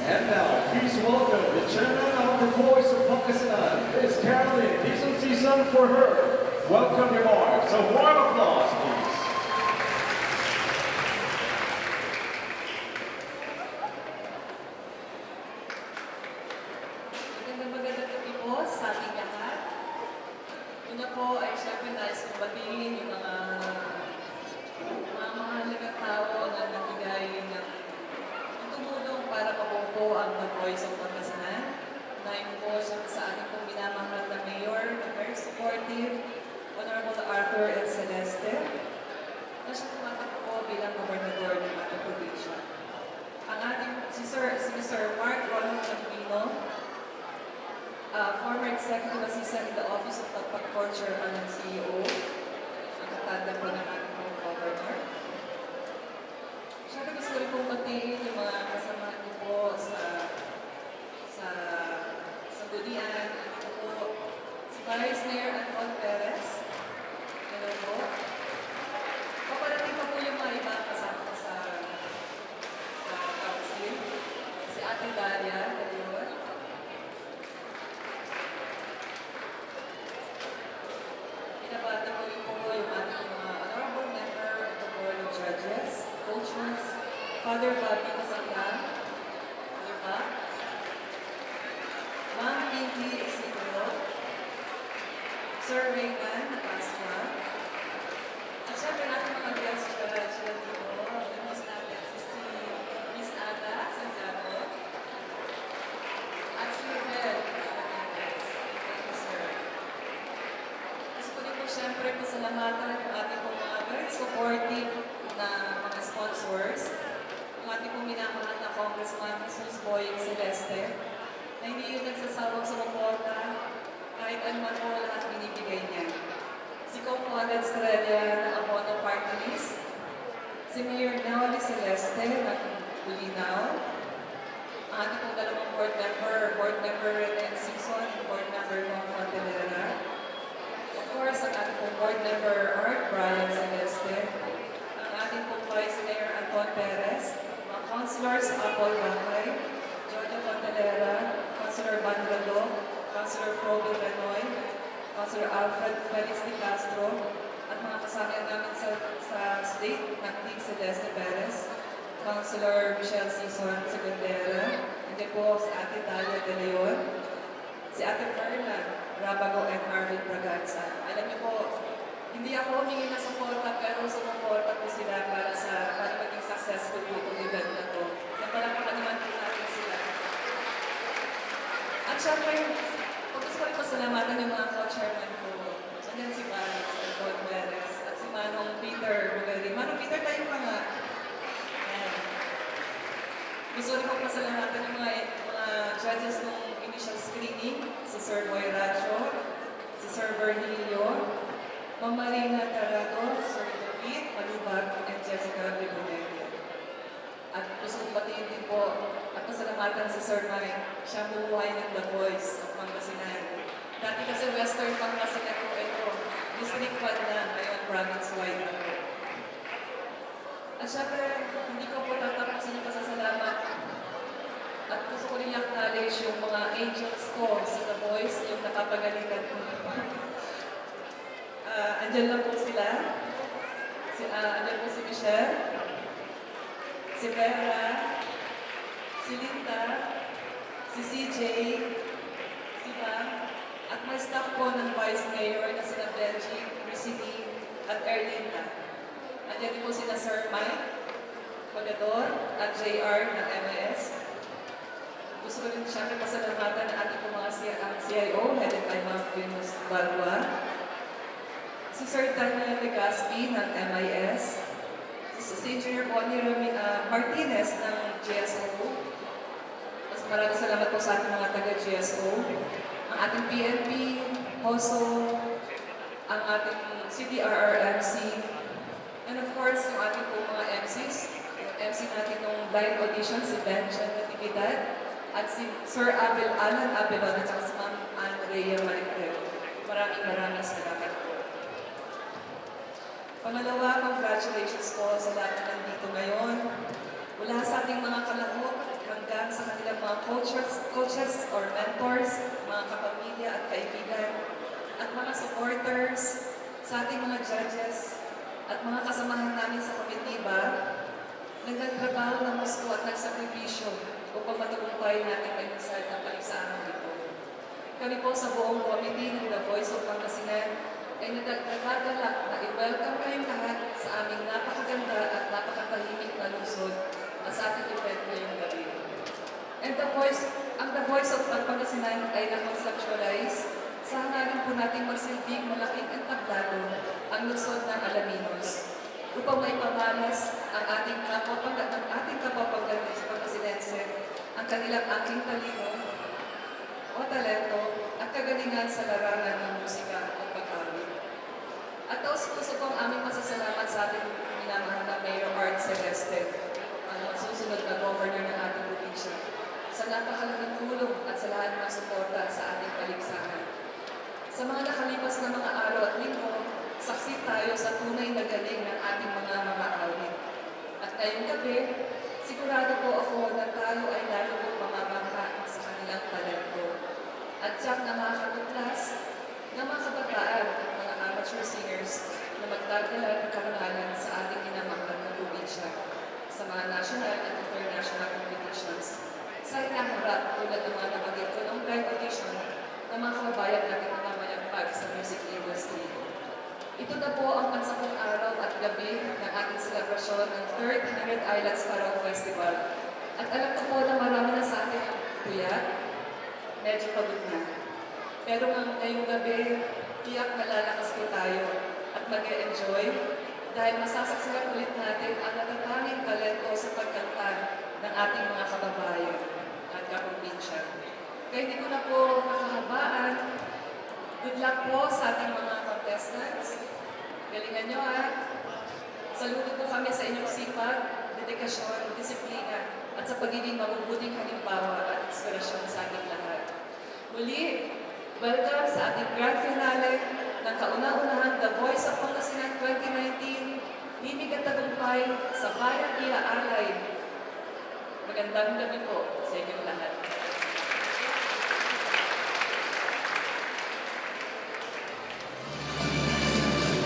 And now, please welcome the chairman of the Voice of Pangasinan, Ms. Caroline Dizon Season for her welcome remarks. A warm applause, please. Magandang gabi po sa ating lahat. Una po ay syempre nais kong batiin yung mga mahalagang tao na nagbigay ng tumulong para mabuo ang The Voice of Pangasinan. Unahin po siya sa ating pong minamahal na mayor, na very supportive, Honorable Arthur and Celeste, na siya tumatakbo bilang gobernador ng ating probinsya. Ang ating si Mr. Mark Ronald Campino, former executive assistant in the Office of Pagpag Chairman and CEO, ang katanda po ng ating mga governor. Siyempre gusto rin pong batiin yung mga kasama ko po sa Budian. Ito po si Vice Mayor Anton Perez. Hello po. Paparating pa po yung mga iba kasama ko sa council. Si Ate Dalia, Dalion. Pinabati ko rin po yung ating mga honorable member of the Board of Judges, coaches, Father Bobby Casanglan, diba? Ma'am Pinky Isidro, Sir Rayman Napaswa, at syempre natin mga guest judge sila dito, miss natin si Miss Ada Santiago, at si Rebel Hernandez. Thank you, sir. Gusto ko din po syempre pasalamatan yung ating pong mga very supportive na mga sponsors, yung ating pong minamahal na Congressman Jesus Boying Celeste, na hindi yung nagsasawang sumuporta kahit anuman po lahat binibigay niya. Si Coco Estrella ng Abono Party List, si Mayor Nelly Celeste ng Bulinaw, ang ating pong dalawang board member Rene Season, and board member Juan Fontenera. Of course, ang ating pong board member Art Brian Celeste, ang ating pong Vice Mayor Anton Perez, mga councilors Apol Bakay, Jojo Fontenera, Councilor Bandrado, Councilor Frodo Renoy, Councilor Alfred Felix de Castro, at mga kasama namin sa state, Nagtig Celeste Perez, Councilor Michelle Season Segundera, hindi po si Ate Dalia De Leon, si Ate Ferna Rabago and Marvin Braganza. Alam niyo po, hindi ako humingi na suporta, pero sumuporta po sila para maging successful po itong event na to. Napalapakan naman po natin sila. At syempre, gusto ko rin pasalamatan yung mga co-chairman ko. Andyan si Alex and Paul Perez at si Manong Peter Bugari. Manong Peter, tayo pa nga. Ayan. Gusto rin ko pasalamatan yung mga judges ng initial screening, si Sir Boy Racho, si Sir Virgilio, Ma'am Marina Tarado, Sir David Malubag, and Jessica Ribonete. At gusto kong batiin din po at pasalamatan si Sir Mike, siya buhay ng The Voice of Pangasinan. Dati kasi Western Pangasinan po ito, District 1 na, ngayon province-wide na po. At syempre, hindi ko po tatapusin yung pasasalamat. At gusto ko rin acknowledge yung mga angels ko sa The Voice, yung nakapagalitan ko. Andyan lang po sila. Andyan po si Michelle, si Vera, si Linda, si CJ, si Pam, at may staff po ng Vice Mayor na sina Benji, Ricini, at Erlinda. Andyan din po sila Sir Mike, Magador, at JR ng MIS. Gusto ko rin siyempre pasalamatan ng ating mga CIO, headed by Ma'am Venus Balwa, si Sir Daniel Legaspi ng MIS, si Engineer Bonnie Martinez ng GSO. Mas maraming salamat po sa ating mga taga-GSO, ang ating PNP, HOSO, ang ating CDRRMC, and of course, yung ating po mga MCs, yung MC natin nung blind audition, si Benjan Natividad, at si Sir Alan Abelon, at saka si Ma'am Andrea Maricreo. Maraming salamat po. Pangalawa, congratulations po sa lahat na nandito ngayon. Mula sa ating mga kalahok hanggang sa kanilang coaches or mentors, mga kapamilya at kaibigan, at mga supporters, sa ating mga judges, at mga kasamahan namin sa komitiba, nagtrabaho ng gusto at nagsakripisyo upang matagumpay natin ang inside ng paligsahan ito. Kami po sa buong committee ng The Voice of Pangasinan ay nagtagalak na i-welcome kayong lahat sa aming napakaganda at napakatahimik na lungsod at sa ating event ngayong gabi. And ang The Voice of Pangasinan ay na-conceptualize sa hangarin po nating magsilbing malaking entablado ang lungsod ng Alaminos upang maipabalas ang ating kapapangganit sa Pangasinense ang kanilang aking talino o talento at kagalingan sa larangan ng musika at pag-awit. At taos-puso po ang aming masasalamat sa ating minamahal na Mayor Art Celeste, ang masusunod na governor ng ating probinsya, sa napakalaking tulong at sa lahat ng suporta sa ating paligsahan. Sa mga nakalipas na mga araw at linggo, saksi tayo sa tunay na galing ng ating mga awit. At ngayong gabi, sigurado po ako na tayo ay lalo po mamamangha sa kanilang talento. At tiyak na makakatuklas ng mga kabataan at mga amateur singers na magdadala ng karangalan sa ating minamahal na probinsya sa mga national at international competitions. Sa inaharap tulad ng mga nabanggit ko ng guide audition ng mga kababayan natin na mamayagpag sa music industry. Ito na po ang pansakong araw at gabi ng ating selebrasyon ng 3rd 100 Islands Carol Festival. At alam ko po na marami na sa ating puyat, medyo pagod na. Pero ngayong gabi, tiyak na lalakas po tayo at mag-e-enjoy dahil masasaksihan ulit natin ang natatanging talento sa pagkanta ng ating mga kababayan at kaprobinsya. Kaya hindi ko na po makahabaan. Good luck po sa ating mga contestants. Galingan nyo ha. Saludo po kami sa inyong sipag, dedikasyon, disiplina, at sa pagiging mabubuting halimbawa at inspirasyon sa ating lahat. Muli, welcome sa ating grand finale ng kauna-unahang The Voice of Pangasinan 2019, himig at tagumpay sa Bayang Iaalay. Magandang gabi po sa inyong lahat.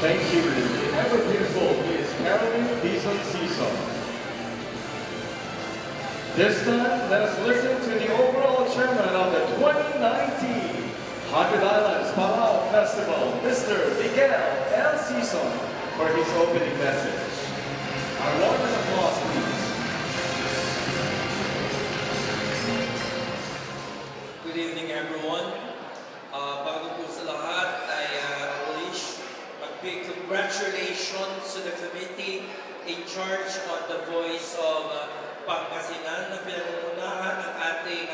Thank you. The ever beautiful Miss Caroline Dizon Season. This time, let us listen to the overall chairman of the 2019 100 Islands Palau Festival, Mr. Miguel L. Season, for his opening message. Our warmest applause, please. Good evening, everyone. Bago po sa lahat ay wish big congratulations to the committee in charge of the Voice of Pangasinan na pinangungunahan ng ating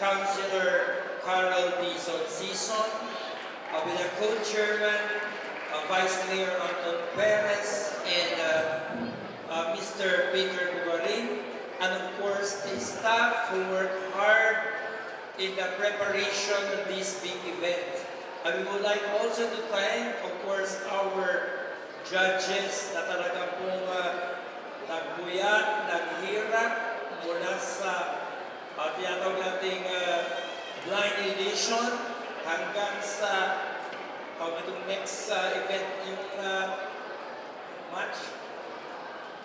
Councilor Carol Dizon Season, with the co-chairman, Vice Mayor Anton Perez, and Mr. Peter Bugarin, and of course the staff who worked hard in the preparation of this big event. And we would like also to thank, of course, our judges na talaga pong nagbuyat, naghirap mula sa tinatawag nating blind edition hanggang sa itong next event, yung match,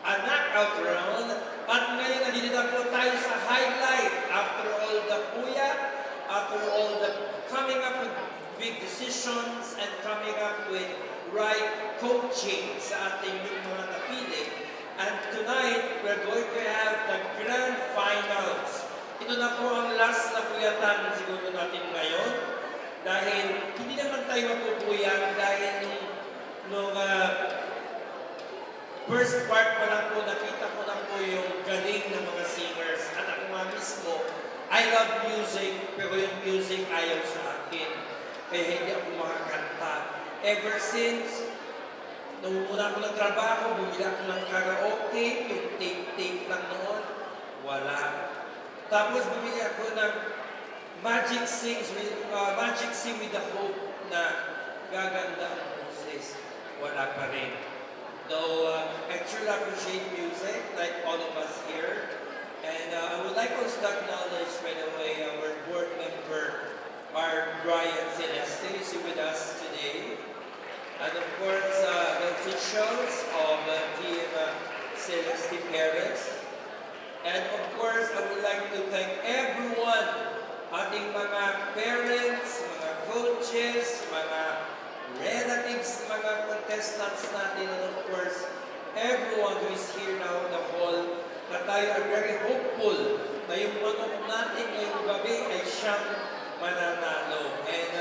a knockout round. At ngayon, nandito na po tayo sa highlight after all the puyat, after all the coming up with big decisions and coming up with right coaching sa ating mga napili. And tonight, we're going to have the grand finals. Ito na po ang last na puyatan siguro natin ngayon. Dahil hindi naman tayo mapupuyan dahil nung first part pa lang po, nakita ko lang po yung galing ng mga singers. At ako nga mismo, I love music, pero yung music ayaw sa akin. Kaya hindi ako makakanta. Ever since, nung una ako nagtrabaho, bumili ako ng karaoke, yung tape lang noon, wala. Tapos bumili ako ng Magic Sing with the Hope na gaganda ang boses. Wala pa rin. Though I truly appreciate music, like all of us here. And I would like also to acknowledge, by the and of course, the officials of Team Celeste Perez. And of course, I would like to thank everyone, ating mga parents, mga coaches, mga relatives, mga contestants natin, and of course, everyone who is here now in the hall, na tayo are very hopeful na yung manok natin ngayong gabi ay siyang mananalo. And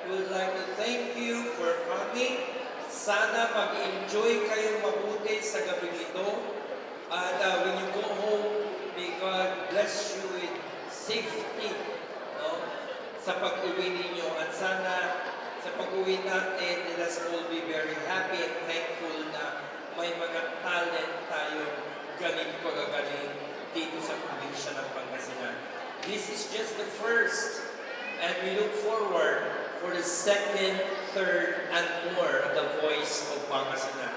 we would like to thank you for coming. Sana mag-enjoy kayong mabuti sa gabi ito. At when you go home, may God bless you with safety, no? Sa pag-uwi ninyo. At sana sa pag-uwi natin, let us all be very happy and thankful na may mga talent tayo galing pagagaling dito sa probinsya ng Pangasinan. This is just the first, and we look forward for the second, third, and more of the voice of Pangasinan.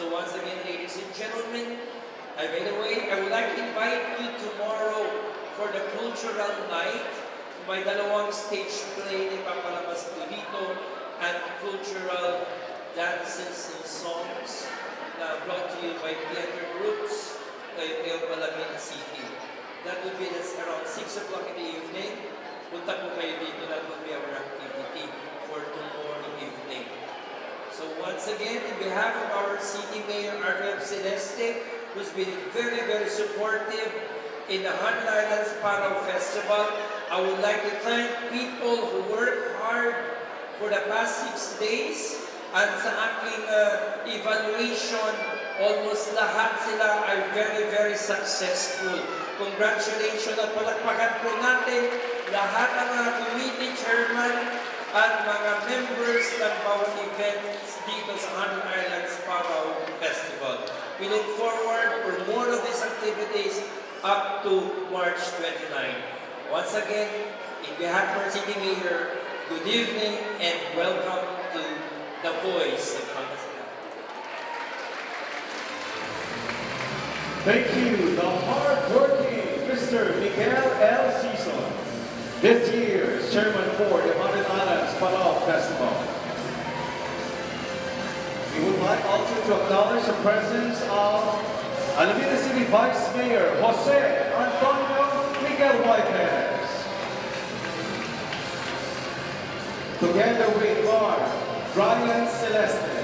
So once again, ladies and gentlemen, by the way, I would like to invite you tomorrow for the cultural night. May dalawang stage play na ipapalabas ko dito and cultural dances and songs na brought to you by theater groups kayo Palamina City. That will be around 6 o'clock in the evening. Punta po kayo dito. That will be our activity for tomorrow evening. So once again, in behalf of our City Mayor, Arnab Celeste, who's been very, very supportive in the Hanla Islands Paraw Festival, I would like to thank people who worked hard for the past 6 days. At sa aking evaluation, almost lahat sila ay very, very successful. Congratulations at palakpakan po natin lahat ng mga committee chairman at mga members ng bawat events dito sa Hanla Islands Paraw Festival. We look forward for more of these activities up to March 29. Once again, in behalf of our City Mayor, good evening and welcome to the voice of Pangasinan. Thank you, the hard-working Mr. Miguel L. Sison, this year's chairman for the Hanla Islands Paraw Festival. We would like also to acknowledge the presence of Alameda City Vice Mayor Jose Antonio Miguel Whitehead, together with Mark Brian Celeste.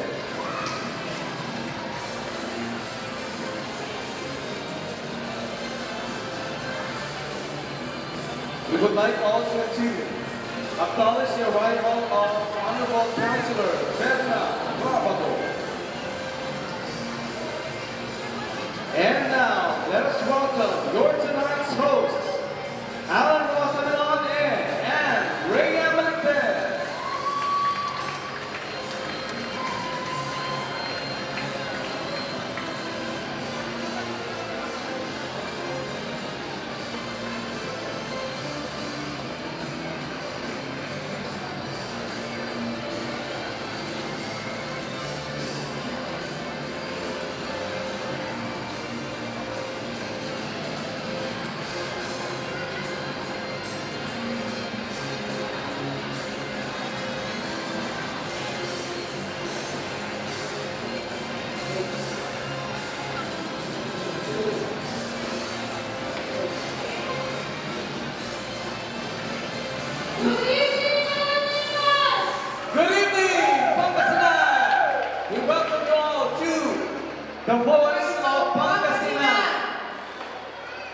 We would like also to acknowledge the arrival of Honorable Councilor Berna Rabado. And now, let us welcome your tonight's hosts, Alan Rosamelon and Rhea Melendez. Good evening, Pangasinan! We welcome you all to the Voice of Pangasinan.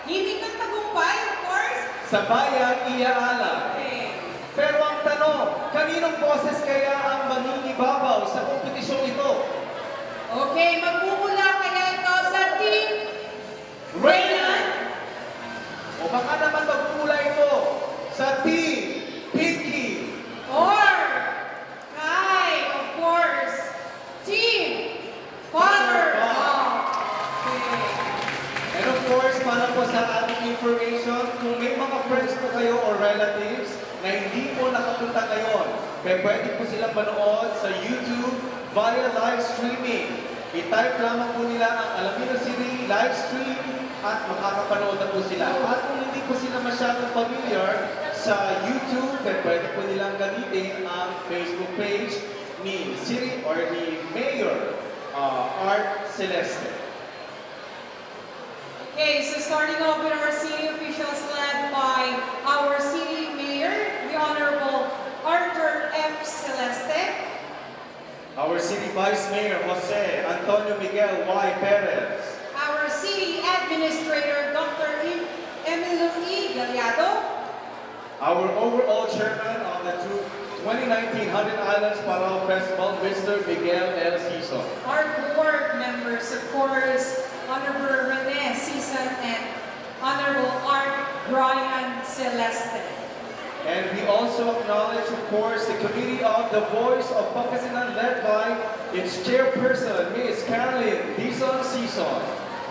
Hindi kang tagumpay, of course. Sa bayan, iaalay. Pero ang tanong, kaninong boses kaya ang mangingibabaw sa kompetisyon ito? Okay, magmumula kaya ito sa Team Reynan! O baka naman magmula ito sa Team Pinky. or Kai, of course, Team Father Bob. Okay. And of course, para po sa ating information, kung may mga friends po kayo or relatives na hindi po nakapunta ngayon, pwede po silang manood sa YouTube via live streaming. I-type lamang po nila ang Alameda City live stream at makakapanood na po sila. At kung hindi po sila masyadong familiar sa YouTube, pwede po nilang gamitin ang Facebook page ni City or ni Mayor Art Celeste. Okay, so starting off with our city officials led by our city mayor, the Honorable Arthur F. Celeste, Our City Vice Mayor Jose Antonio Miguel Y. Perez. our city administrator, Dr. Emilio E. Gallardo, Our overall chairman of the 2019 Hundred Islands Parao Festival, Mr. Miguel L. Sison. our board members, of course, Honorable Rene Season and Honorable Art Brian Celeste. And we also acknowledge, of course, the Committee of the Voice of Pangasinan led by its chairperson, Ms. Carolyn Dizon Sison,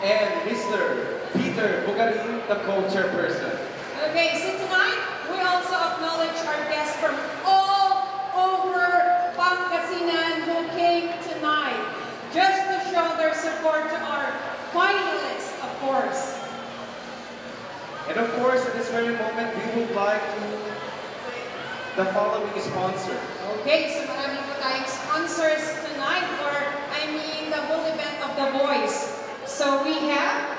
and Mr. Peter Bugarin, the co-chairperson. Okay, so tonight we also acknowledge our guests from all over Pangasinan who came tonight just to show their support to our finalists, of course. And of course, at this very moment, we would like to thank the following sponsors. Okay, so marami po tayong sponsors tonight, or I mean the whole event of The Voice. So we have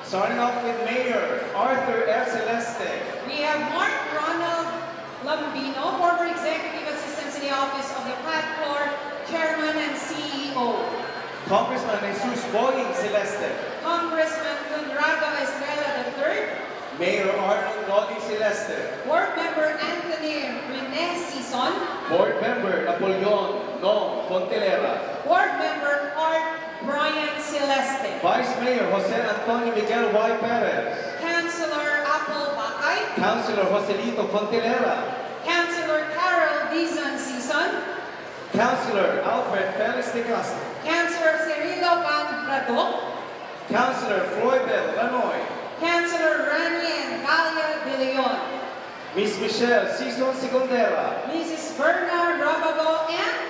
Starting off with Mayor Arthur F. Celeste, Mark Ronald Lambino, former executive assistant to the office of the PATCOR chairman and CEO. Congressman Jesus Boying Celeste, Congressman Conrado Estrella III, Mayor Arnold Nodi Celeste, Board Member Anthony Rene Sison, Board Member Napoleon Nong Fontelera, Board Member Art Brian Celeste, Vice Mayor Jose Antonio Miguel Y. Perez, Councilor Apple Bakay, Councilor Joselito Fontelera, Councilor Carol Dizon Sison, Councilor Alfred Felix de Castro, Councilor Cirilo Van Bradok, Councilor Floydel Lanoy, Councilor Ranien Galia de Leon, Miss Michelle Sison Segundera, Mrs. Berna Rabago, and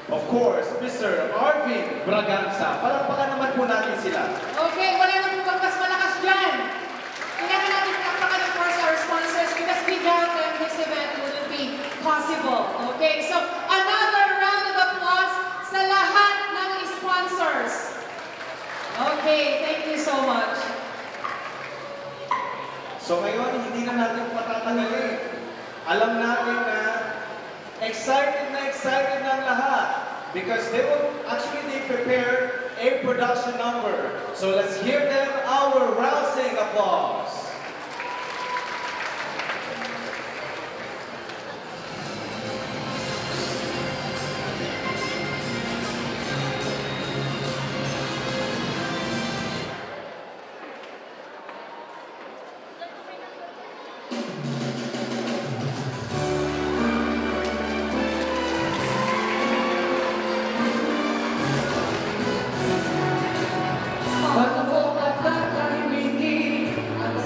of course, Mr. Arvin Braganza. Palakpakan naman po natin sila. okay, wala nang mukhang mas malakas dyan. Kailangan natin kapakanan, of course, our sponsors because without them, this event wouldn't be possible. Okay, so another round of applause sa lahat ng sponsors. Okay, thank you so much. So ngayon, hindi na natin patatagalin. Alam natin na excited ng lahat because they prepare a production number. So let's give them our rousing applause. Bago at tatahimiki ang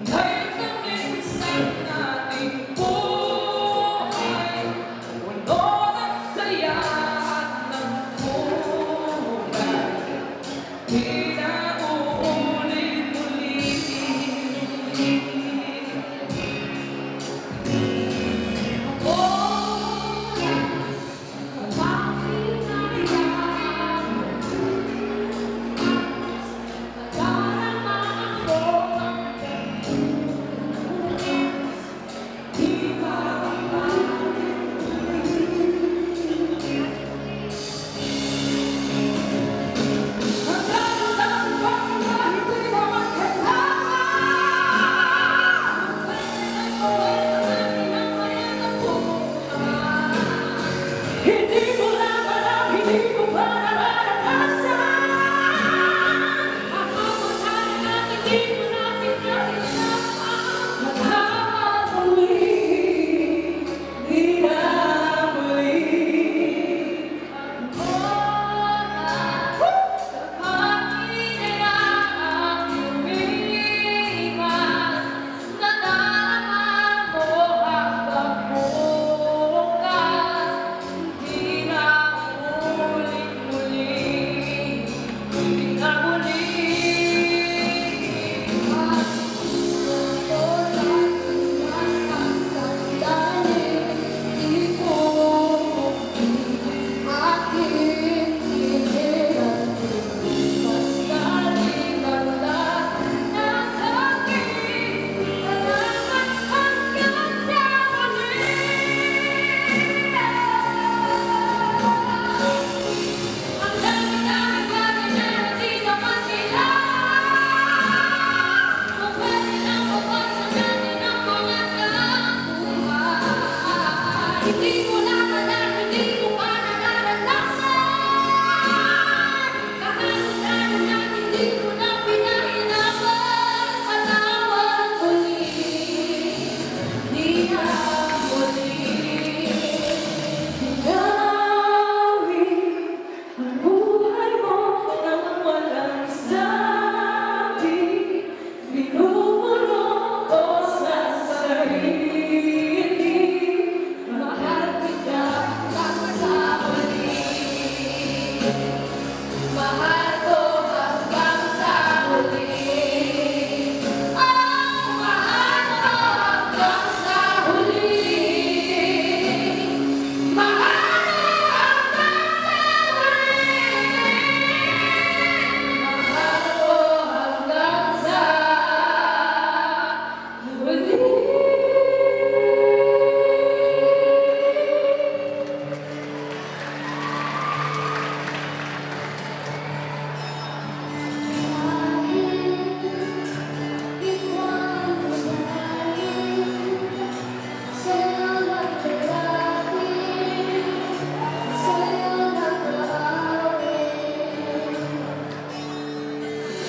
Kahit na minsan nating buhay, puno ng saya at ng kulay, di na uulit-ulit. Hindi ko lang alam, hindi ko pa nararanasan ang kamusahan natin, di ko natin nalalaman. Maghahamuli, di na muli ang oras kapag inaang lumipas. Nadalaman mo hanggang bukas, di na ulit-muli, di na muli. Ang dami-dami bagay na hindi naman kailangan. Kung pwede lang mawasan natin ang mga kabuhay. Hindi ko lang alam, hindi ko pa nararanasan. Kahalusan natin, hindi ko na pinahirapan. Patawag ulit, di na ulit. Gawin ang buhay mo nang walang sabi. Binubulong ko sa sarili. Mahal kita hanggang sa huli. Mahal ko hanggang sa huli. Oh, mahal ko hanggang sa huli. Mahal ko hanggang sa huli.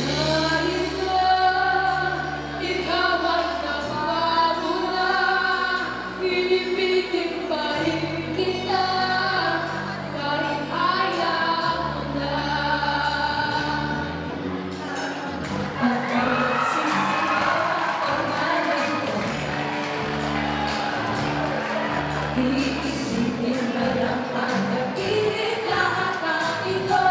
Kahit na ikaw ay nabago na, inipitin pa rin kita kahit ayaw mo na. At nagsisigaw ang ngalan mo, iisipin na lang ang napilit lahat ng ito.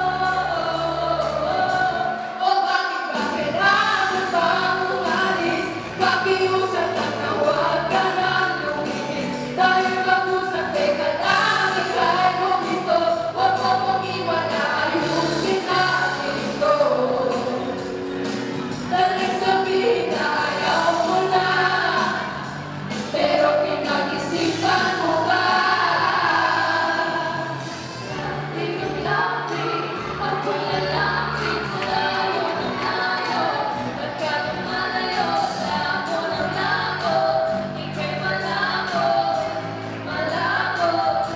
O bakit ba kailangan bang umalis? Pakiusap at tawag ka ng luminis. Tayo mag-usap, teka lang, ika'y humito. Huwag mo kong iwan na ayusin natin ito. Dahil sabihin na ayaw mo na, pero pinag-isipan mo ba? Lapit-lapit, ako'y lalapit sa layo ng layo. At kada malayo sa ako ng lako, ika'y malabo, malabo,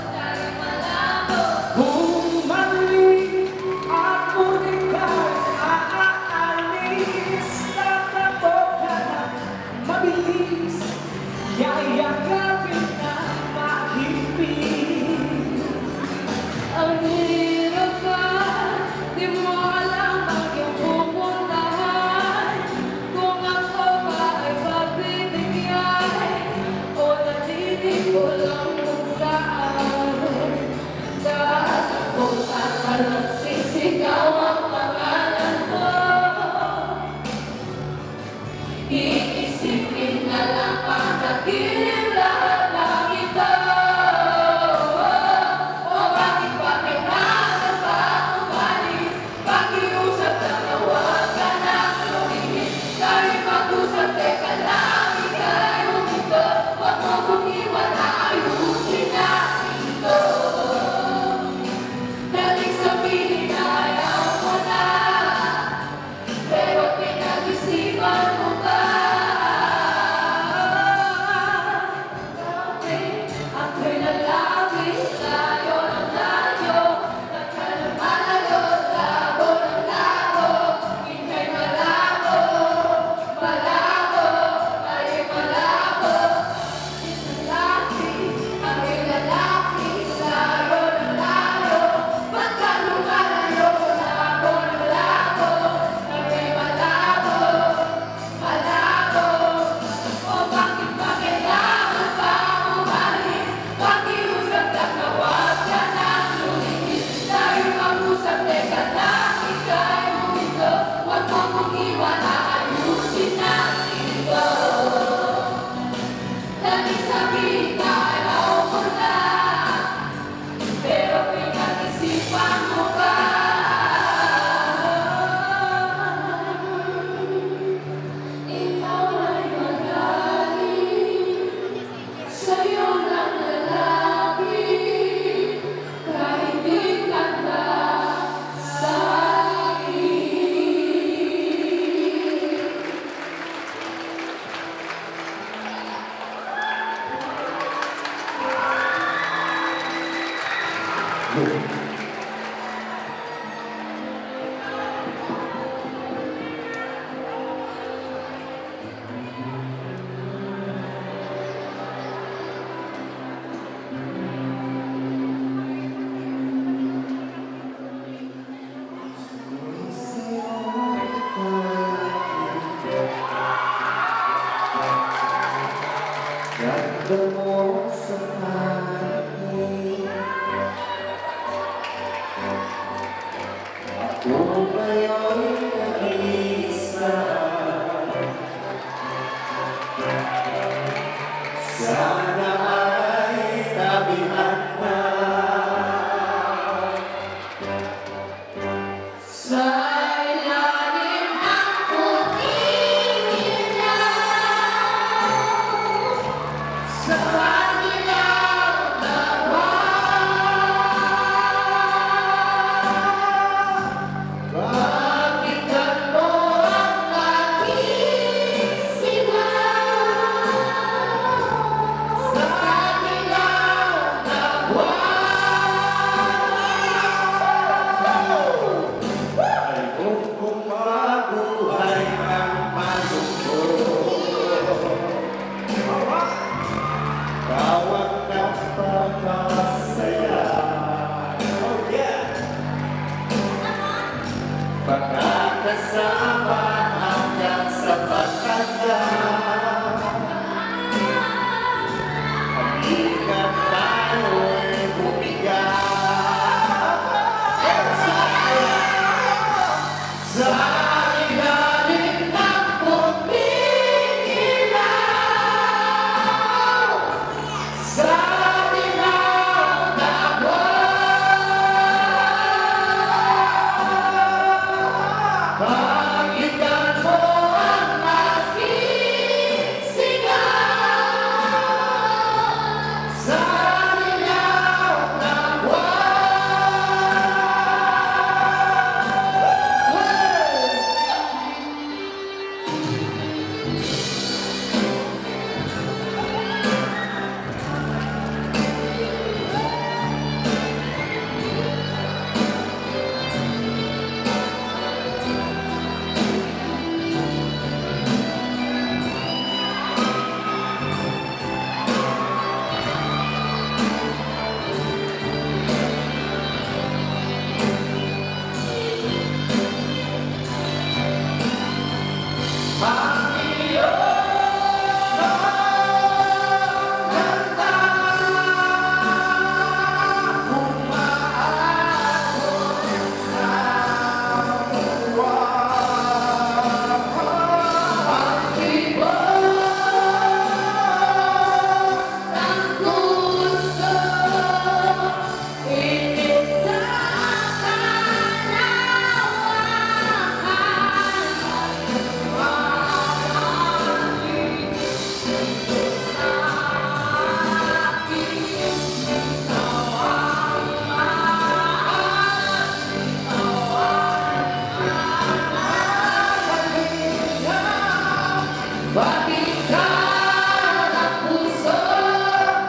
tayo malabo. Bumalik at muling ka'y aalis. Tatakbo ka na mabilis, yayakapin na mahigpit. Ang hirap ka, di mo alam ang iyong pupuntahan. Kung ako pa ay damo sa akin. Ako ngayon'y nag-iisa. Sana ay tabihan na sa ilalim ng puting ilaw, sa kanilang dalawa. Pakinggan mo ang aking sigaw, sa kanilang dalawa. Kung mabuhay ang malungkot, tawag ng pagkasaya. Oh yeah! Pagkakasama hanggang sa pagtanda, halina't tayo'y bumigat. Sa ilalim ng puting ilaw, sa kanilang dalawa. Pakinggan mo ang aking sigaw, sa kanilang dalawa. Balikan ang puso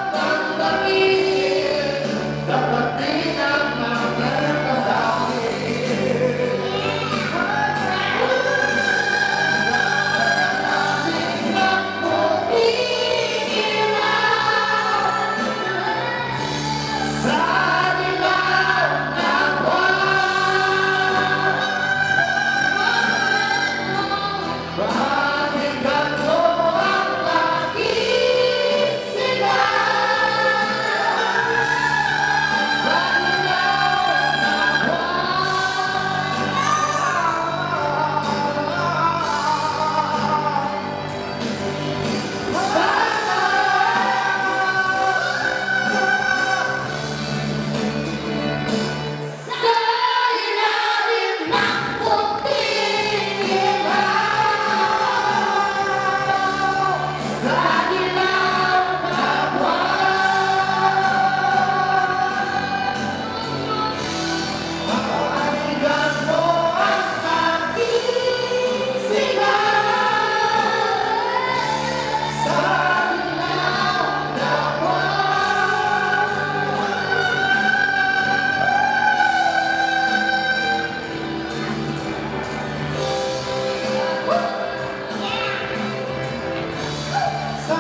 ng damig, dapatin ang mga kadawin. Nalalamig ng puting ilaw, sa kanilang dalawa. Pakinggan mo ang aking sigaw, sa kanilang sa ilalim ng puting ilaw, sa kanilang dalawa. Pakinggan mo ang aking sigaw, sa kanilang dalawa. Sa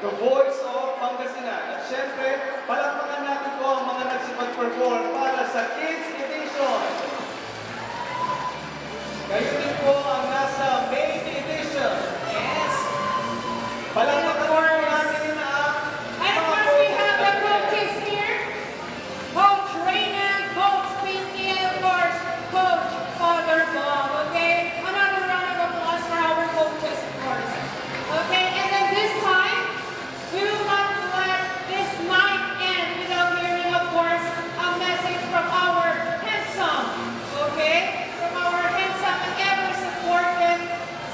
the voice of Pangasinan. At syempre, palakpakan natin po ang mga nagsipag-perform para sa Kids Edition. Kayo din po ang nasa Main Edition. Yes. Palakpakan po natin ang And of mga course, we have the coaches. coaches here. Coach Reynan, Coach Pinky, and of course, Coach Father Bob. Okay? Another round of applause for our coaches, of course. Okay, and then this time, we will not let this night end without hearing, of course, a message from our handsome, okay? From our handsome and ever-supportive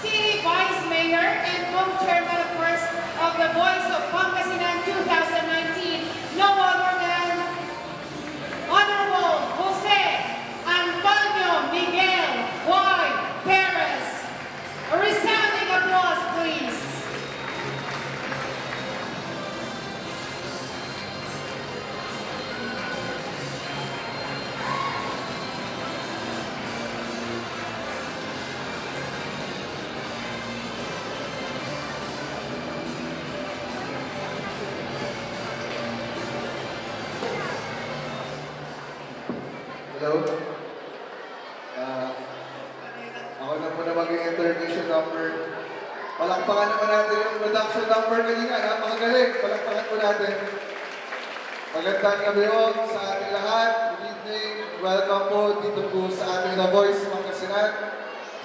City Vice Mayor and co-chairman, of course, of the Voice of Pangasinan 2019, no other than Honorable Jose Antonio Miguel Y. Perez. A resounding applause, please. Hello? Ako na muna mag-introduction number. Palakpakan naman natin yung production number kanina. Napakagaling. Palakpakan po natin. Magandang gabi po sa ating lahat. Good evening. Welcome po dito po sa ating The Voice Pangasinan,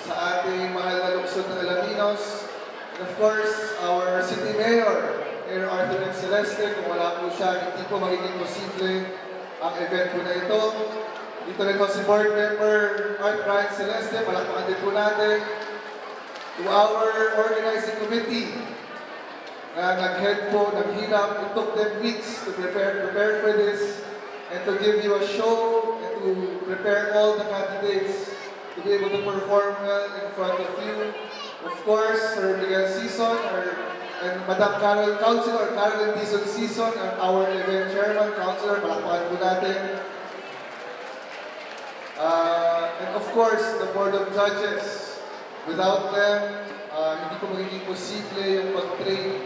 sa ating mahal na lungsod ng Alaminos. And of course, our City Mayor, Mayor Arthur M. Celeste. Kung wala po siya, hindi po magiging posible ang event po na ito. Dito rin po si Board Member Art Brian Celeste, palakpakan din po natin. To our organizing committee na nag-head po, naghirap, it took them weeks to prepare for this and to give you a show and to prepare all the candidates to be able to perform well in front of you. Of course, Sir Miguel Sison and Madam Councilor Carolyn Dizon Sison, our event chairman, Councilor, palakpakan po natin. And of course, the Board of Judges. Without them, hindi po magiging posible yung pag-train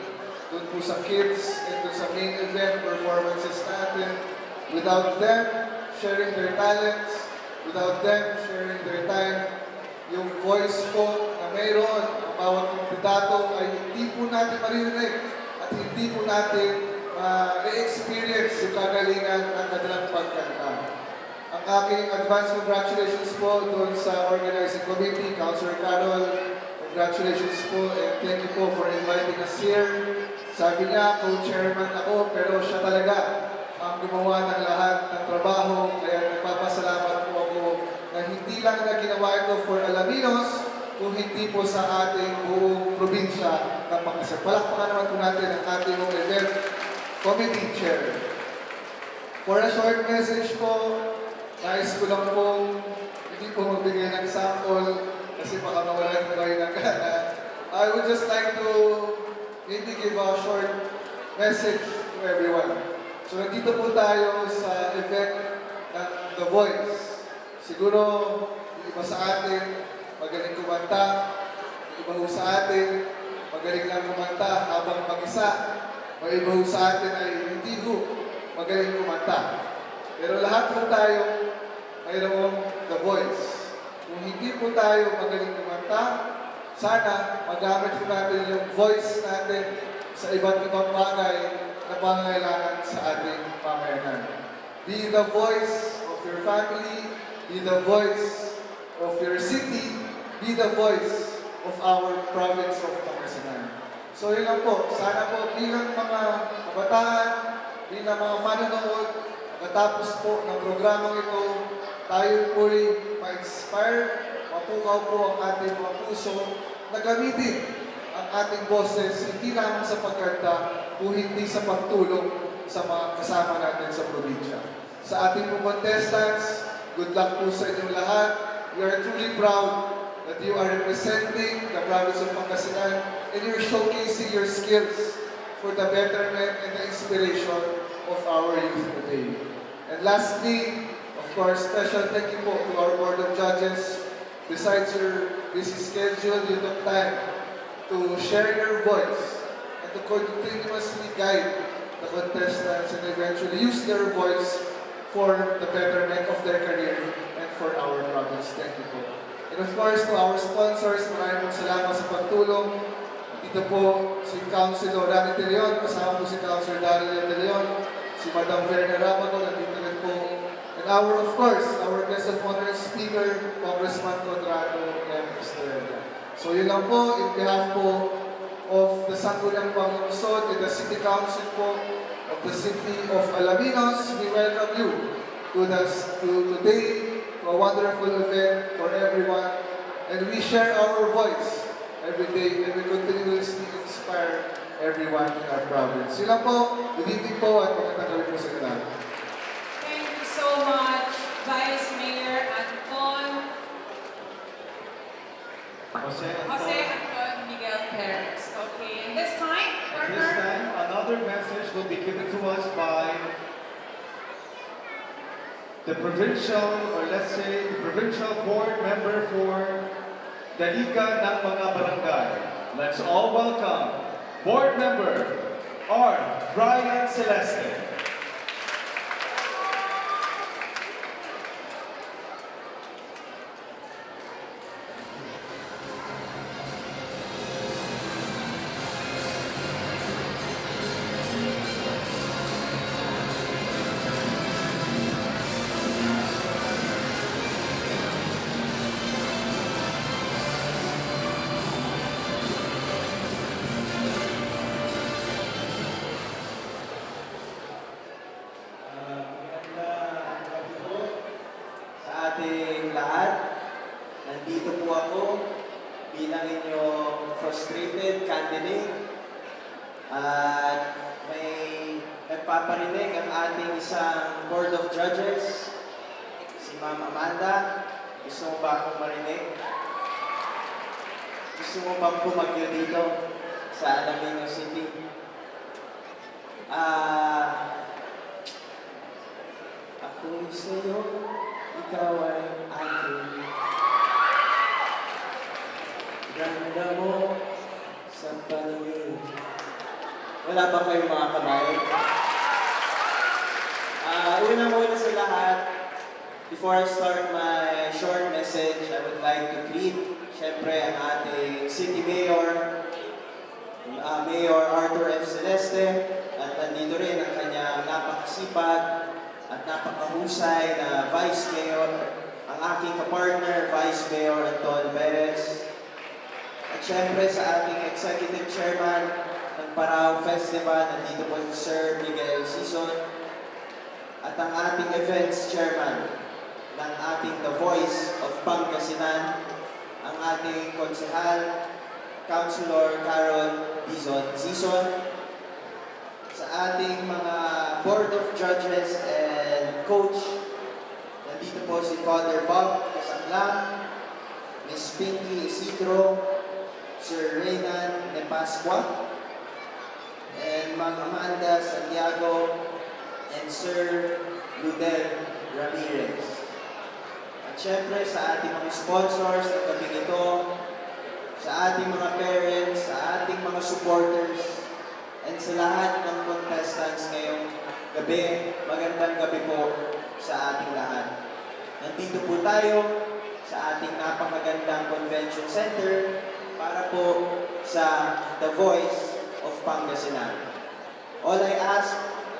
doon po sa kids and doon sa main event performances natin. Without them sharing their talents, without them sharing their time, yung voice po na mayroon, ang bawat kandidato ay hindi po natin maririnig at hindi po natin i-experience yung kagalingan ng kanilang pagkanta. Ang aking advance congratulations po doon sa organizing committee, Councilor Carol. Congratulations po and thank you po for inviting us here. Sabi niya, co-chairman ako, pero siya talaga ang gumawa ng lahat ng trabaho. Kaya nagpapasalamat po ako na hindi lang na ginawa ito for Alaminos, kung hindi po sa ating buong probinsya ng Pangasinan. Palakpakan naman po natin ang ating event committee chair. For a short message po, nais ko lang pong hindi po magbigay ng sample kasi baka mawalan ko kayo ng gana. I would just like to maybe give a short message to everyone. So nandito po tayo sa event ng The Voice. Siguro, yung iba sa atin, magaling kumanta. Yung iba ho sa atin, magaling lang kumanta habang mag-isa. May iba ho sa atin ay hindi ho magaling kumanta. Pero lahat po tayo mayroong The Voice. Kung hindi po tayo magaling kumanta, sana magamit po natin yung voice natin sa iba't ibang bagay na pangangailangan sa ating pamayanan. Be the voice of your family, be the voice of your city, be the voice of our province of Pangasinan. So yun lang po, sana po bilang mga kabataan, bilang mga manonood, pagkatapos po ng programang ito, tayo po'y ma-inspire, mapukaw po ang ating mga puso na gamitin ang ating boses, hindi lamang sa pagkanta, kung hindi sa pagtulong sa mga kasama natin sa probinsya. Sa ating po contestants, good luck po sa inyong lahat. We are truly proud that you are representing the province of Pangasinan and you're showcasing your skills for the betterment and the inspiration of our youth today. And lastly, of course, special thank you po to our Board of Judges. Besides your busy schedule, you took time to share your voice and to to continuously guide the contestants and eventually use their voice for the betterment of their career and for our province. Thank you po. And of course, to our sponsors, maraming salamat sa pagtulong. Dito po si Councilor Rani De Leon, kasama po si Councilor Daryl De Leon, si Madam Verna Ramago, nandito rin po. And of course, our guest of honor speaker, Congressman Conrado M. Estrella. So yun lang po, in behalf po of the Sangguniang Panglungsod and the City Council po of the City of Alaminos, we welcome you to today, to a wonderful event for everyone. And we share our voice every day and we continuously inspire everyone in our province. Yun lang po, good evening po at magandang gabi po sa inyo lahat. Thank you so much, Vice Mayor Anton, Jose Jose Anton Miguel Perez. Okay, and this time, At this partner, time, another message will be given to us by the provincial, or let's say, the provincial board member for Daliga ng mga Barangay. Let's all welcome board member R. Brian Celeste. Magandang gabi po sa ating lahat. Nandito po ako bilang inyong frustrated candidate at may nagpaparinig ang ating isang Board of Judges, si Ma'am Amanda. Gusto mo ba akong marinig? Gusto mo bang pumagyo dito sa Alaminos City? Ako'y sa'yo, ikaw ay akin. Ganda mo sa paningin. Wala ba kayong mga kamay? Una sa lahat, before I start my short message, I would like to greet, syempre, ang ating City Mayor, Mayor Arthur F. Celeste, at nandito rin ang kanyang napakasipag at napakahusay na Vice Mayor, ang aking kapartner, Vice Mayor Anton Perez. At syempre sa ating Executive Chairman ng Parao Festival, nandito po si Sir Miguel Sison. At ang ating Events Chairman ng ating The Voice of Pangasinan, ang ating Konsehal, Councilor Carol Dizon Sison. Sa ating mga Board of Judges and Coach, nandito po si Father Bob Casaclan, Miss Pinky Isidro, Sir Reynan De Pascua, and Ma'am Amanda Santiago, and Sir Ludel Ramirez. At syempre sa ating mga sponsors ng gabing ito, sa ating mga parents, sa ating mga supporters, and sa lahat ng contestants ngayong gabi, magandang gabi po sa ating lahat. Nandito po tayo sa ating napakagandang convention center para po sa The Voice of Pangasinan. All I ask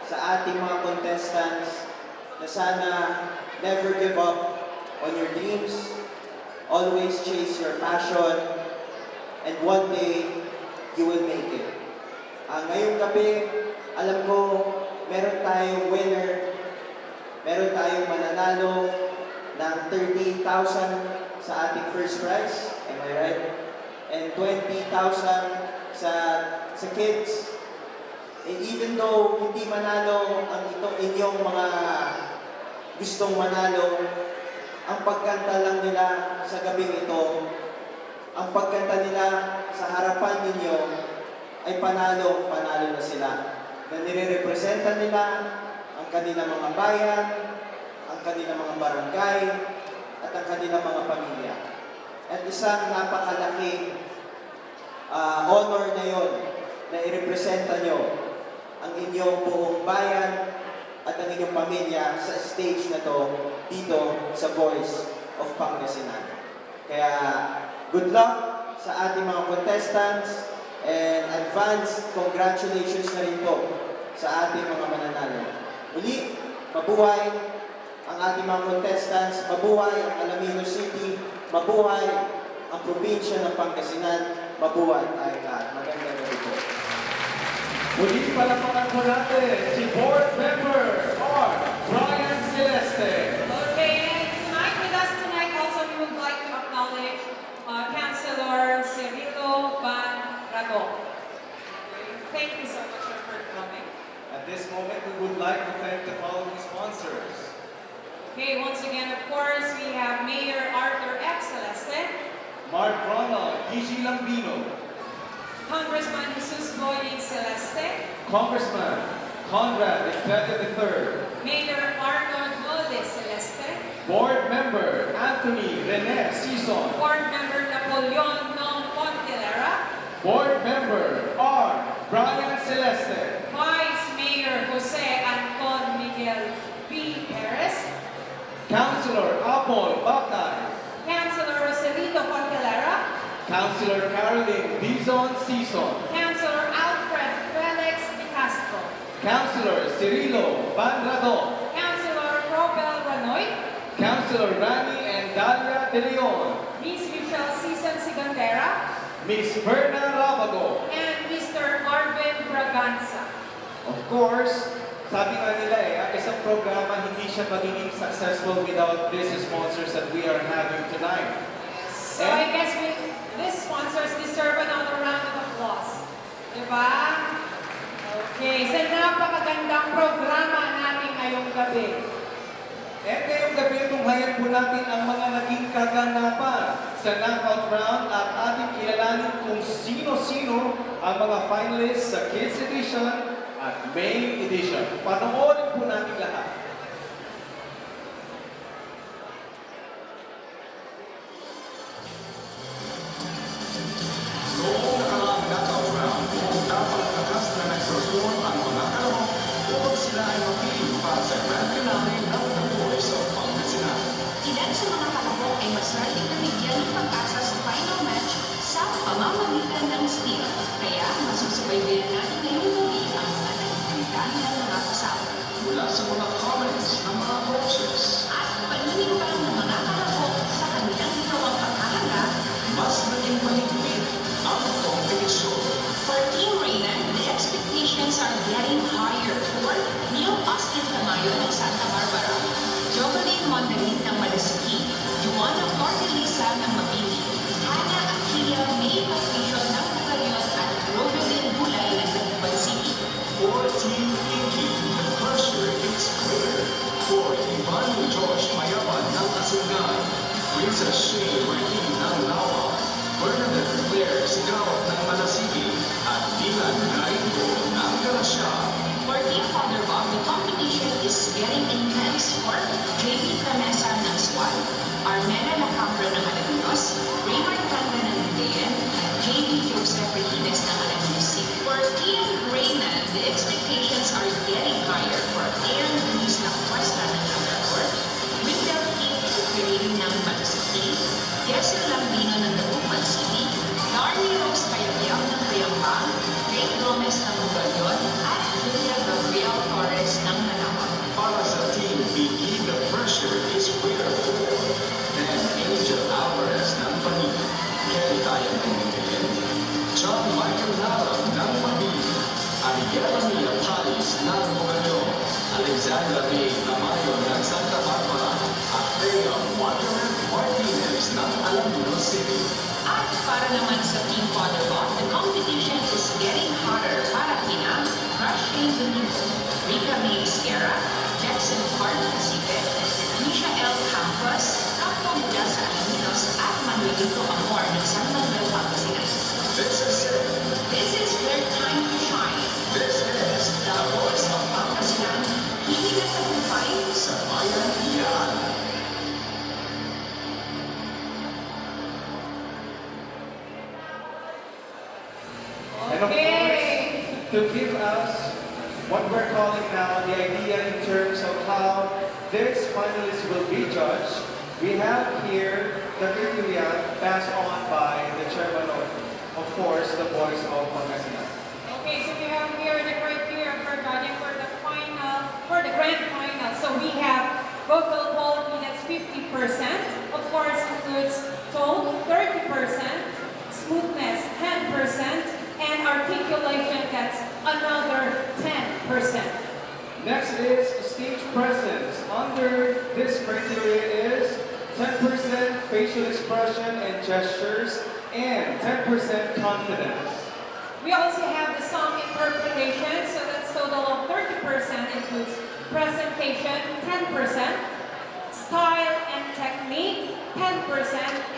sa ating mga contestants na sana never give up on your dreams, always chase your passion, and one day you will make it. Ngayong gabi, alam ko, meron tayong winner, meron tayong mananalo ng 13,000 sa ating first prize, am I right? And 20,000 sa kids. And even though hindi manalo ang inyong mga gustong manalo, ang pagkanta lang nila sa gabing ito, ang pagkanta nila sa harapan ninyo, ay panalo na sila. Na nire-representa nila ang kanilang mga bayan, ang kanilang mga barangay, at ang kanilang mga pamilya. At isang napakalaking honor na yon na irepresenta nyo ang inyong buong bayan at ang inyong pamilya sa stage na to dito sa Voice of Pangasinan. Kaya good luck sa ating mga contestants and advance congratulations na rin po sa ating mga mananalo. Muli, mabuhay ang ating mga contestants, mabuhay ang Alaminos City, mabuhay ang probinsya ng Pangasinan, mabuhay tayong lahat. Magandang gabi po. Muli palapakan po natin si Board Member R. Brian Celeste. Okay, and tonight with us tonight also we would like to acknowledge Councilor Cirilo Van Rado. Thank you so much sir, for coming. At this moment, we would like to thank the following sponsors. Okay, once again, of course, we have Mayor Arthur X. Celeste, Mark Ronald, Gigi Lambino, Congressman Jesus Boying Celeste, Congressman Conrad Espejo III, Mayor Arnold Moldes Celeste, Board Member Anthony Rene Sison, Board Member Napoleon Nong Pontelera, Board Member R. Brian Celeste, Vice Mayor Jose Anton Miguel P. Perez, Councilor Apol Bacay, Councilor Roselito Pontelera, Councilor Caroline Dizon Sison, Councilor Alfred Felix De Castro, Councilor Cirilo Banrado, Councilor Robel Ranoy, Councilor Rani and Dalia De Leon, Miss Michelle Season Sigandera, Miss Verna Rabago. and Mr. Arvin Braganza. Of course, sabi nga nila ang isang programa hindi siya magiging successful without these sponsors that we are having tonight. So I guess these sponsors deserve another round of applause. Diba? Okay, sa napakagandang programa natin ngayong gabi. At ngayong gabi, tunghayan po natin ang mga naging kaganapan sa knockout round at ating kilalanin kung sino-sino ang mga finalists sa Kids Edition at Main Edition. Panoorin po natin lahat. Noong nakaraang knockout round, pumunta palagkakas na nag-perform ang mga kalahok upang sila ay mapili para sa grand finale ng The Voice of Pangasinan. Ilan sa mga kalahok ay maswerteng nabigyan ng pag-asa sa final match sa pamamagitan ng steal. Kaya masusubaybayan natin ngayong gabi ang mga nagkalitan ng mga kasama. Mula sa mga comments ng mga coaches, At paniniwala ng mga kalahok sa kanilang ginawang pagkakala. mas naging mahigpit ang kompetisyon. For Team Reynan, the expectations are getting higher for Neil Austin Tamayo ng Santa Barbara, Jovelyn Mondalit ng Malasiki, Juana Cordelisa ng Mabini, Hannah Aquila May Patricio ng Cagayon at Rodelyn Bulay ng Tacubay City. For Team Inky, the pressure is clear. For Ivan Josh Mayapan ng Asungan, Princess Shane Martin ng Lawa, Bernadette Claire Sigawat ng Malasiki, at Dylan Naito ng Galasya. For Team Father Bob, the competition is getting intense for JB Promesa ng Squad, Armena Lacambra ng Alaminos, Raymond Kanda ng Lingayen, at JB Joseph Regines ng Alaminos City. For Team Reynan, the expectations are getting higher for Aaron Cruz ng Cuesta ng Labrador, Wendell King Pirin ng Malasiki, Jessel Lambino ng Dagupan City, Darnie Rose Cayabyab ng Bayambang, Jake Gomez ng Bugayon, at Julia Gabriel Torres ng Manawag. Para sa Team Biggie, the pressure is clear for and Angel Alvarez ng Panini, Kelly Tayan ng Lingayen, John Michael Naram ng Mabini, Ariela Mia Palis ng Bugayon, Alexandra May Tamayo ng Santa Barbara, at Thea Wonderland Martinez ng Alaminos City. At para naman sa Team Father-Bot, the competition is getting hotter para kina Rasheen Domingo, Rika May Esquera, Jackson Hart Casipe, Misha L. Campos, kapwa mula sa Alaminos at Manuelito Amor ng San Manuel Pangasinan. This is it. This is their time to shine. This is The Voice of Pangasinan, hindi na tagumpay sa Bayan Iyan. And of Okay. what we're calling now the idea in terms of how this finalists will be judged. We have here the criteria passed on by the chairman of course, the Boys of Pangasinan. Okay, so we have here the criteria for judging for the final, for the grand final. So we have vocal quality, that's 50%. Of course, includes tone, 30%, smoothness, 10%, and articulation, that's another 10%. Next is stage presence. Under this criteria is 10% facial expression and gestures and 10% confidence. We also have the song interpretation, so that's total of 30%, includes presentation, 10%, style and technique, 10%,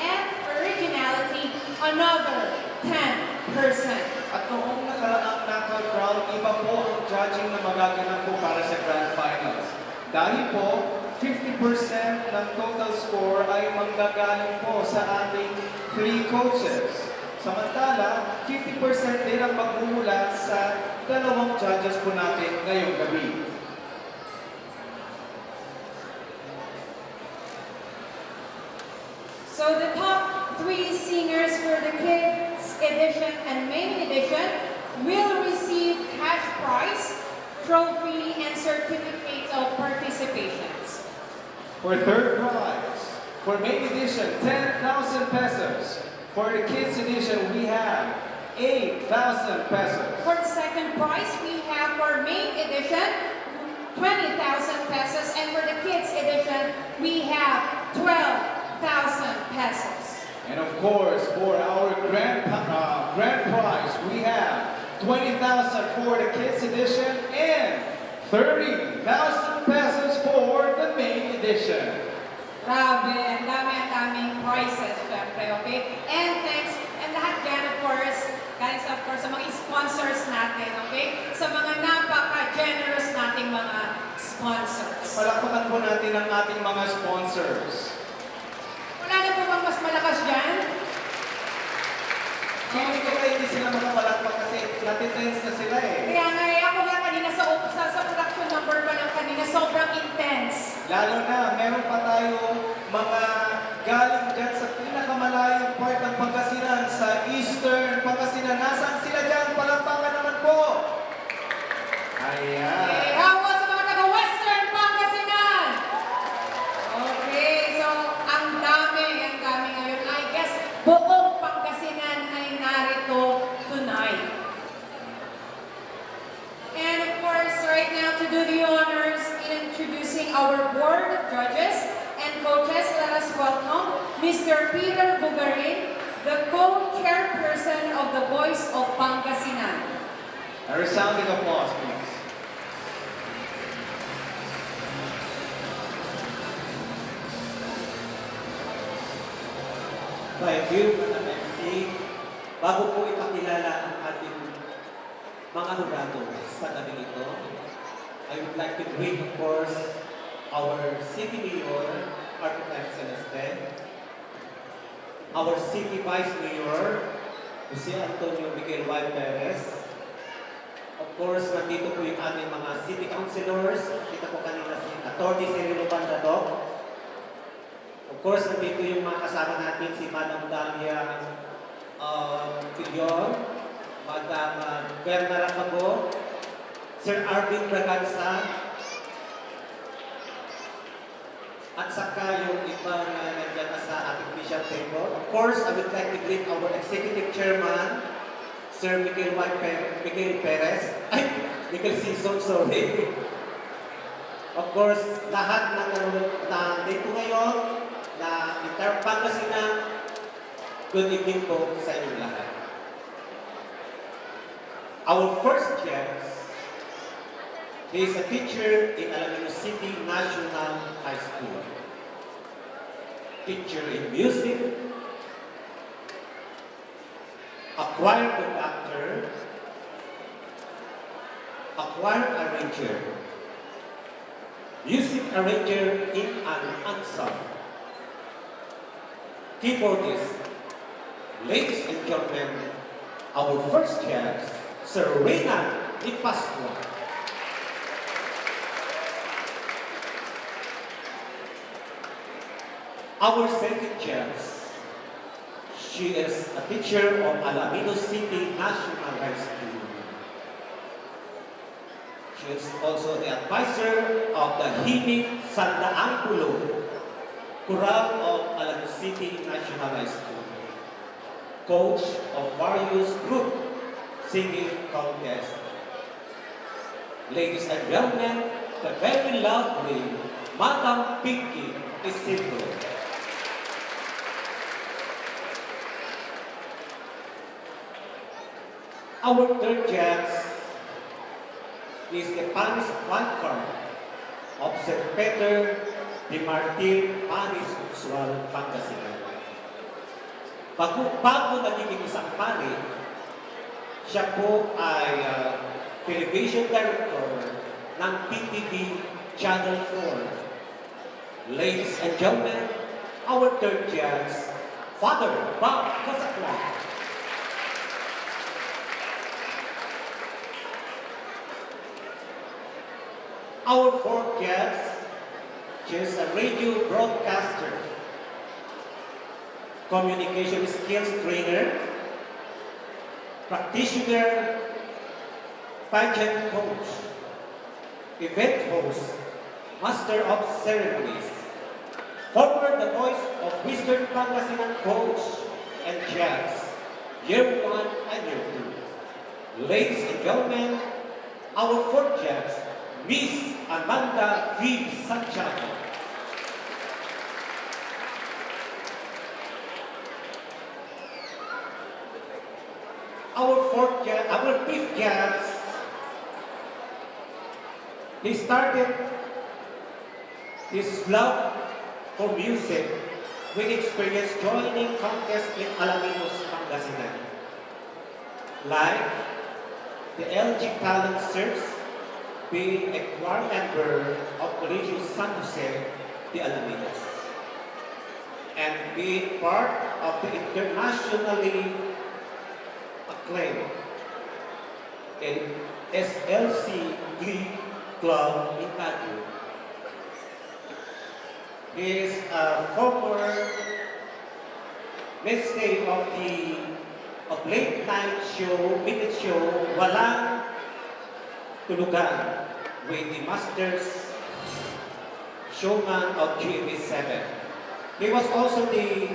and originality, another 10%. At noong nakaraang knockout round, iba po ang judging na magaganap po para sa Grand Finals. Dahil po, 50% ng total score ay manggagaling po sa ating 3 coaches. Samantala, 50% din ang magmumula sa 2 judges po natin ngayong gabi. So the top 3 singers for the kids edition and main edition will receive cash prize, trophy, and certificates of participations. For third prize, for main edition, 10,000 pesos. For the kids edition, we have 8,000 pesos. For the second prize, we have for main edition 20,000 pesos, and for the kids edition, we have 12,000 pesos. And of course, for our grand prize, we have 20,000 for the kids edition and 30,000 pesos for the main edition. Grabe, ang daming prizes, syempre, okay? And thanks, and lahat dyan, of course, guys, of course, sa mga sponsors natin, okay? Sa mga napaka-generous nating mga sponsors. Palakpakan po natin ang ating mga sponsors. Wala na po bang mas malakas dyan? Hindi ko kayo hindi sila makapalakpak kasi natitense na sila eh. Kaya nga, ako nga kanina sa production number pa lang kanina, sobrang intense. Lalo na, meron pa tayong mga galing dyan sa pinakamalayong part ng Pangasinan, sa Eastern Pangasinan. Nasaan sila dyan? Palakpakan naman po! Ayan. Okay, hawa sa mga taga-Western Pangasinan! Okay, so ang dami ngayon. I guess buong Pangasinan ay narito tonight. And of course, right now to do the honors in introducing our board of judges and coaches, let us welcome Mr. Peter Bugarin, the co-chairperson of the Voice of Pangasinan. A resounding applause, please. Thank you, Madam MC. Bago po ipakilala ang ating mga hurado sa gabi ito, I would like to greet, of course, our City Mayor, Architect Celeste, our City Vice Mayor, Jose Antonio Miguel Y. Perez. Of course, nandito po yung aming mga City Councilors. Kita po kanina si Atty. Cirilo Bandadok. Of course, nandito yung mga kasama natin si Madam Dalia Quillon, Madam Berna Racabo, Sir Arvin Braganza, at saka yung iba na nandiyan na sa ating official table. Of course, I would like to greet our Executive Chairman, Sir Miguel Perez. Ay, Miguel Sison, sorry. Of course, lahat ng nandito ngayon, na entire Pangasinan, good evening po sa inyong lahat. Our first guest, he is a teacher in Alaminos City National High School. Teacher in music, a choir conductor, a choir arranger, music arranger in an ensemble, keyboardist. Ladies and gentlemen, our first guest, Sir Reynald Di Pascua. Our second chance. She is a teacher of Alaminos City National High School. She is also the advisor of the Himig Santa Angulo Chorale of Alaminos City National High School. Coach of various group singing contests. Ladies and gentlemen, the very lovely Madam Pinky Isidro. Our third chance is the Panis Wildcard of St. Peter de Martir, Panis, Usual, Pangasinan. Bago nagiging isang pari, siya po ay television director ng PTV Channel 4. Ladies and gentlemen, our third chance, Father Bob Casaclan. Our fourth guest, she is a radio broadcaster, communication skills trainer, practitioner, pageant coach, event host, master of ceremonies, former The Voice of Western Pangasinan coach and jazz, year 1 and year 2. Ladies and gentlemen, our fourth guest, Miss Amanda V. Santiago. Our fifth guest, he started his love for music with experience joining contests in Alaminos, Pangasinan, like the LG Talent Search, being a choir member of Colegio San Jose de Alaminos, and being part of the internationally acclaimed SLC Glee Club in Baguio. He is a former mainstay of late night show, midnight show, Walang Tulugan, with the Masters Showman of GMA7. He was also the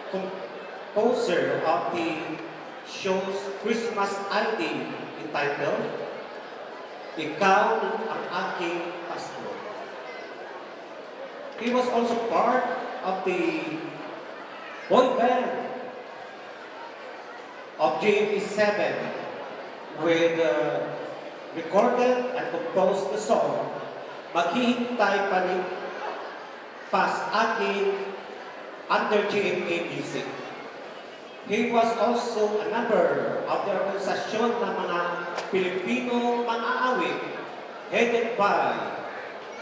composer of the show's Christmas ID entitled Ikaw ang Aking Pasto. He was also part of the boy band of GMA7 with recorded and composed the song Maghihintay Pa Rin Pas Akin under GMA Music. He was also a member of the organisasyon ng mga Pilipino mang-aawit headed by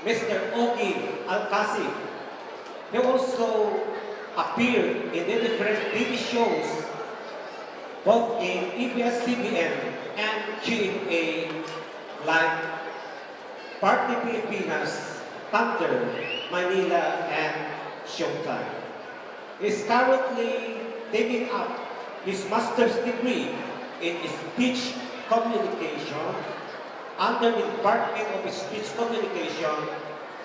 Mr. Ogie Alcacid. He also appeared in the different TV shows both in ABS-CBN and GMA like Party Pilipinas, Thunder, Manila, and Showtime. He is currently taking up his master's degree in speech communication under the Department of Speech Communication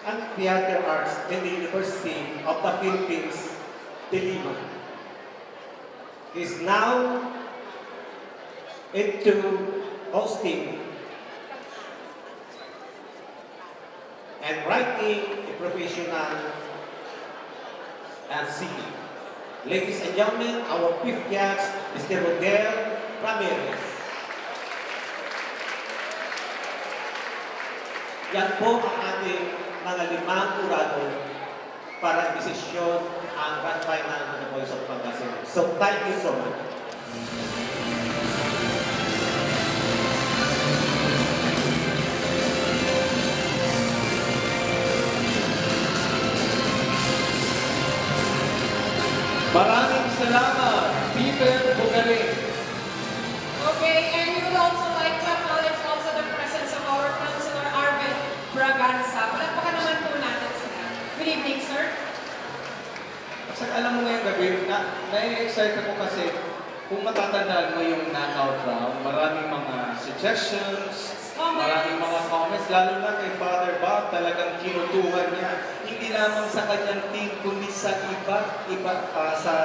and Theater Arts in the University of the Philippines, Diliman. He is now into hosting and writing a professional and singing. Ladies and gentlemen, our fifth guest, Mr. Rodel Ramirez. Yan po ang ating mga limang kurado para desisyon ang grand final ng The Voice of Pangasinan. So thank you so much. Maraming salamat, Peter Bugarin. Okay, and we would also like to acknowledge also the presence of our Councilor Arvin Braganza. Palakpakan naman po natin sila. Good evening, sir. Kasi alam mo ngayong gabi, nai-excite ako kasi kung matatandaan mo yung knockout round, maraming mga suggestions, maraming mga comments, lalo na kay Father Bob, talagang kinutuhan niya. Hindi lamang sa kanyang team, kundi sa iba sa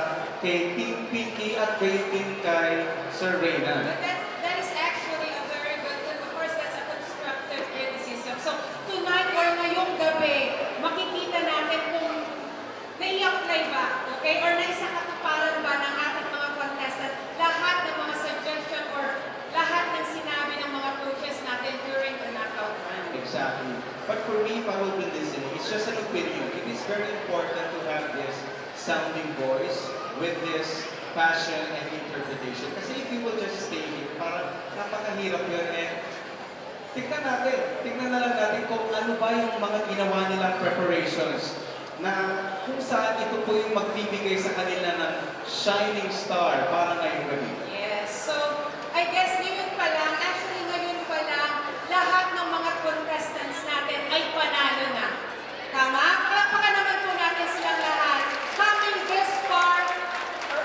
kay Team Pinky at kay Team kay Sir Reyna. That is actually a very good, of course, that's a constructive criticism. So, tonight or ngayong gabi, makikita natin kung nai-apply ba, okay? Or naisakatuparan ba ng ating mga contestant lahat ng mga suggestion or lahat ng sinabi ng mga coaches natin during the knockout round. Exactly. But for me, if I will be listening, it's just an opinion. It is very important to have this sounding voice with this passion and interpretation. Kasi if you will just stay here, parang napakahirap yun. And tignan na lang natin kung ano ba yung mga ginawa nilang preparations na kung saan ito po yung magbibigay sa kanila ng shining star para ngayong gabi. Yes. So, I guess ngayon pa lang, lahat ng mga contestants natin ay panalo na. Tama? Palakpakan naman po natin silang lahat. Coming this far,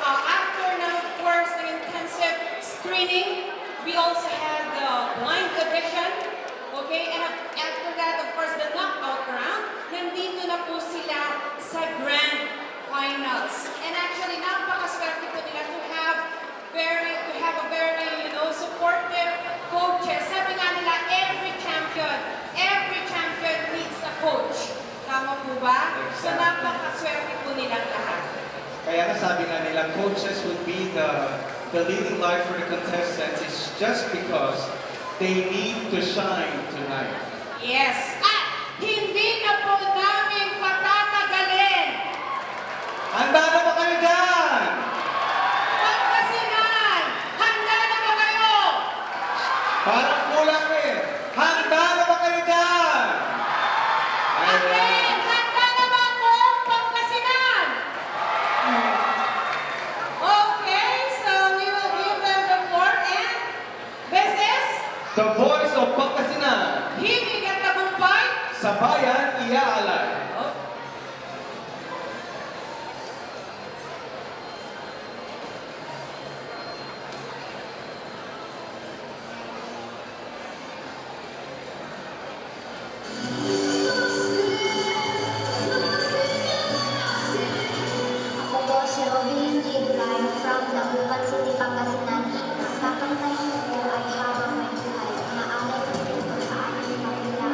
or after na, of course, the intensive screening, we also had the blind audition. Okay? And after that, of course, the knockout round. Nandito na po sila sa grand finals. And actually, napakaswerte po nila to have a very, supportive coaches. Sabi nga nila, every champion needs a coach. Tama po ba? So, napakaswerte po nilang lahat. Kaya sabi nga nila, coaches would be the leading light for the contestants is just because they need to shine tonight. Yes. At hindi na po namin patatagalin. Handa na ba kayo dyan? Pangasinan, handa na ba kayo? Parang kulang eh. Handa na ba kayo dyan? Again, handa na ba po Pangasinan? Okay, so we will give them the floor and this is The voice of Pangasinan. Himig at Tagumpay. Sa bayan, iaalay. Ako po si Robin J. Duray from Dagupan City, Pangasinan. Kakantahin ko po ay habang may buhay. Naalala ko po sa aking pamilya.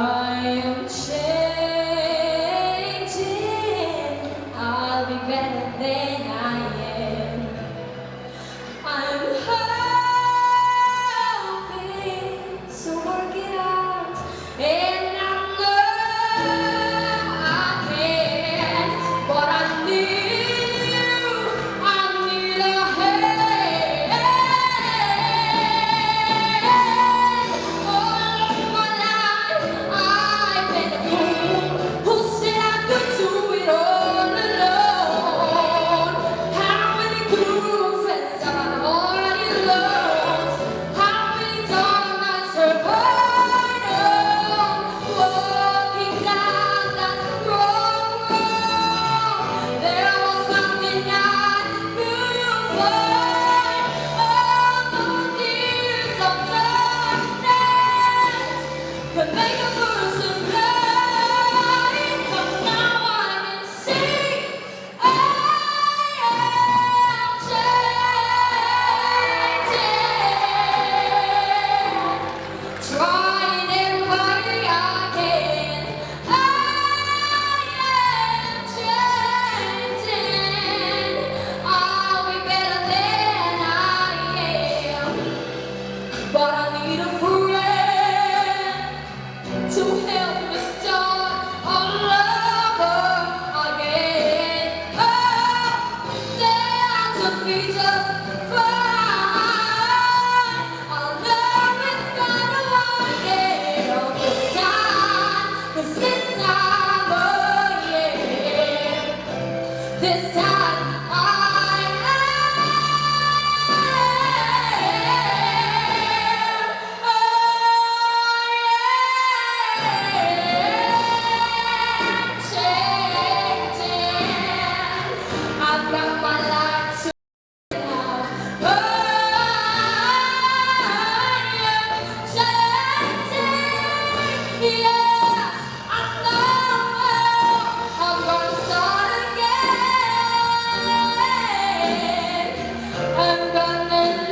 I am changing. I'll be better than I am. I'm hoping to work it out, and I know I can. But I need you. I need a hand. All of my life, I've been a fool who said I could do it all alone. How many true friends have I already lost? How many dark nights have I known? Walking down that wrong road, there was nothing I could find. All those years of darkness could make a person blind, but now I can see I am changing. Trying every way I can, I am changing. I'll be better than I am, but I need a friend to help me start all over again. Oh, that took me just fine. I'll know it's gonna work out this time, 'cause this time, oh yeah, this time I am changing. I've got my life to now. I am changing. Yes, I know I'm gonna start again. I'm gonna leave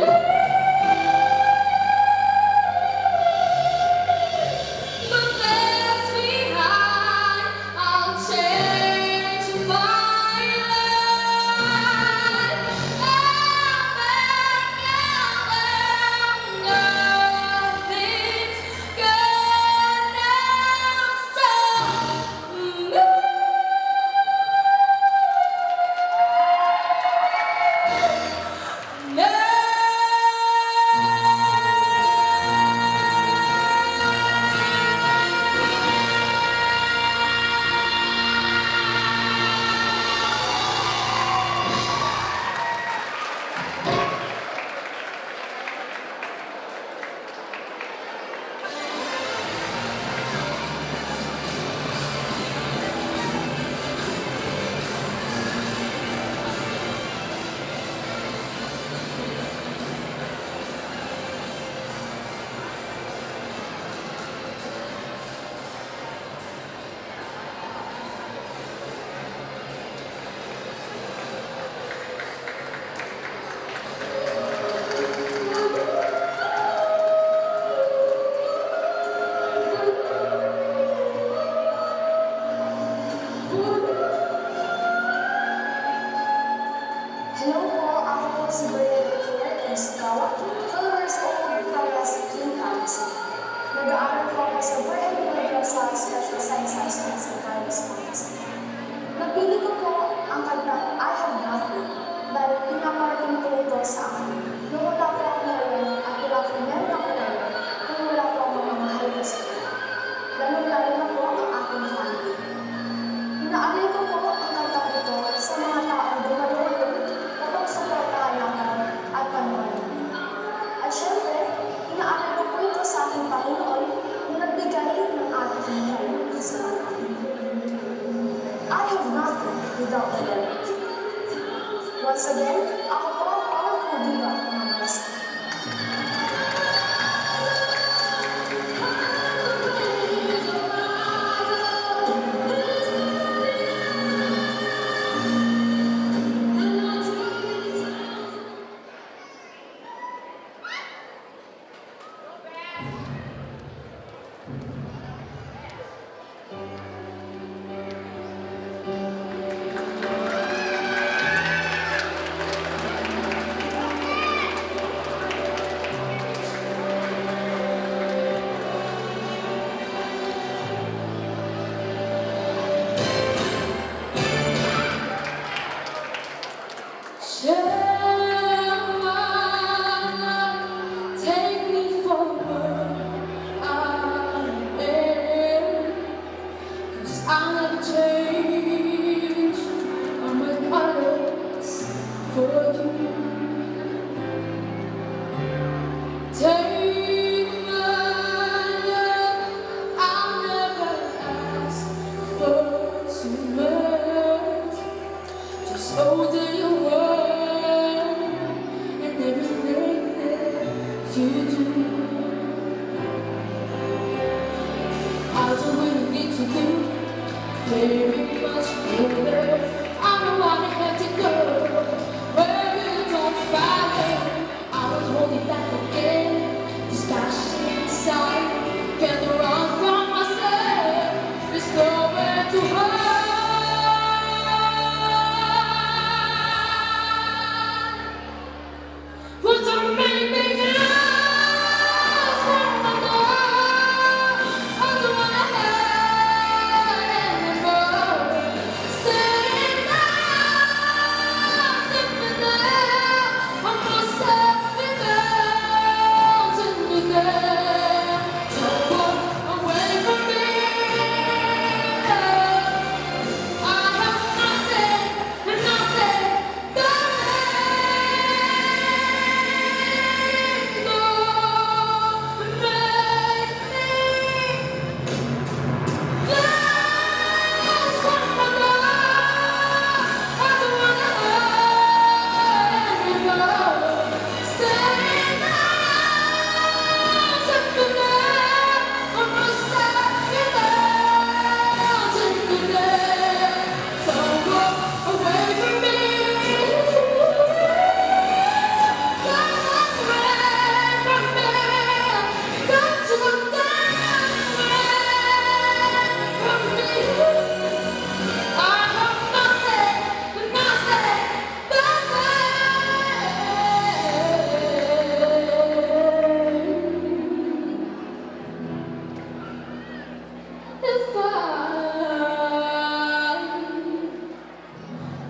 the past behind. I'll change my life. I'll make it nothing's gonna stop me. Hello po, ako po si Bernadette Kier Isikawa, 12 years old from Las Piñas. Nag-aaral po ako sa Vernon sa Special Science High School sa Carlos Ponce. Napili ko po ang kanta I Have Nothing dahil pinaparating po ito sa akin. Nung wala po ako ngayon at wala po meron ako ngayon, nung wala po ang mga mahal ko sa iyo. Lalo-lalo na po ang aking family. Inaalay ko po ang kanta ito sa mga taong dumalo ngayon upang suportahan ako at panawalan. At syempre, inaalay ko po ito sa aking Panginoon na nagbigay ng ating kaligtasan sa akin. I have nothing without the Lord. Once again, ako po ang powerful diva ng Malasik. never change all my colors for you. Take my love, I'll never ask for too much. Just hold your word and everything that you do. I don't really need to do very much further. I know I have to go where you don't find me. I won't hold it back again. This passion inside can't run from myself. There's nowhere to hide. Would you make me lose from my door? I don't wanna hide anymore. Staying lost in the night. I'm myself without you there. Don't walk away from me. I have nothing, nothing,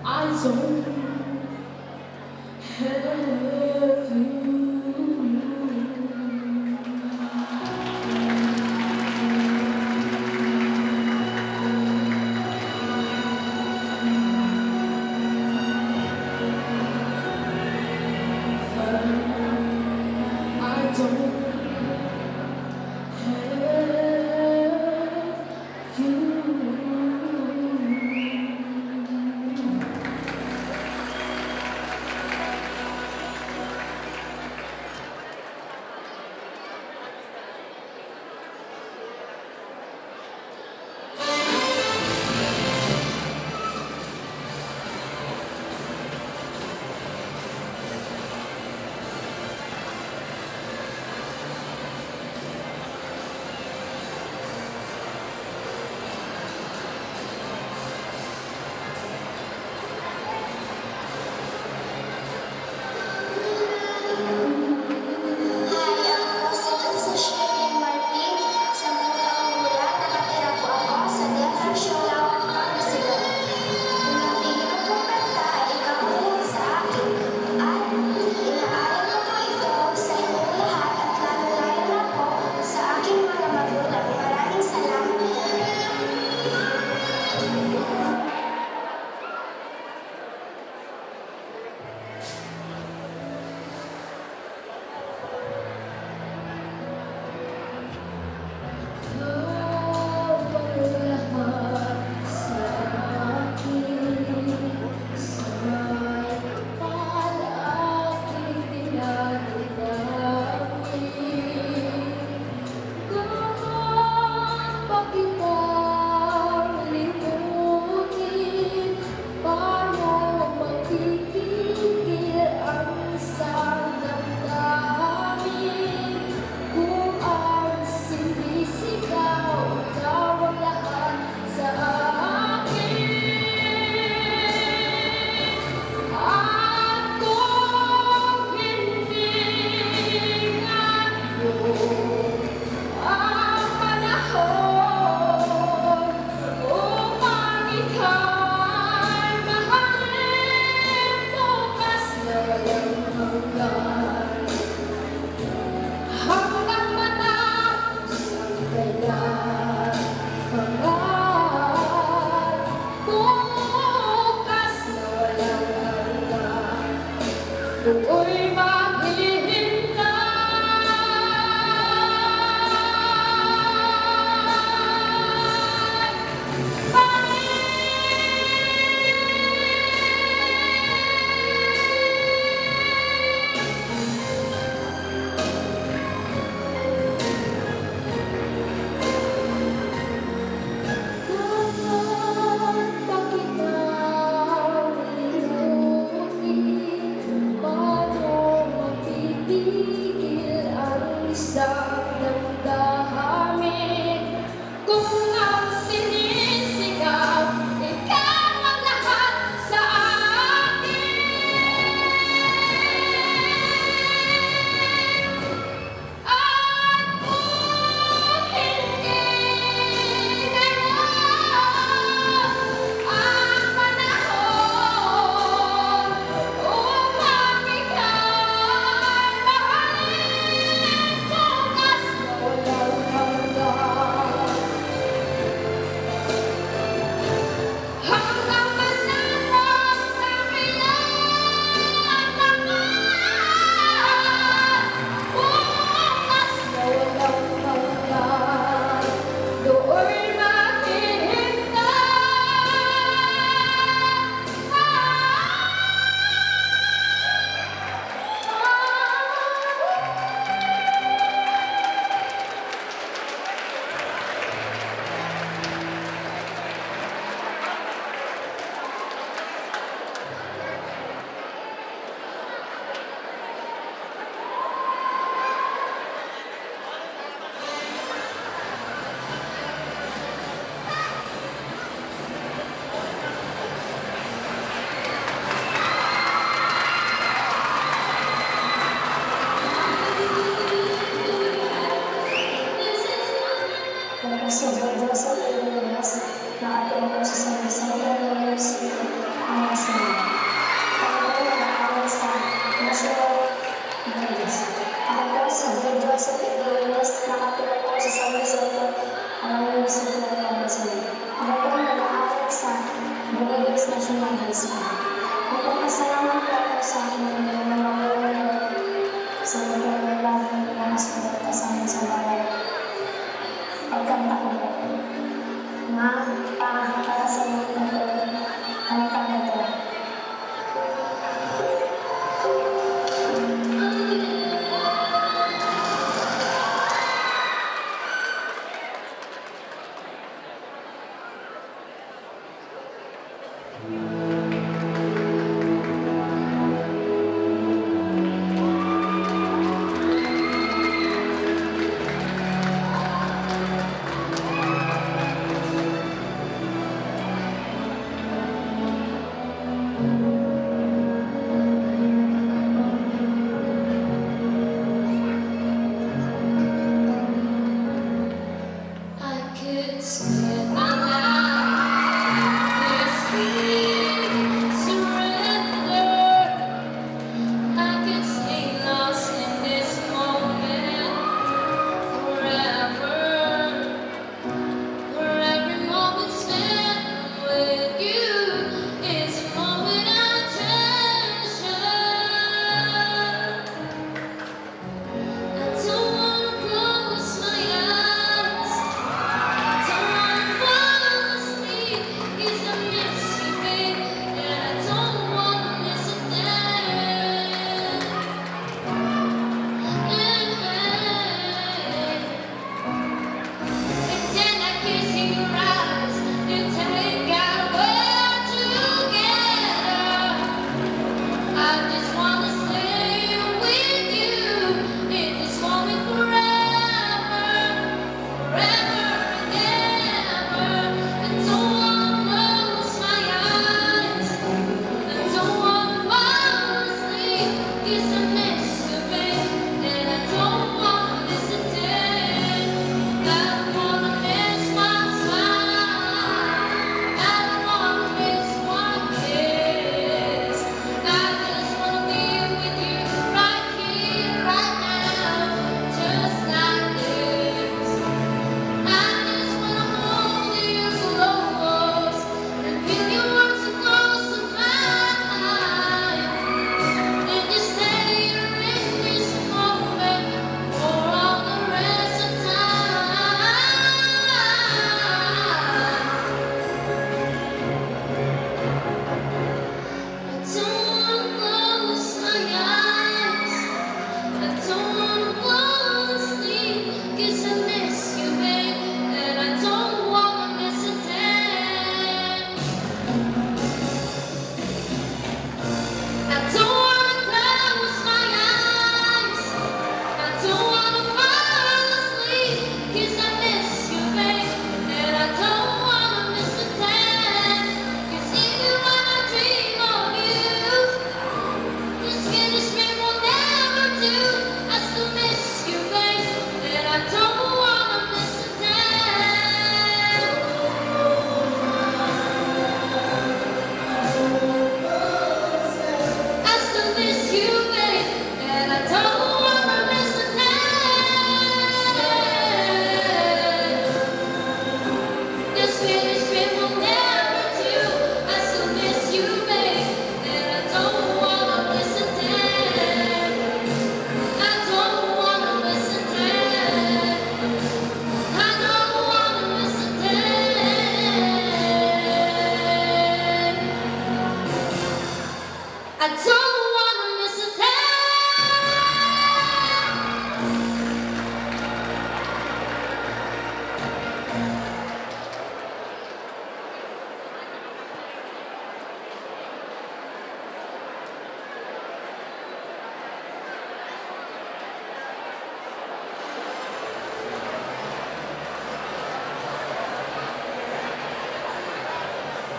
I don't have you. I don't have Do'y maghihintay. Bakit ikaw nilungkit? Paano mapipigil ang isang damdamin? Kung ang sinisigaw, ikaw ang lahat sa akin. At kung hindi ang panahon upang ika'y mahalin, bukas na walang hanggan. Hanggang manatag sa kailangan, bukas na walang hanggan. Do'y Kung si Joseph Iglesias, na ating po sa San Vicente University, ang masinag. Ako po nag-aaral sa National Grades. Ako po si Joseph Iglesias, nakatira po sa San Vicente University ng Pangasinan. Ako po nag-aaral sa Buenos National High School. Ako po kasalamat po ako sa akin ng mga magulang sa mga lalaki na nasulat sa amin sa bahay. Pagkanta ko po na para sa mga ang kanta ko. I could spend my life this way.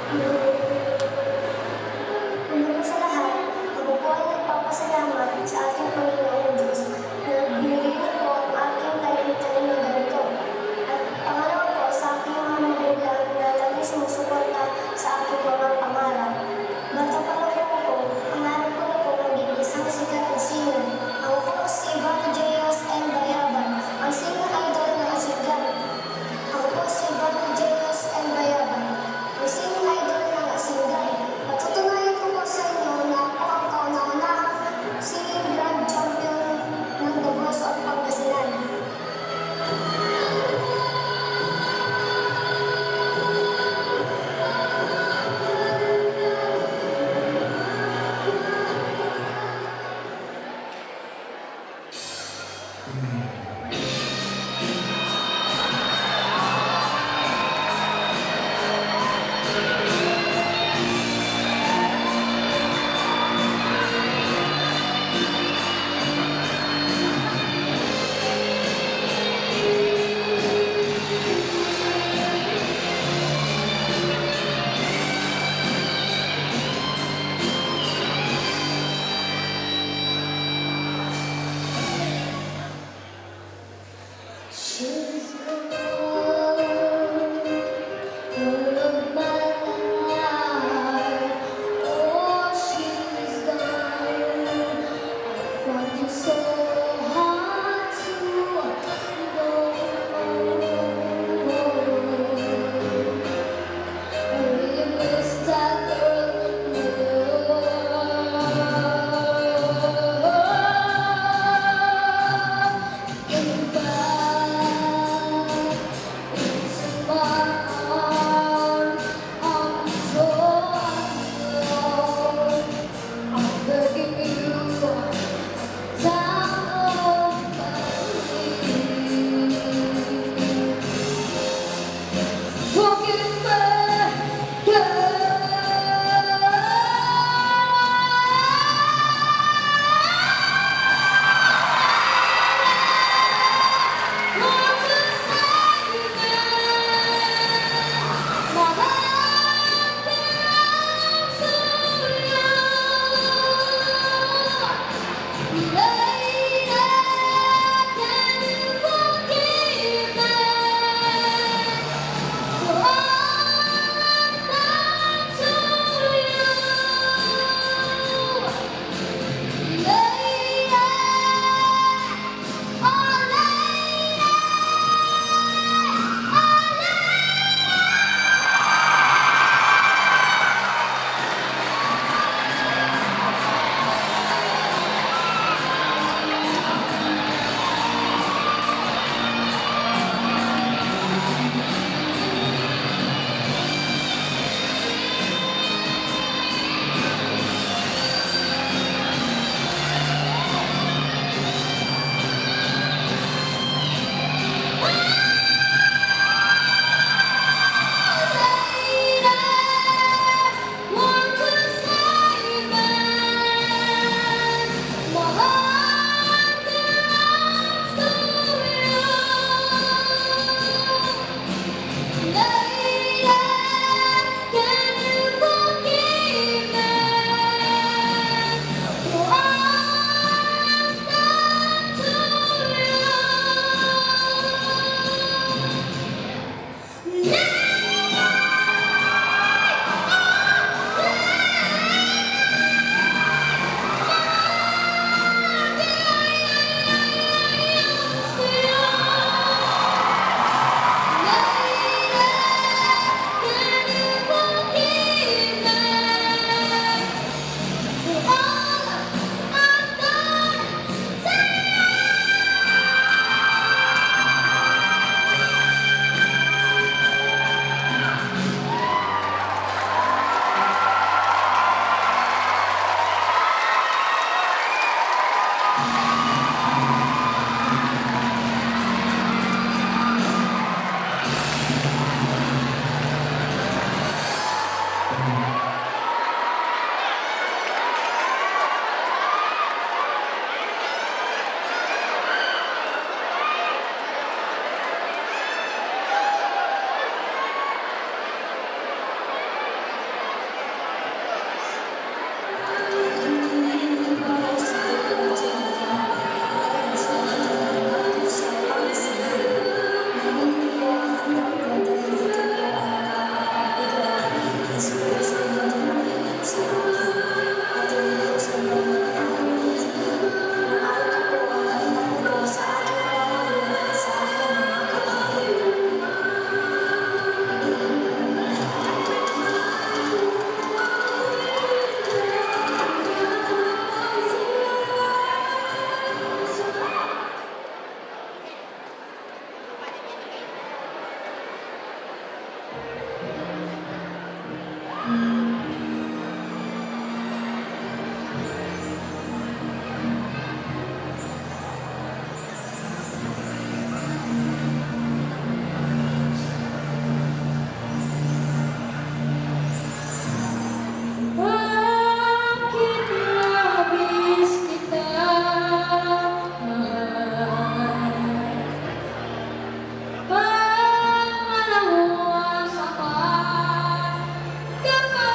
Una sa lahat, ako po ay nagpapasalamat sa ating Panginoong Diyos na binigay niyo po ang aking talento na ganito. At pangalawa po sa aking mga magulang na lagi sumusuporta sa aking mga pangarap. Bata pa lang po ako, pangarap ko na po maging isang sikat na singer. Ako po si Ivana J.S. N. Bayaban, ang singer idol ng Asiggan. Ako po si Ivana J.S. N. Bayaban, ang singer idol ng Bakit labis kita mahal? Pag malawa sa kapal, ngayon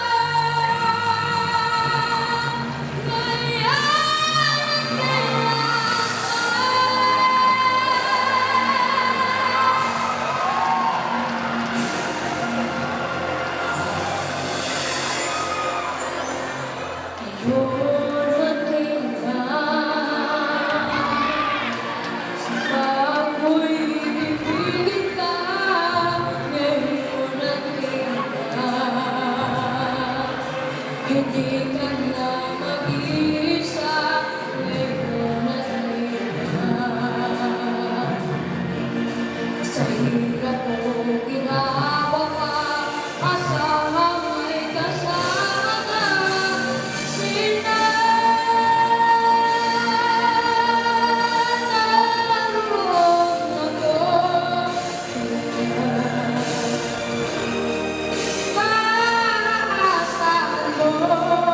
Ngayon at kailan sa ako'y ibigin ka. Ngayon at kailan hindi ka na mag-isa. Ngayon at kailan sa hirap ko ginawa ka. Asahang may kasama ka. Maasahan mo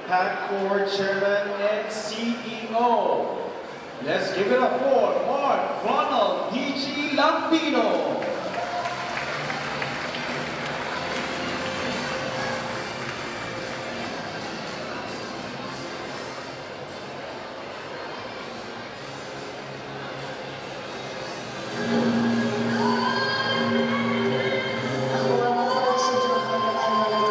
PAGCOR Chairman and CEO. Let's give it up for Mark Ronald D.G. Lampino. Ako ang presidente ng Pagkakamalang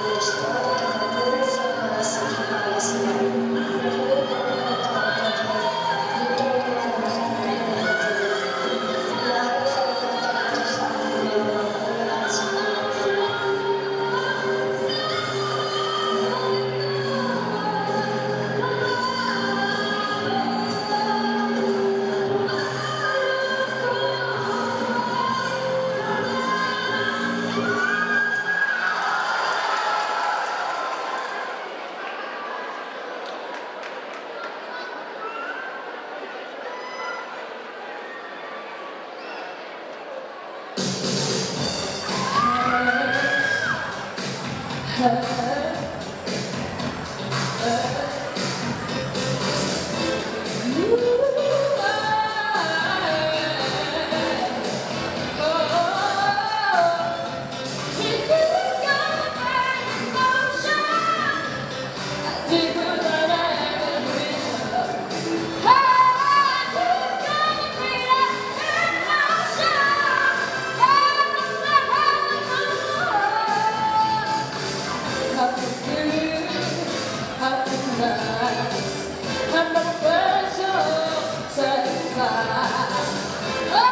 Gusto at Pagkakamalang sa mga sa Pangasinan. Nakulit ang mga tao-tao. Dito ang mga nakakamalang lahat sa pagkakamalang sa aking mga pagkakamalang sa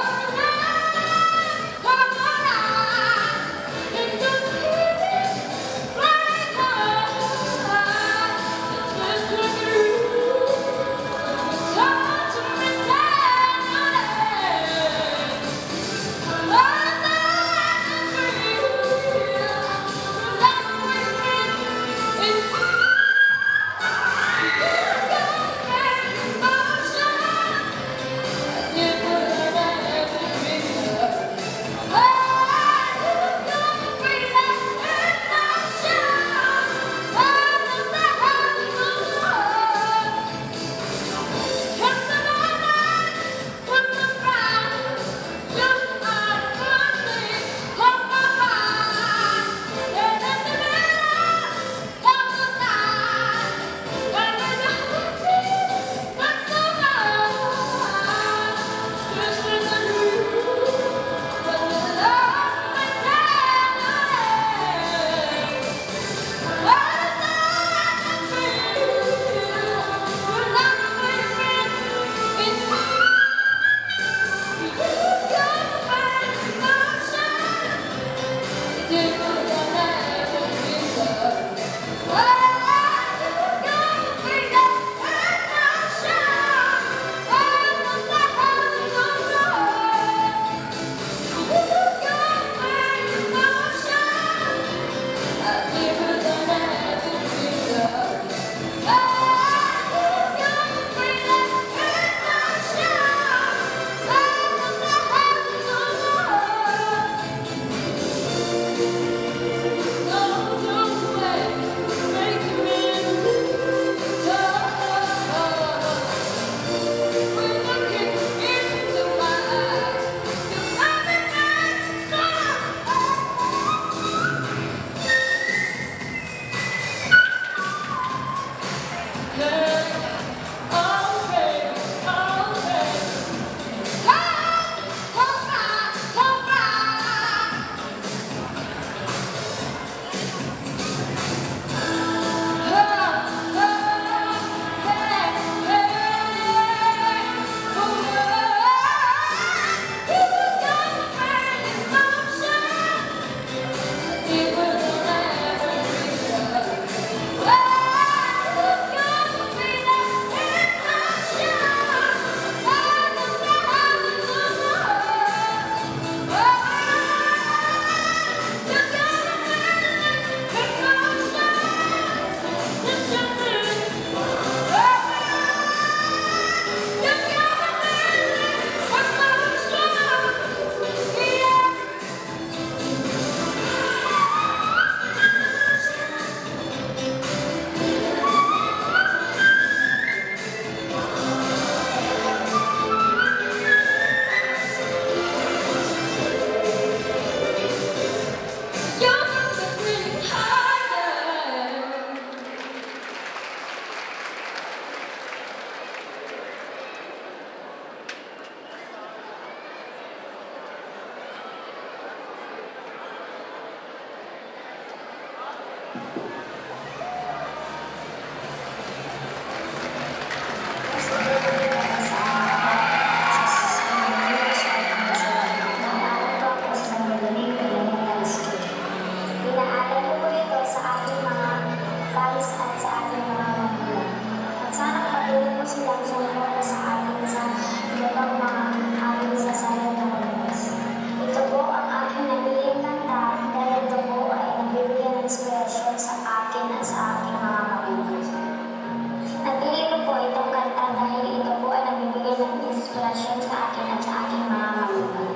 It's nakakawin. Napili ko po itong kanta dahil ito po ay nagbibigay ng inspirasyon sa akin at sa aking mga magulang.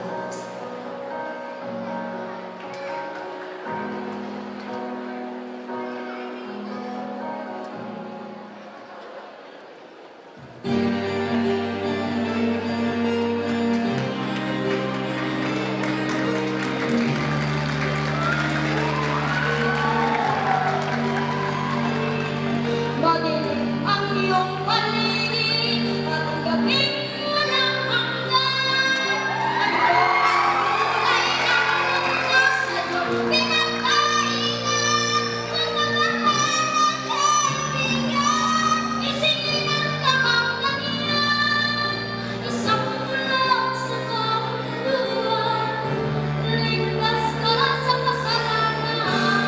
Madilim ang iyong paligid at ang gabing walang hanggan. Ay ng mundo sa iyong pinagkainan. Magmamahal at kaibigan, isingin ang kapangyarihan. Isang tulong sa kabuluhan, ligtas ka sa kasalanan.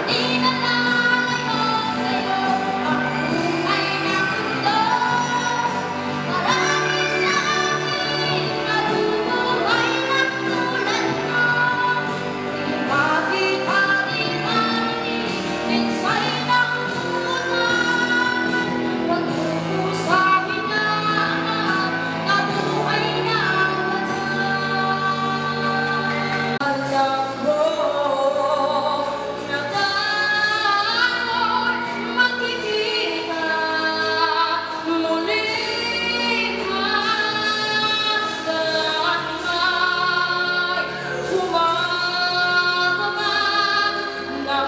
Di na lalayo sa'yo ang buhay ng mundo. Marami sa amin nabubuhay ng tulad mo. Di makita, di marinig, minsay ng ulan. Pagpupusahin na nabuhay na banal. Alam ko na tayo'y magkikita muling hanggang may bumababa na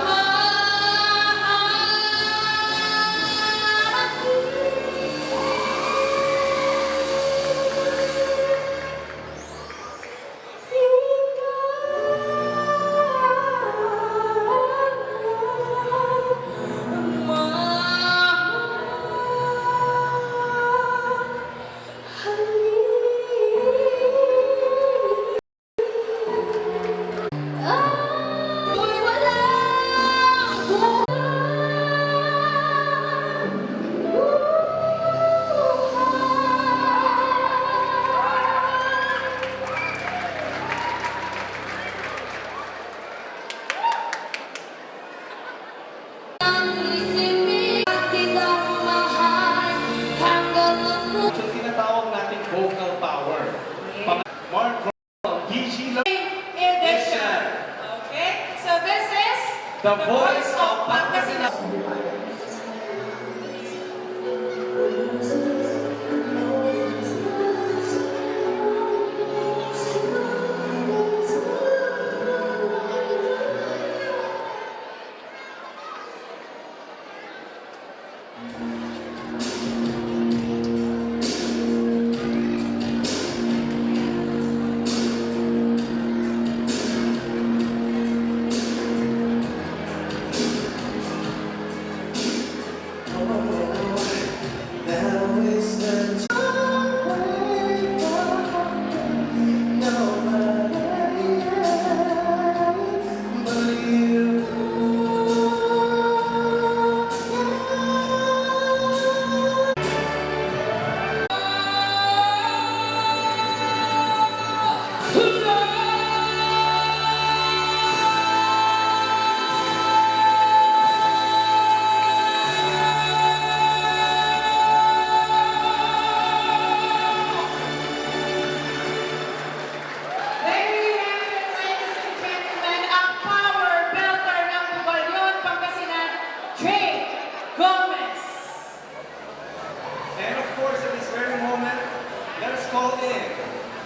Yung tinatawag nating vocal power. Mark Ronald, DG Edition. Okay? So this is The Voice of Pangasinan.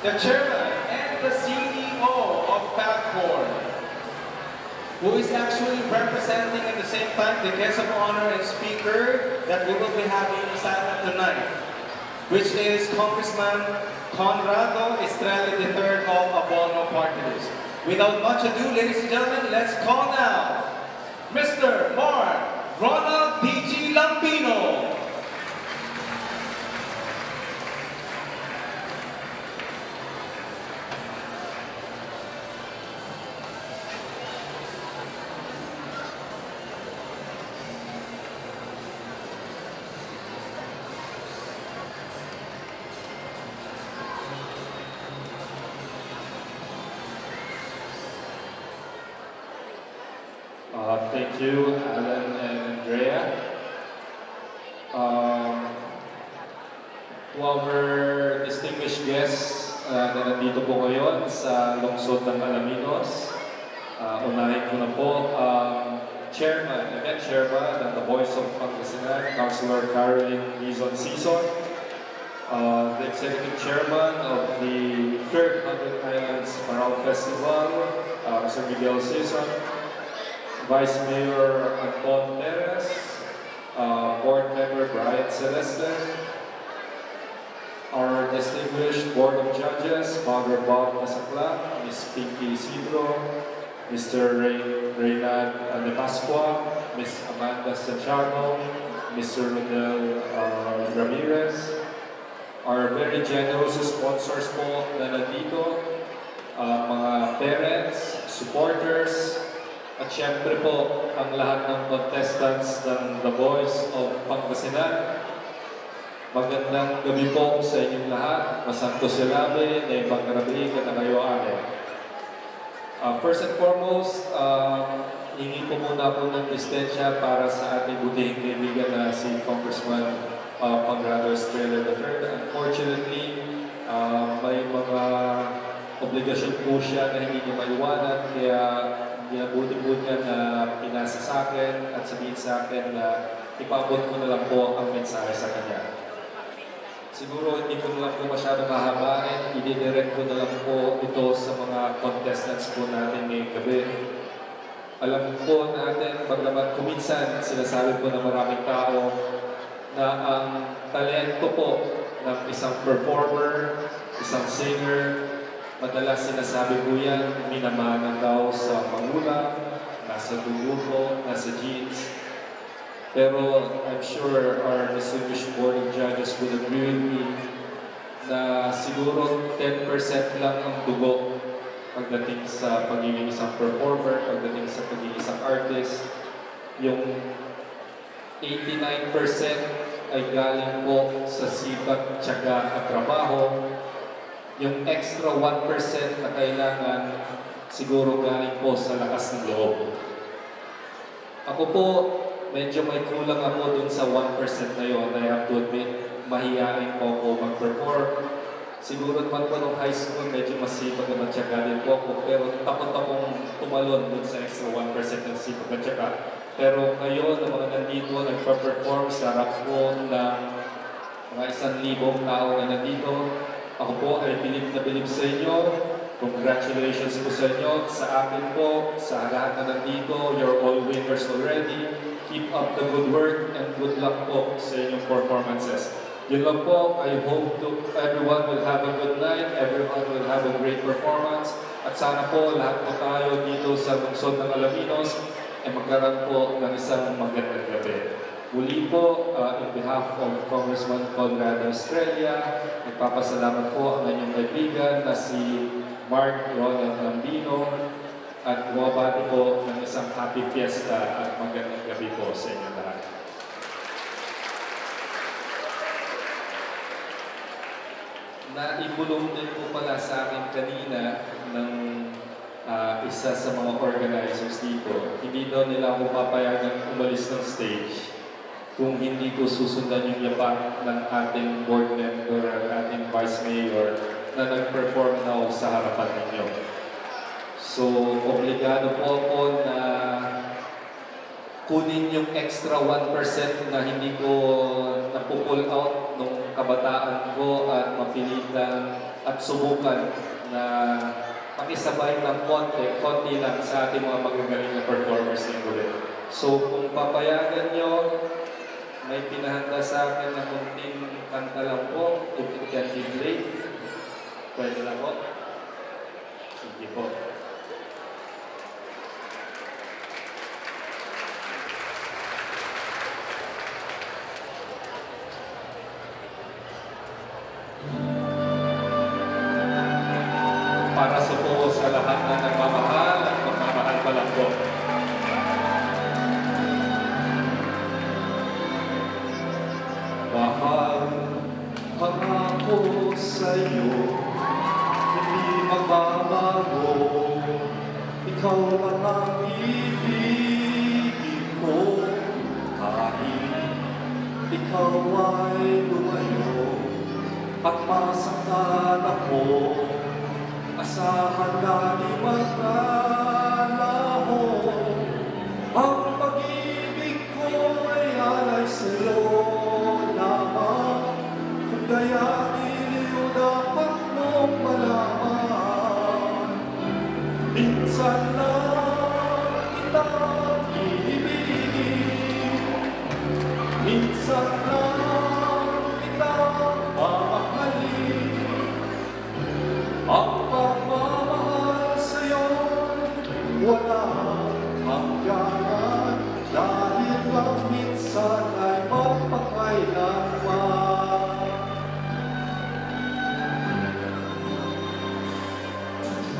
the chairman and the CEO of PACCOR, who is actually representing at the same time the guest of honor and speaker that we will be having inside tonight, which is Congressman Conrado Estrella III of Abono Party List. Without much ado, ladies and gentlemen, let's call now Mr. Mark Ronald D.G. Lambino. Thank you, Alan and Andrea. To our distinguished guests na nandito po ngayon sa lungsod ng Alaminos, unahin ko na po ang event chairman ng The Voice of Pangasinan, Councilor Caroline Dizon Sison, the executive chairman of the 3rd 100 Islands Parao Festival, Mr. Miguel Sison, Vice Mayor Anton Perez, Board Member Brian Celeste, our distinguished Board of Judges, Father Bob Casacla, Ms. Pinky Isidro, Mr. Reynald De Pascua, Ms. Amanda Santiago, Mr. Rodel Ramirez, our very generous sponsors po na nandito, mga parents, supporters, at syempre po ang lahat ng contestants ng The Voice of Pangasinan. Magandang gabi po sa inyong lahat. Masanto silabe, na ibang karabi, katagayo amin. First and foremost, hingi po muna po ng distensya para sa ating butihing kaibigan na si Congressman Pangrado Estrella III. Unfortunately, may mga obligasyon po siya na hindi niya maiwanan, kaya ginabuti-buti niya na pinasa sa akin at sabihin sa akin na ipabot ko na lang po ang mensahe sa kanya. Siguro hindi ko na lang po masyadong hahabain, i-direct ko na lang po ito sa mga contestants po natin ngayong gabi. Alam po natin, paglaban kuminsan, sinasabi po ng maraming tao na ang talento po ng isang performer, isang singer, madalas sinasabi po yan, minamana daw sa magulang, nasa dugo po, nasa genes. Pero I'm sure our distinguished Board of Judges would agree with me na siguro 10% lang ang dugo pagdating sa pagiging isang performer, pagdating sa pagiging isang artist. Yung 89% ay galing po sa sipag, tiyaga at trabaho. Yung extra 1% na kailangan siguro galing po sa lakas ng loob. Ako po, medyo may kulang ako dun sa 1% na yun. I have to admit, mahihain po ako mag-perform. Siguro naman po nung high school, medyo masipag na matyaga din po ako. Pero takot akong tumalon dun sa extra 1% ng sipag at tiyaga. Pero ngayon, ang mga nandito, nagpa-perform sa harap po ng mga 1,000 tao na nandito. Ako po ay bilib na bilib sa inyo. Congratulations po sa inyo. Sa akin po, sa lahat na nandito, you're all winners already. Keep up the good work and good luck po sa inyong performances. Yun lang po, I hope everyone will have a good night, everyone will have a great performance, at sana po lahat po tayo dito sa lungsod ng Alaminos ay magkaroon po ng isang magandang gabi. Muli po, in behalf of Congressman Conrado Estrella, nagpapasalamat po ang inyong kaibigan na si Mark Ronald Lambino, at bumabati po ng isang happy fiesta at magandang gabi po sa inyo lahat. Naibulong din po pala sa akin kanina ng isa sa mga organizers dito. Hindi daw nila ako papayagan umalis ng stage kung hindi ko susundan yung yapak ng ating board member at ating vice mayor na nag-perform na sa harapan ninyo. So, obligado po ako na kunin yung extra 1% na hindi ko napupull out nung kabataan ko at mapilitan at subukan na makisabay ng konti lang sa ating mga magagaling na performers ng ulit. So, kung papayagan nyo, may pinahanda sa akin na kunting kanta lang po, if it can be played. Pwede lang po. Sige po. Para sa lahat na nagmamahal at magmamahal pa lang po. Mahal, pangako sa'yo, hindi magbabago. Ikaw lang ang ibig ikaw ay lumayo at masaktan ako. Asahan na di maglalaho, ang pag-ibig ko ay alay sa'yo lamang. Kung kaya iliw dapat mong malaman, minsan lang kitang iibigin, minsan lang kitang mamahalin. Ang pagmamahal sa'yo walang hangganan, dahil lang minsan ay magpakailanman.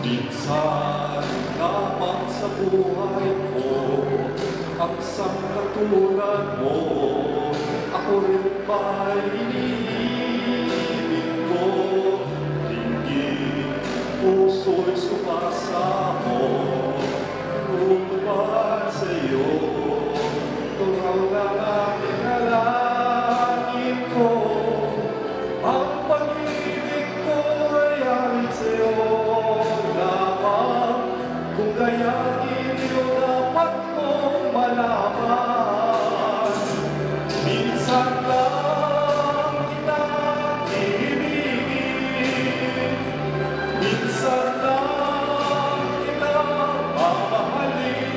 Minsan lamang sa buhay ko ang sangkatulad mo, ako rin ba'y iniibig ko? Puso'y sumasamo, lumabas sa'yo. Ikaw lang ang inalangin ko, ang pag-ibig ko ay alin sa'yo lamang. Kung kaya iliw dapat mong malaman, minsan lang kitang iibigin, minsan lang kitang mamahalin.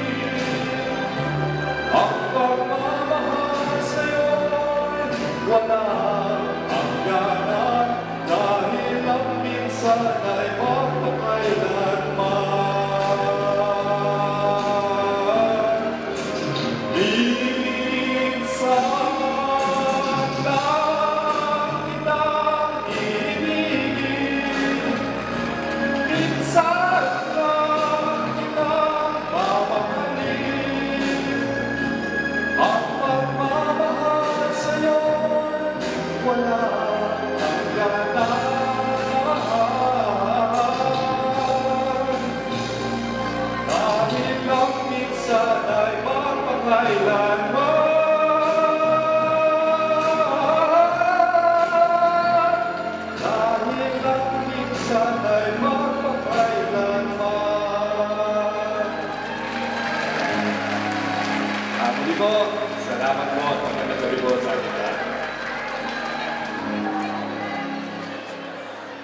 Ang pagmamahal sa'yo'y walang hangganan, dahil ang minsan ay magpakailanman. Minsan lang kitang iibigin, minsan lang kitang mamahalin. Ang pagmamahal sa'yo'y walang hangganan, dahil lang minsan ay magpakailanman. Dahil lang minsan ay magpakailanman. Muli po, salamat po at magandang gabi po sa ating lahat.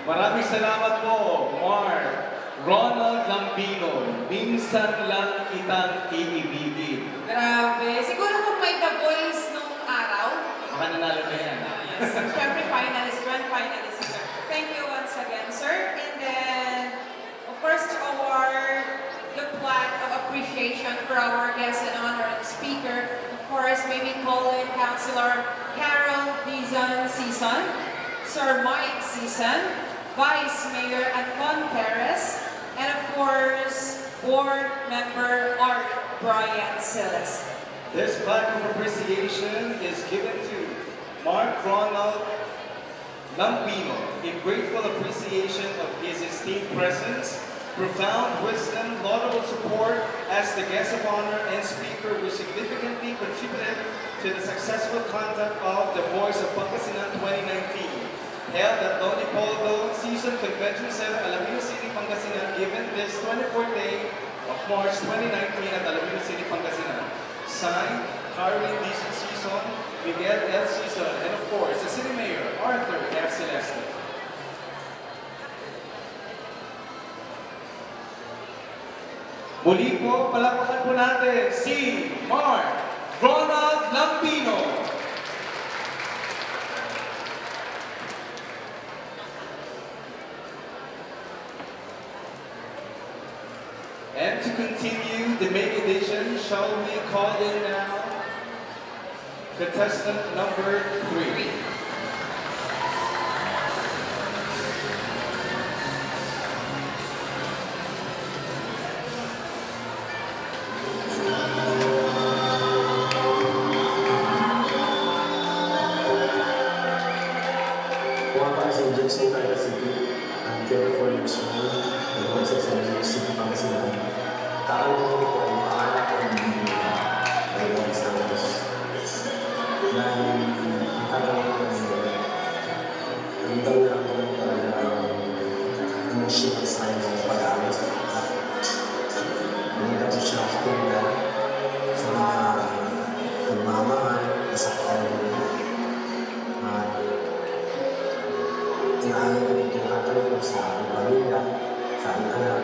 Maraming salamat po, Mark. Ronald Lambino, minsan lang kitang iibigin. Grabe. Siguro kung may The Voice nung araw, Baka nanalo na yan. syempre finalist, grand finalist, sir. Thank you once again, sir. And then, of course, to award the plaque of appreciation for our guest and honored speaker. Of course, may we call in Councilor Carol Dizon Sison, Sir Mike Sison, Vice Mayor Anton Perez, and of course, Board Member Art Brian Silas. This plaque of appreciation is given to Mark Ronald Lambino in grateful appreciation of his esteemed presence, profound wisdom, laudable support as the guest of honor and speaker, who significantly contributed to the successful conduct of The Voice of Pangasinan 2019. Held at Don Leopoldo Season Convention Center, Alabino City, Pangasinan, given this 24th day of March 2019 at Alabino City, Pangasinan. Signed, Caroline Dizon Sison, Miguel L. Sison, and of course, the City Mayor, Arthur F. Celeste. Muli po, palakpakan po natin si Mark Ronald Lambino. And to continue the main edition, shall we call in now contestant number 3. Welcome to Jackson, Quezon City. I'm 24 years old. Nag-uusap sa New City, Pangasinan. Kakalimutan ko po ang pangalan ko ng Ayong Stars. Dahil nag-distract ko nila sa mga nagmamahal, nasaktan nila. Tinaanan ko dito yung hatay ko sa aking pamilya, sa aking anak.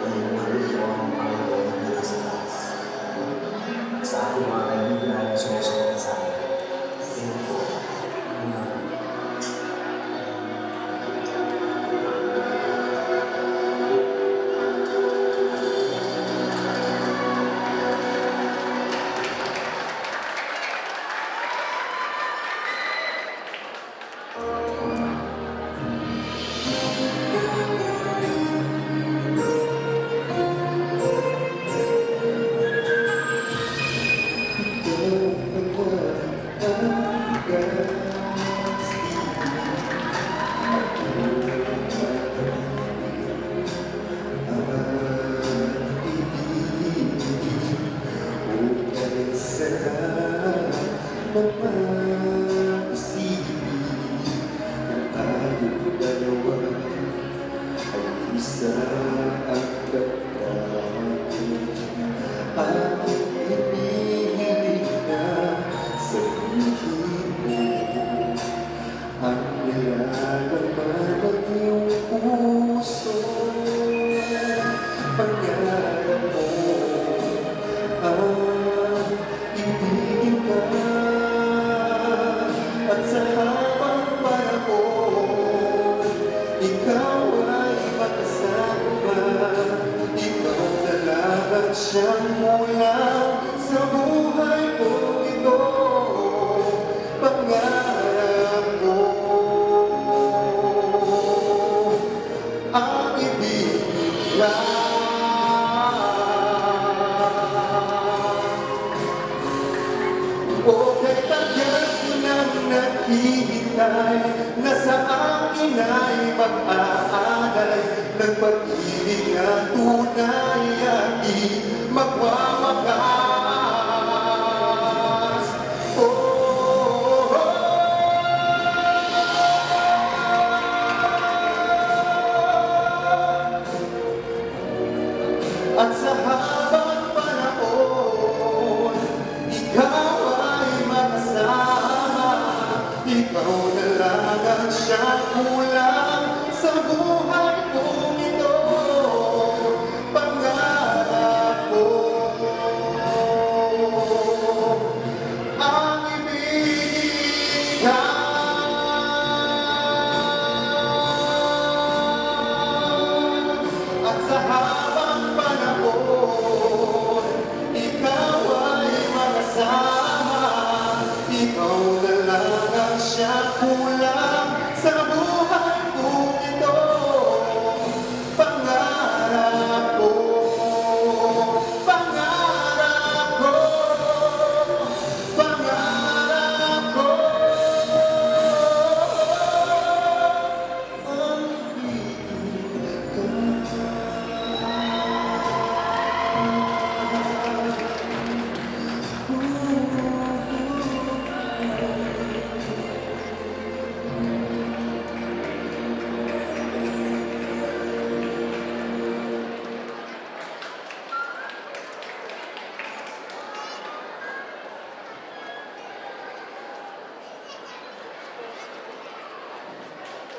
Ang mahal ko ang Panginoon na nila sa taas. At sa aking mga kaibigan na sumusunod sa akin. Tingin ko, siyang kulang sa buhay ko ito, pangarap ko ang ibigin lang. O kay tagal ko nang naghihintay na sa akin ay mag-aalay ng pag-ibig na tunay at di magwawakas. At sa habang panahon, ikaw ay makasama. Ikaw na lang ang siyang kulang sa buhay kong ito, pangarap ko ang ibigin ka. At sa habang panahon, ikaw ay makasama. Ikaw na lang ang siyang kulang sa buhay kong ito, pangarap ko, pangarap ko, pangarap ko ang ibigin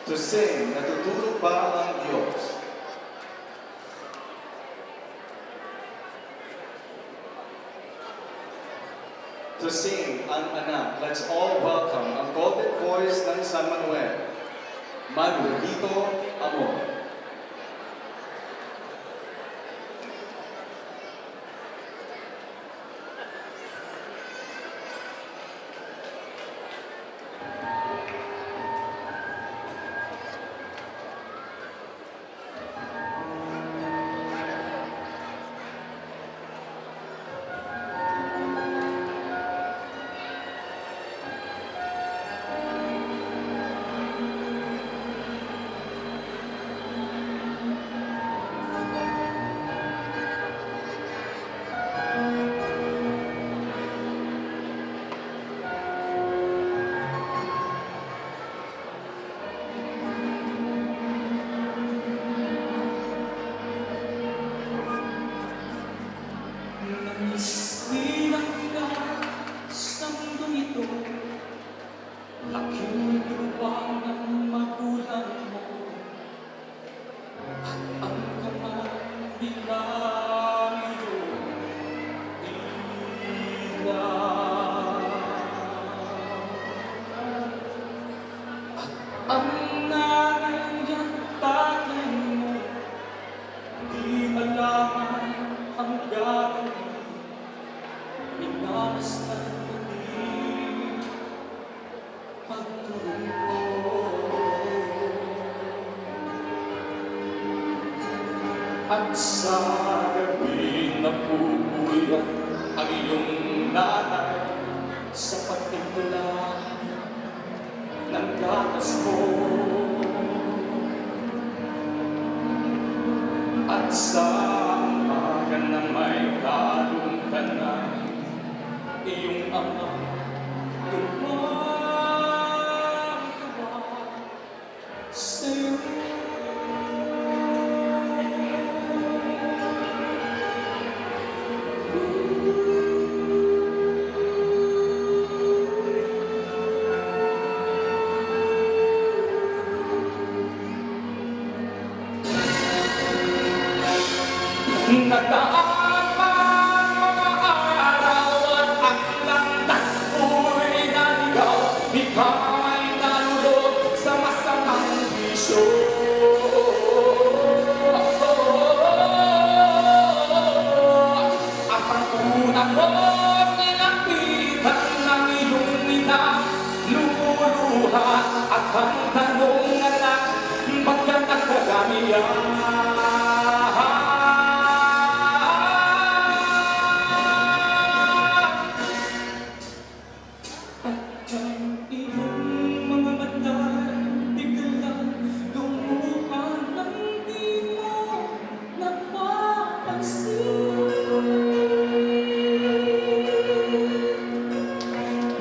To sing, natutulog ba ang Diyos? To sing, ang anak. Let's all welcome ang golden voice ng San Manuel, Manuelito Amor. At sa gabi napupuyan ang iyong nanay sa pagtimpla ng gatas mo. At sa umaga na may kalong ka na, iyong ama gumagawa sa'yo. Nagdaan man mga araw at ang landas ko'y naligaw, ika'y nalulog sa masamang bisyo. At ang unang mong nilapitan ng iyong ina, lumuluha at ang tanong anak, ba't ka nagkagamihan?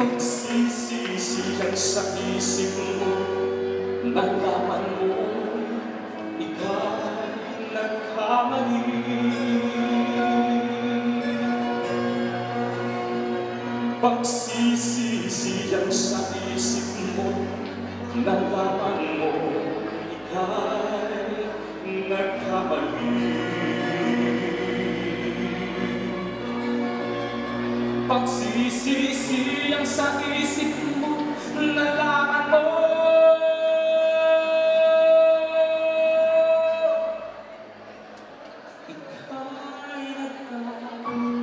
Pagsisisihan sa isip mo, nalaman mo, ika'y nagkamali. Pagsisisihan sa isip mo, nalaman mo, ika'y nagkamali. Pagsisisiyang sa isip mo, nalaman mo, ika'y nagkamali.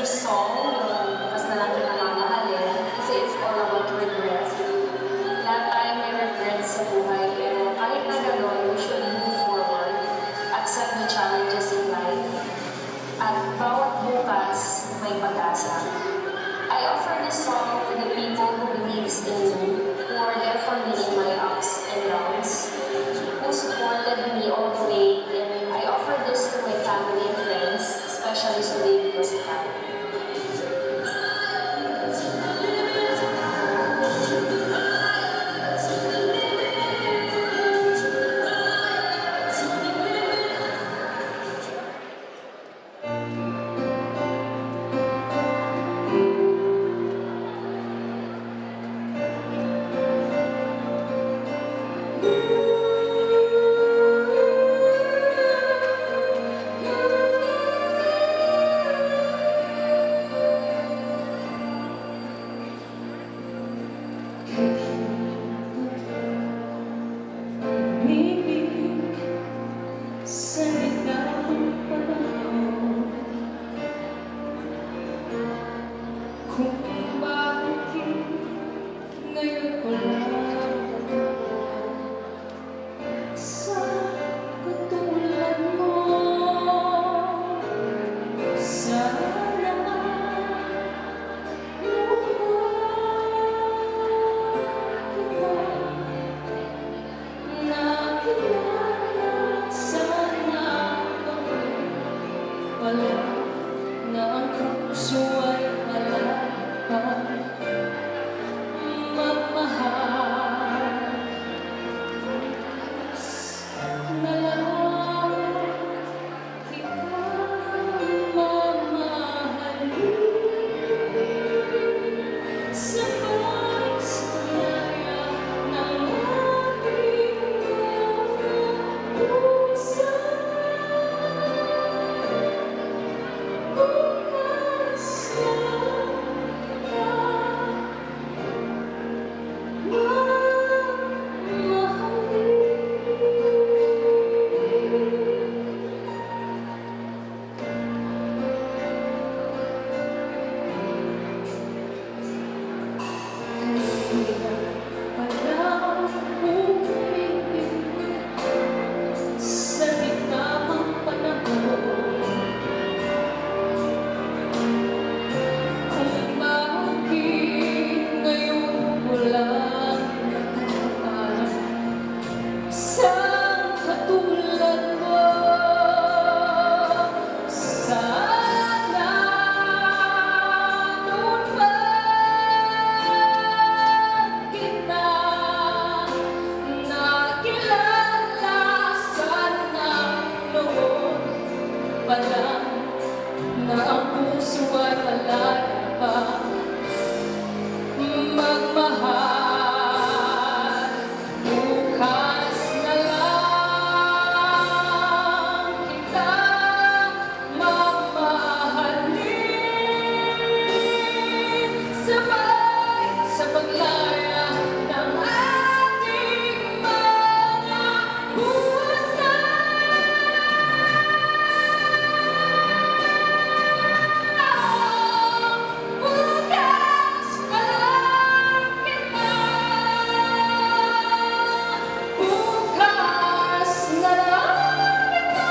This song, mas na lang kita mamahalin, kasi it's all about regret. Lahat tayo may regrets sa buhay, pero kahit na gano'n, we should move forward, accept the challenges in life, at bawat bukas may pag-asa. I offer this song to the people who believes in me, who are there for me in my ups and downs, who supported me all the way, and I offer this to my family and friends, especially sa Baby Musical. pa lang na ang puso ay malaya pa magmahal. Bukas na lang kita mamahalin, sabay sa paglaya ng ating mga puso. Bukas na lang kita, bukas na lang kita, bukas na lang kita.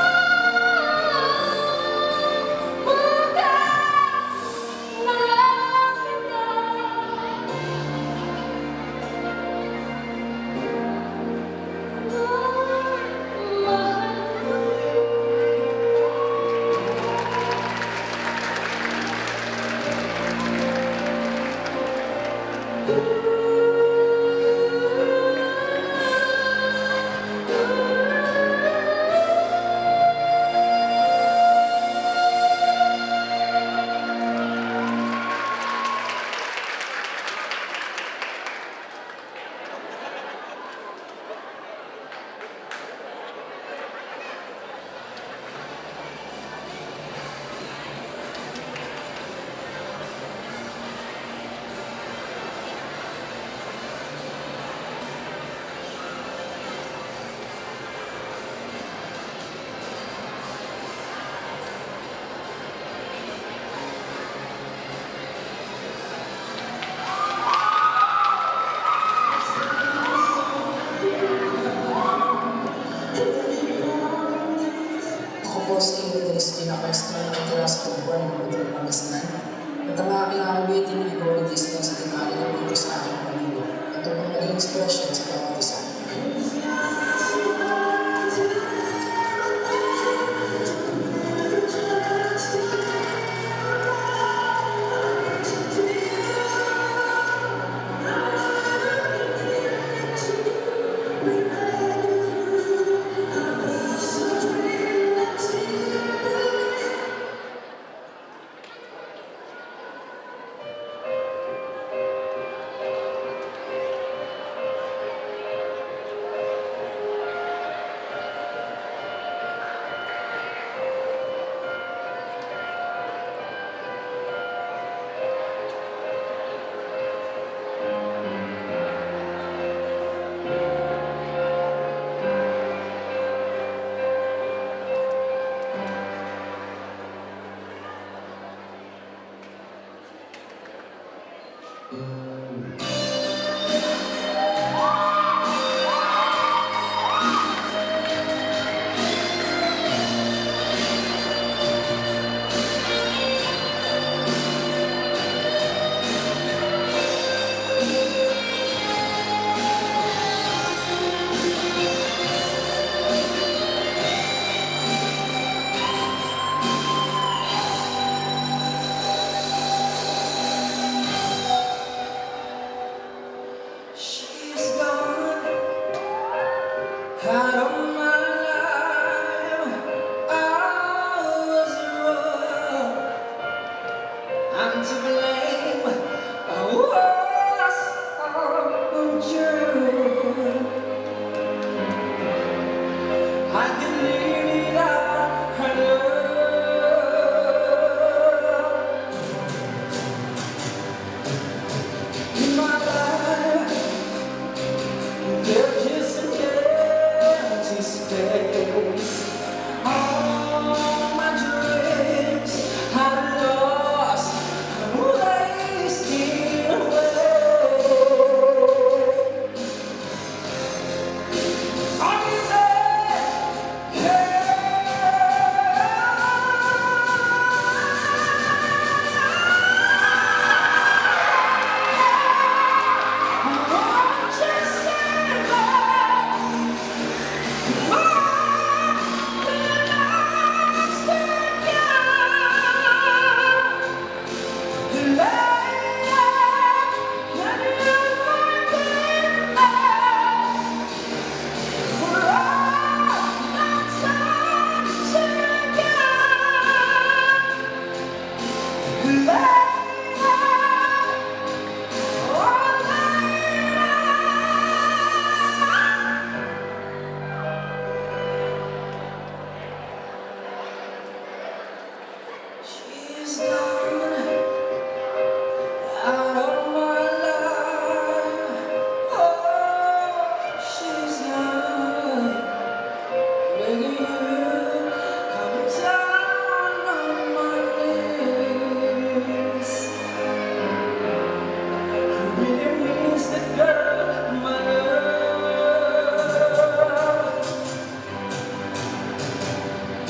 Ako po si Ingridis, pinaka-extra ng Jurassic World ng Budol Pangasinan. At ang aking awitin ay Gorgeous na sa tingali ng dito sa aking pamilya. At ito ang naging inspirasyon sa bawat isa.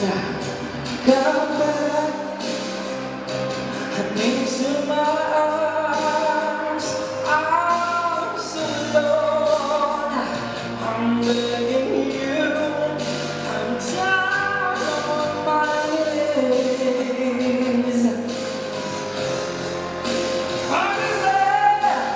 Come back into my arms, alone. I'm begging you, I'm down on my knees. Are you there?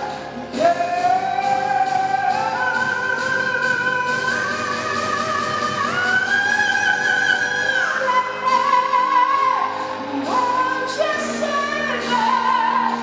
Won't you say that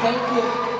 Thank you.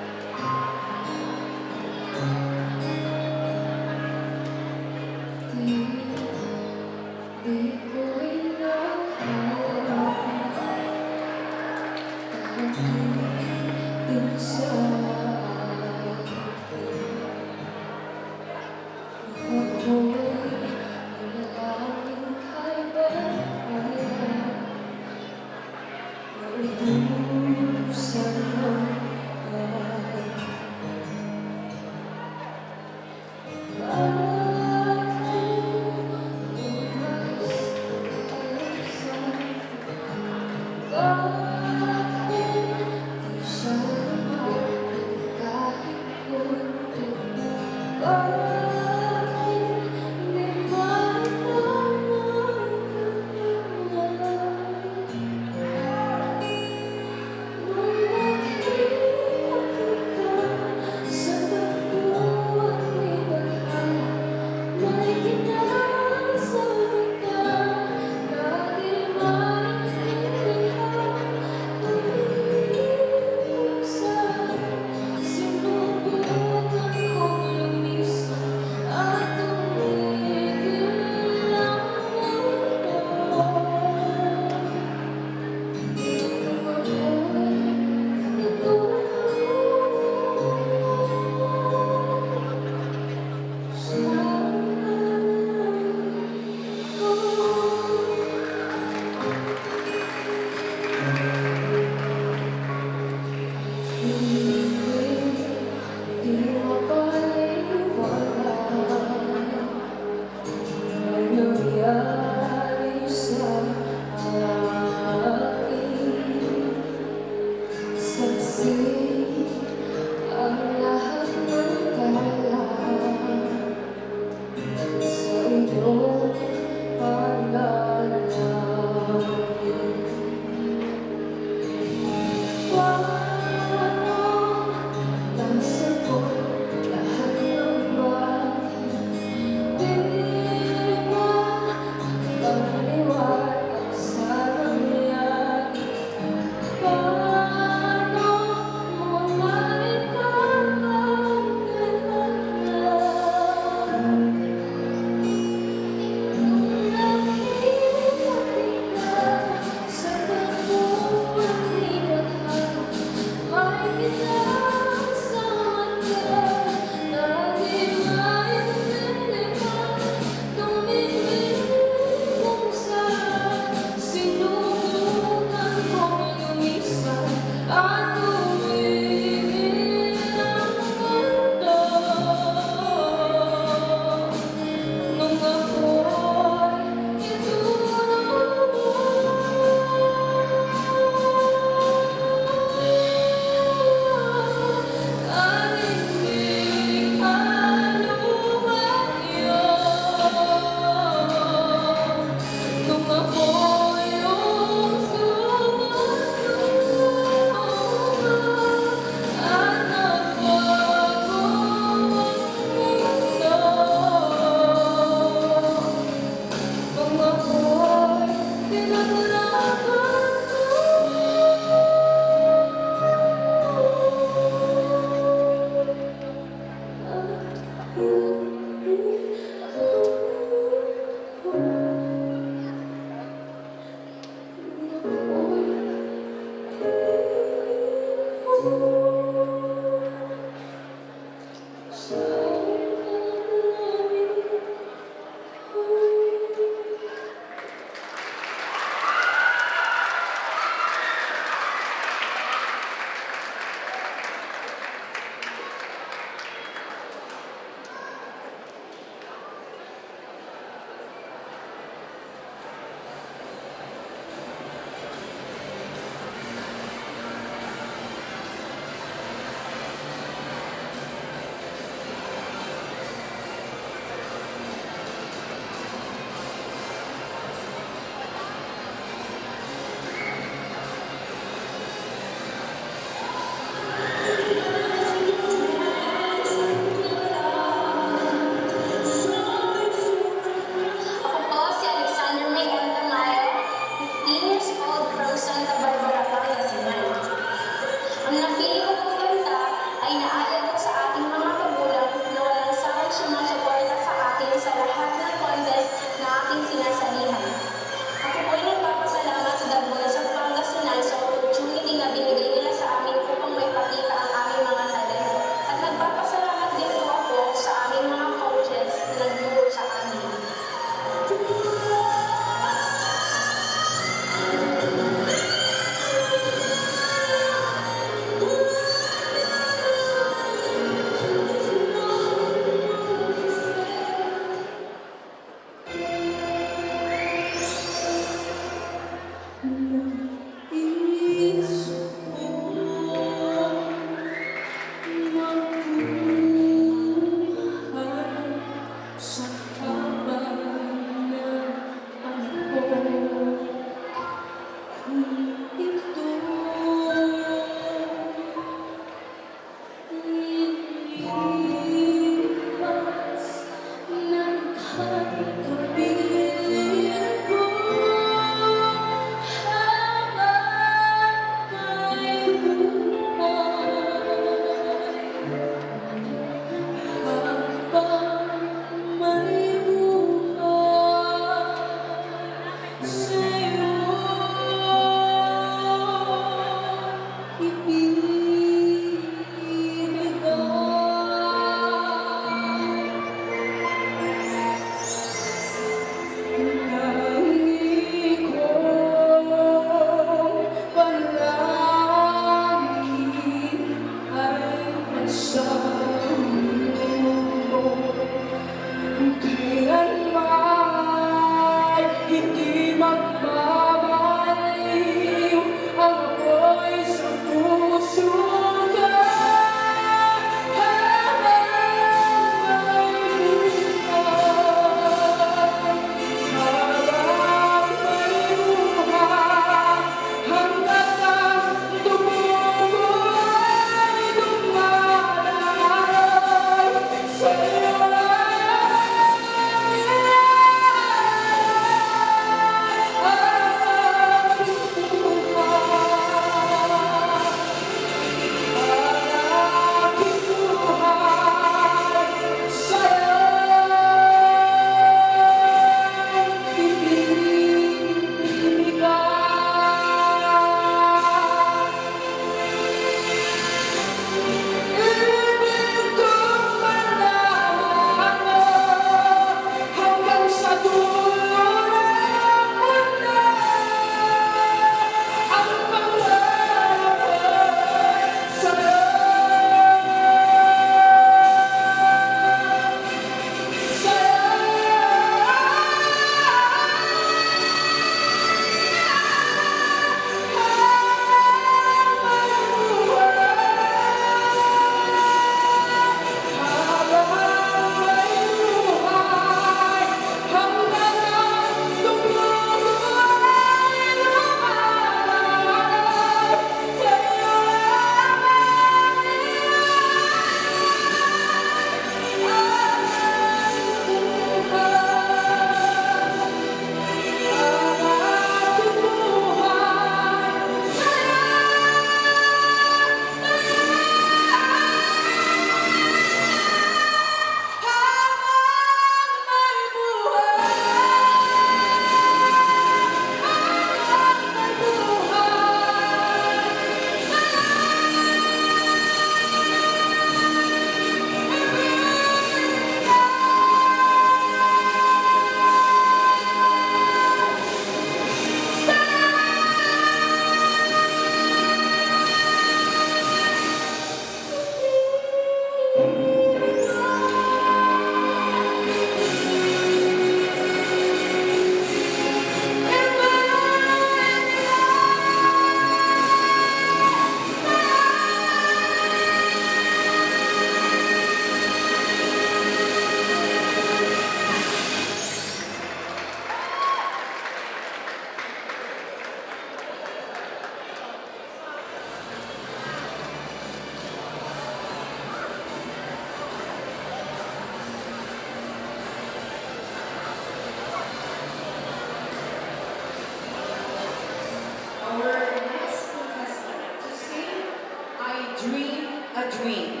a Dream,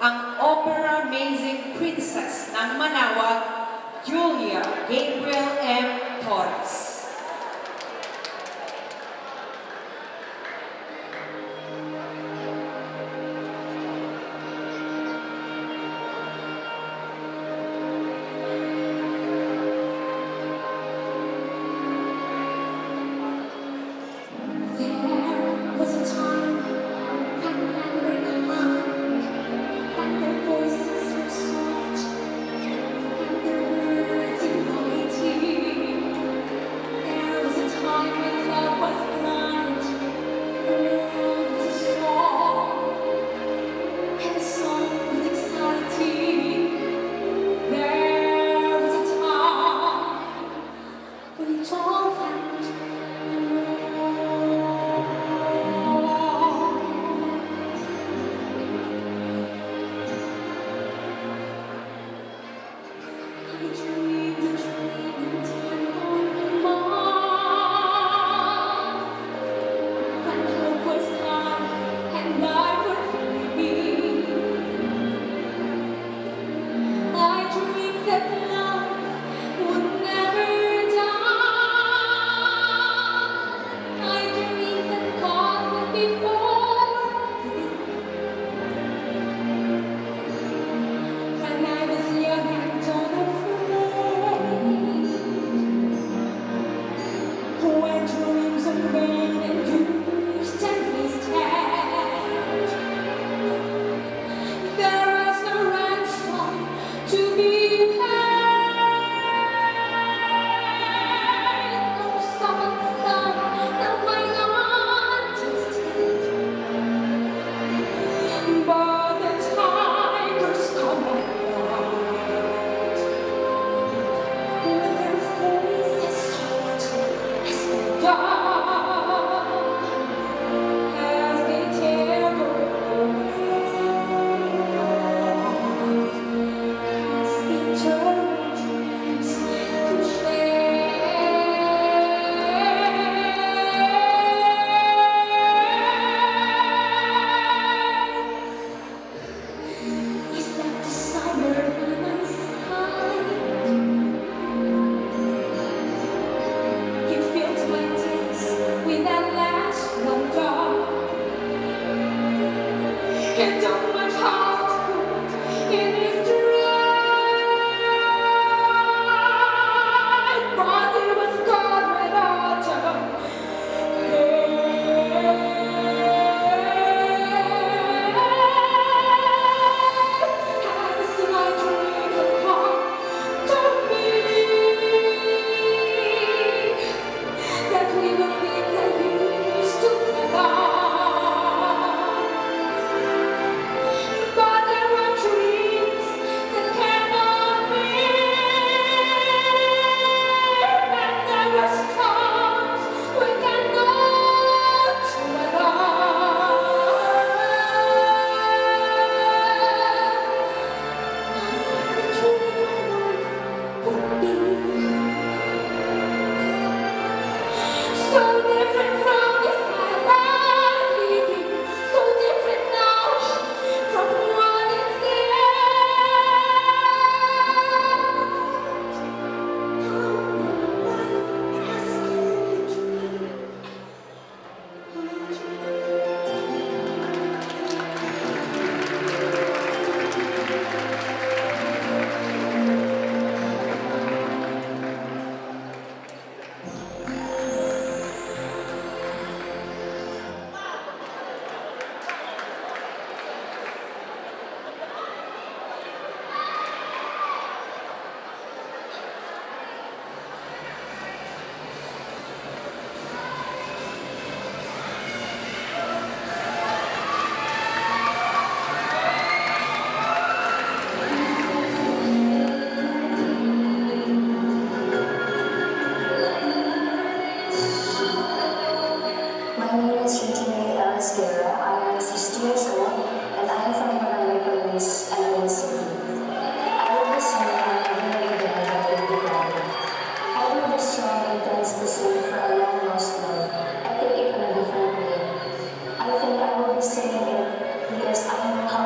ang opera amazing princess ng Manawag, Julia Gabriel M. Torres. There was a time when memory climbed, when their voices were soft, and their words inviting. There was a time when love was blind, the world was a song, and the song was exciting. There was a time when it all went that love would never die. I dreamed that God would be for me. When I was young and unafraid, when dreams of rain and used and wasted, there was no ransom to be and on my heart it is dry, but it was gone without a as my dream had come to me, that we would be the used to forget. But there are dreams that cannot be, and there are storms we cannot weather. The dream my life would be so different from this life I'm leading, so different now from what it's there. My name is Shintune Alice Guerra. I am 60 years old and I am from Barangay Palanis, Alabang City. I will be singing Never Never Again by Lady Gaga. Although this song implies the same for a long lost love, I take it in a different way. I think I will be singing it because I know how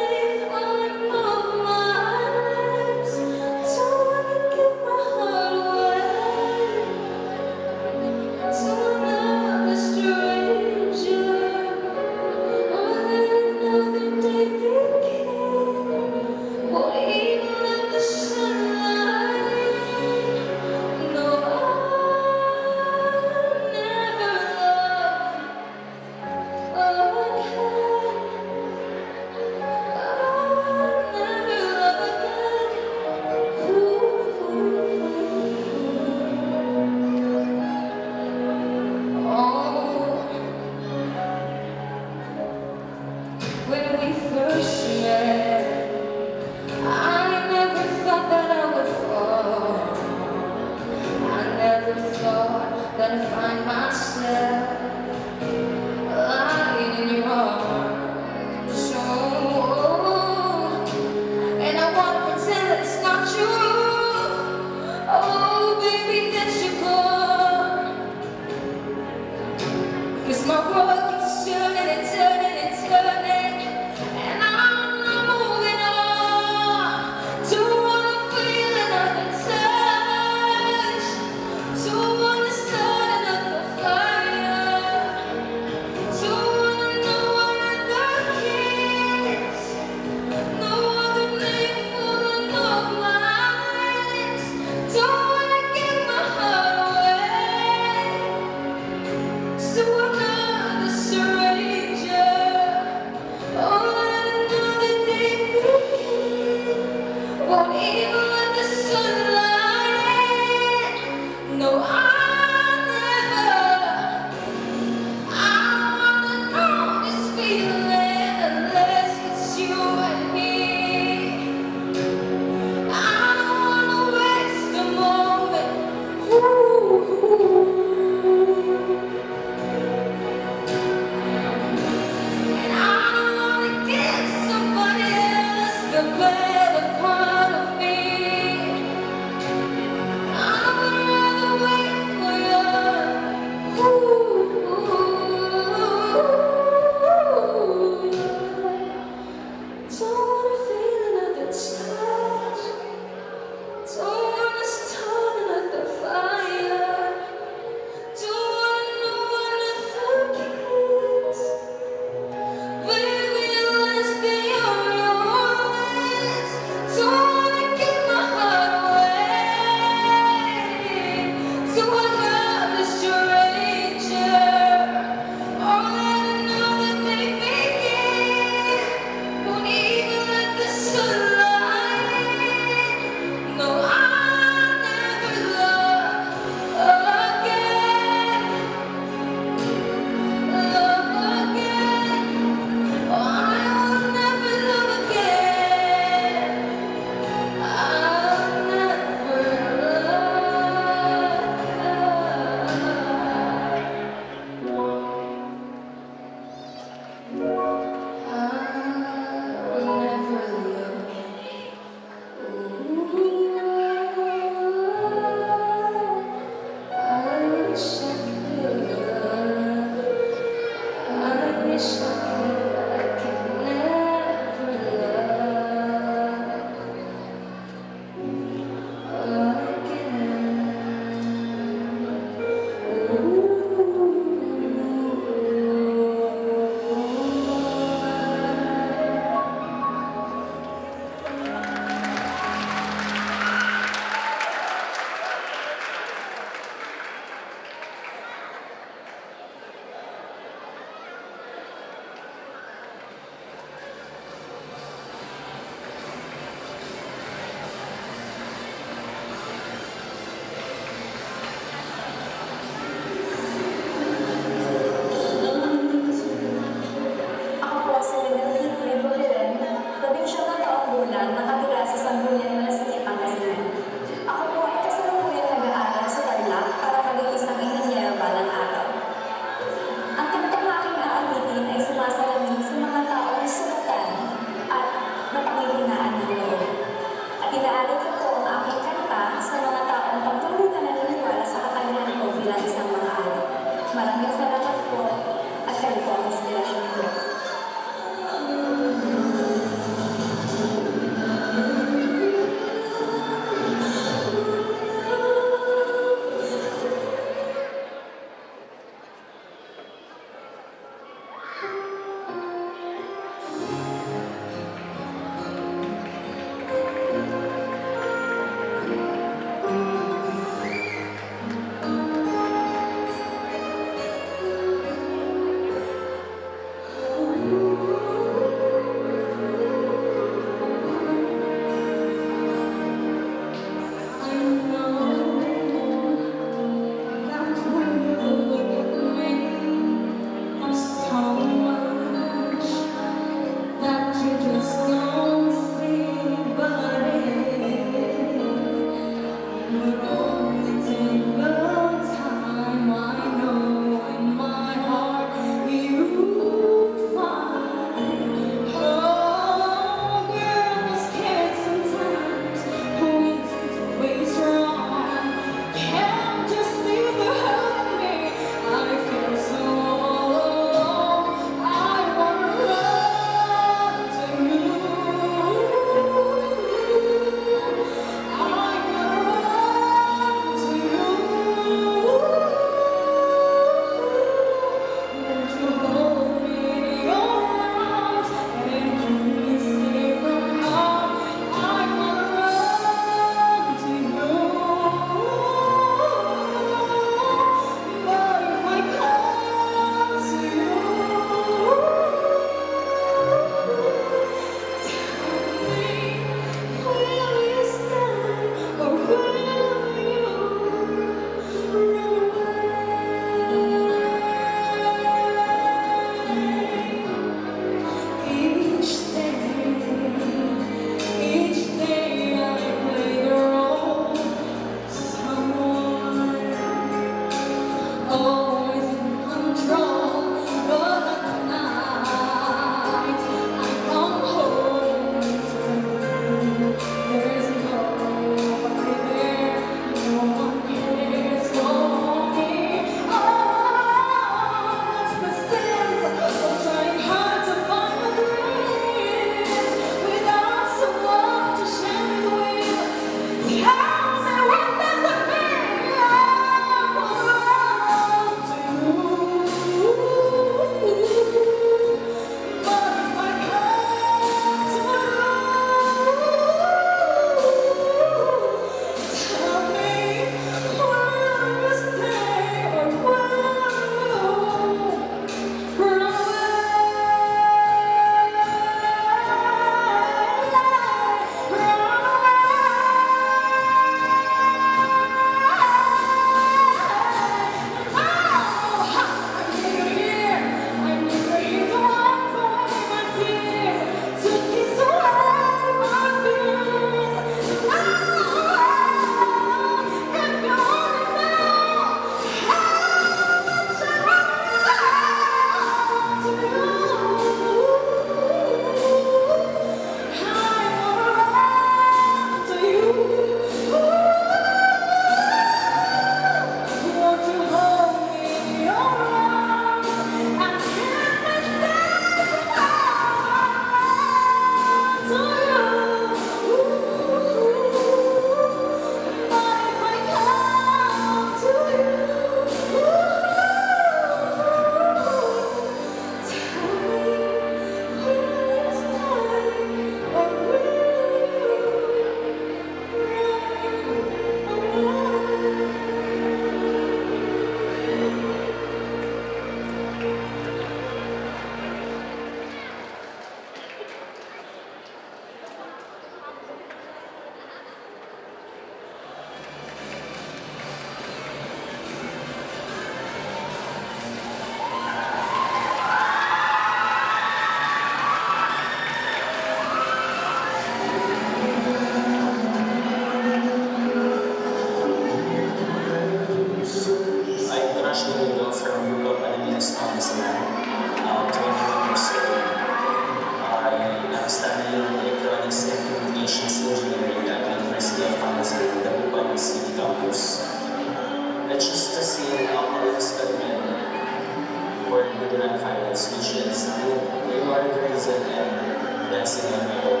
ngayon.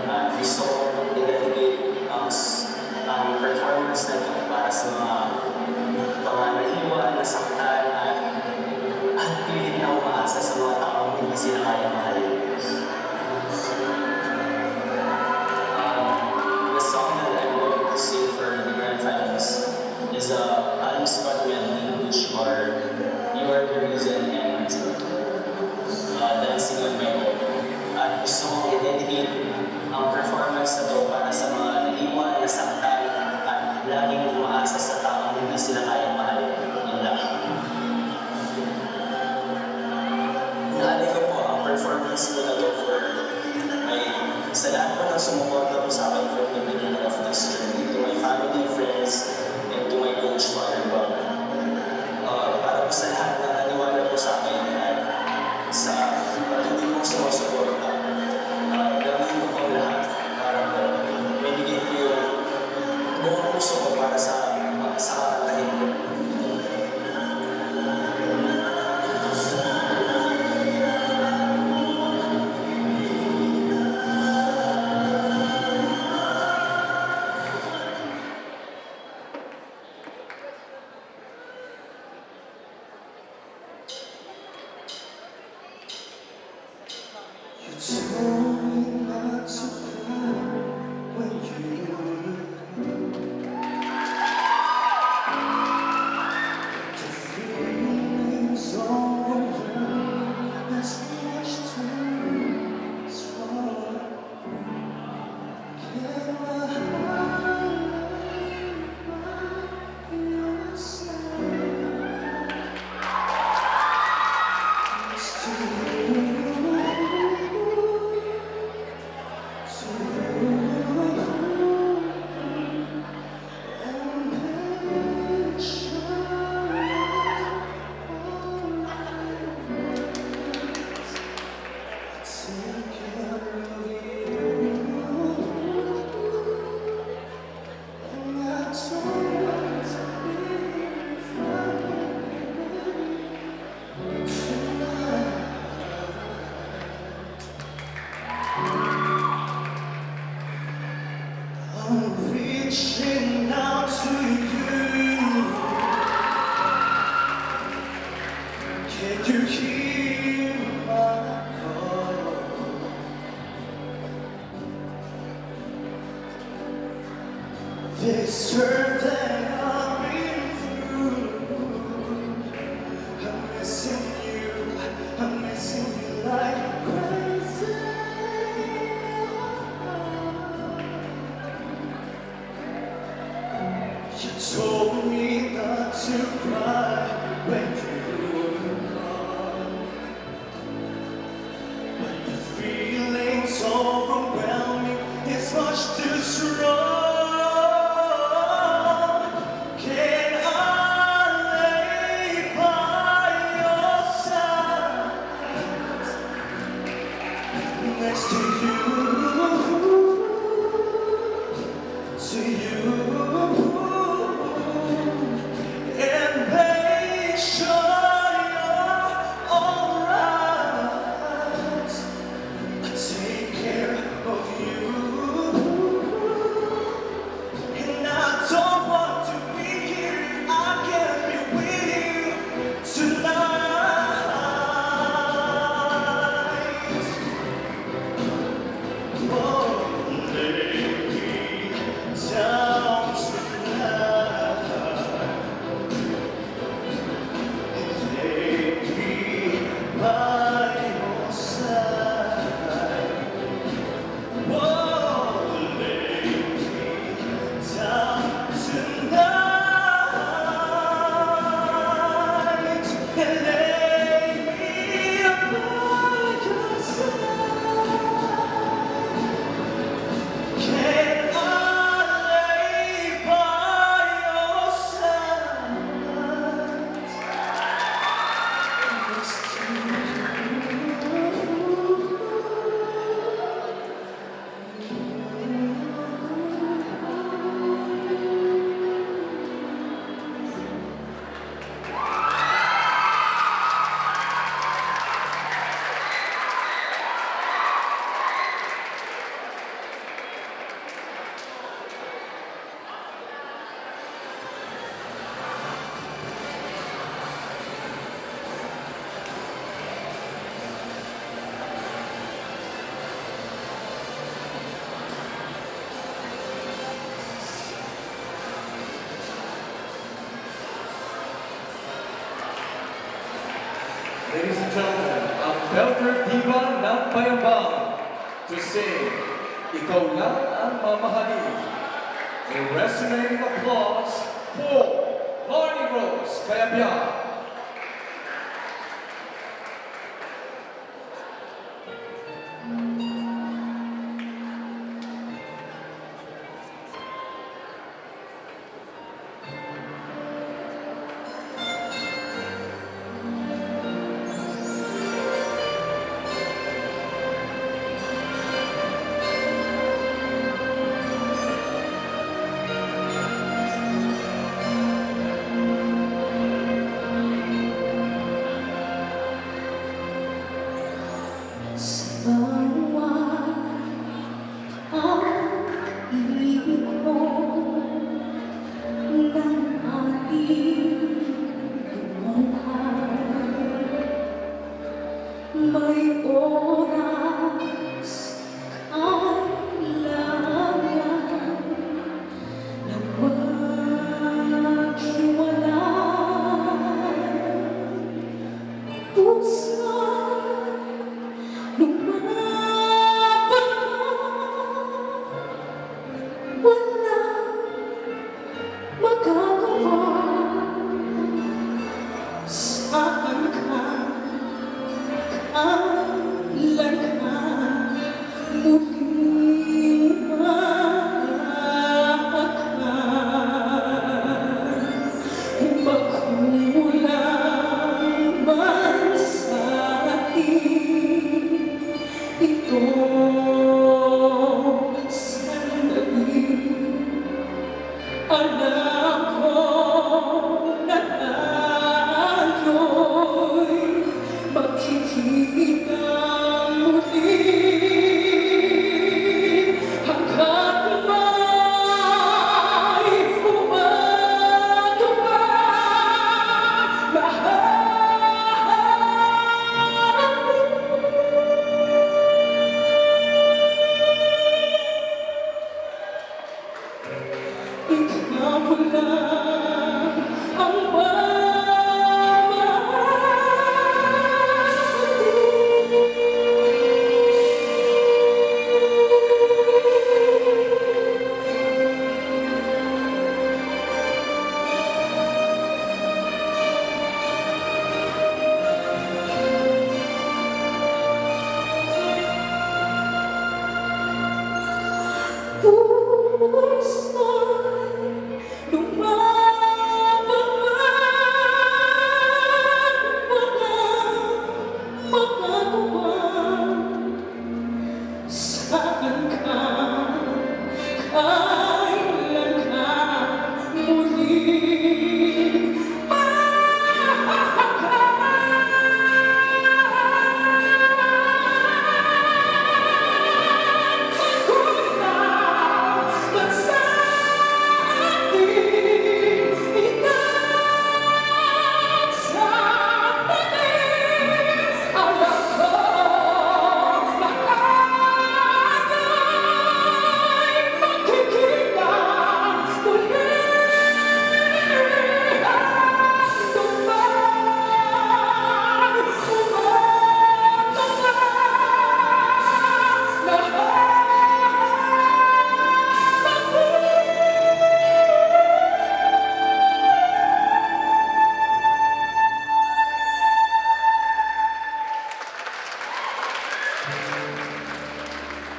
At gusto kong i-dedicate ang performance na ito para sa mga naiwan, nasaktan, at pilit na umaasa sa mga taong hindi sila kaya mahalin. The song that I'm going to sing for the grand finals is Alice Scotland, which are You Are the Reason and Dancing on My Own. At gusto kong i-dedicate ang performance na ito para sa mga naiwan, nasaktan, at laging umaasa sa taong hindi sila kaya mahalin. Yun lang. Naalala ko po ang performance ko na ito sa lahat po ng sumuporta po sa akin from the beginning of this journey, to my family, friends, and to my coach, Father Bob. Para po sa lahat na naniwala po sa akin at sa patuloy kong sumusuporta, gawin ko po lahat para po binigay ko yung buong puso ko para sa kakantahin ko. This hurt that I've been through, I'm missing you like crazy. You told me not to cry when you were gone, but the feeling's overwhelming, it's much too strong. Next to you, and make sure you're alright. I take care of you, and I don't want to be here if I can't be with you tonight. Bayambang to sing Ikaw Lang Ang Mamahalin. A resonating applause for Barney Rose Cayabyab. May oras kailangan na maghiwalay. Puso lumaban mo, walang magagawa. Saan ka? Kailan ka muling makakakulang man sa atin itong sandali. Alam ko na tayo'y magkikita muli hanggat may umaga pa ikaw lang ang saan ka? Kailan ka muling makakakulang sa atin itong sandali.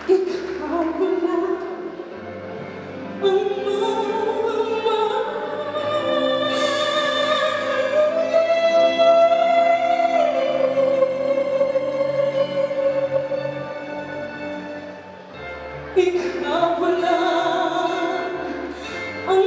Alam ko na ikaw lang ang ikaw lang ang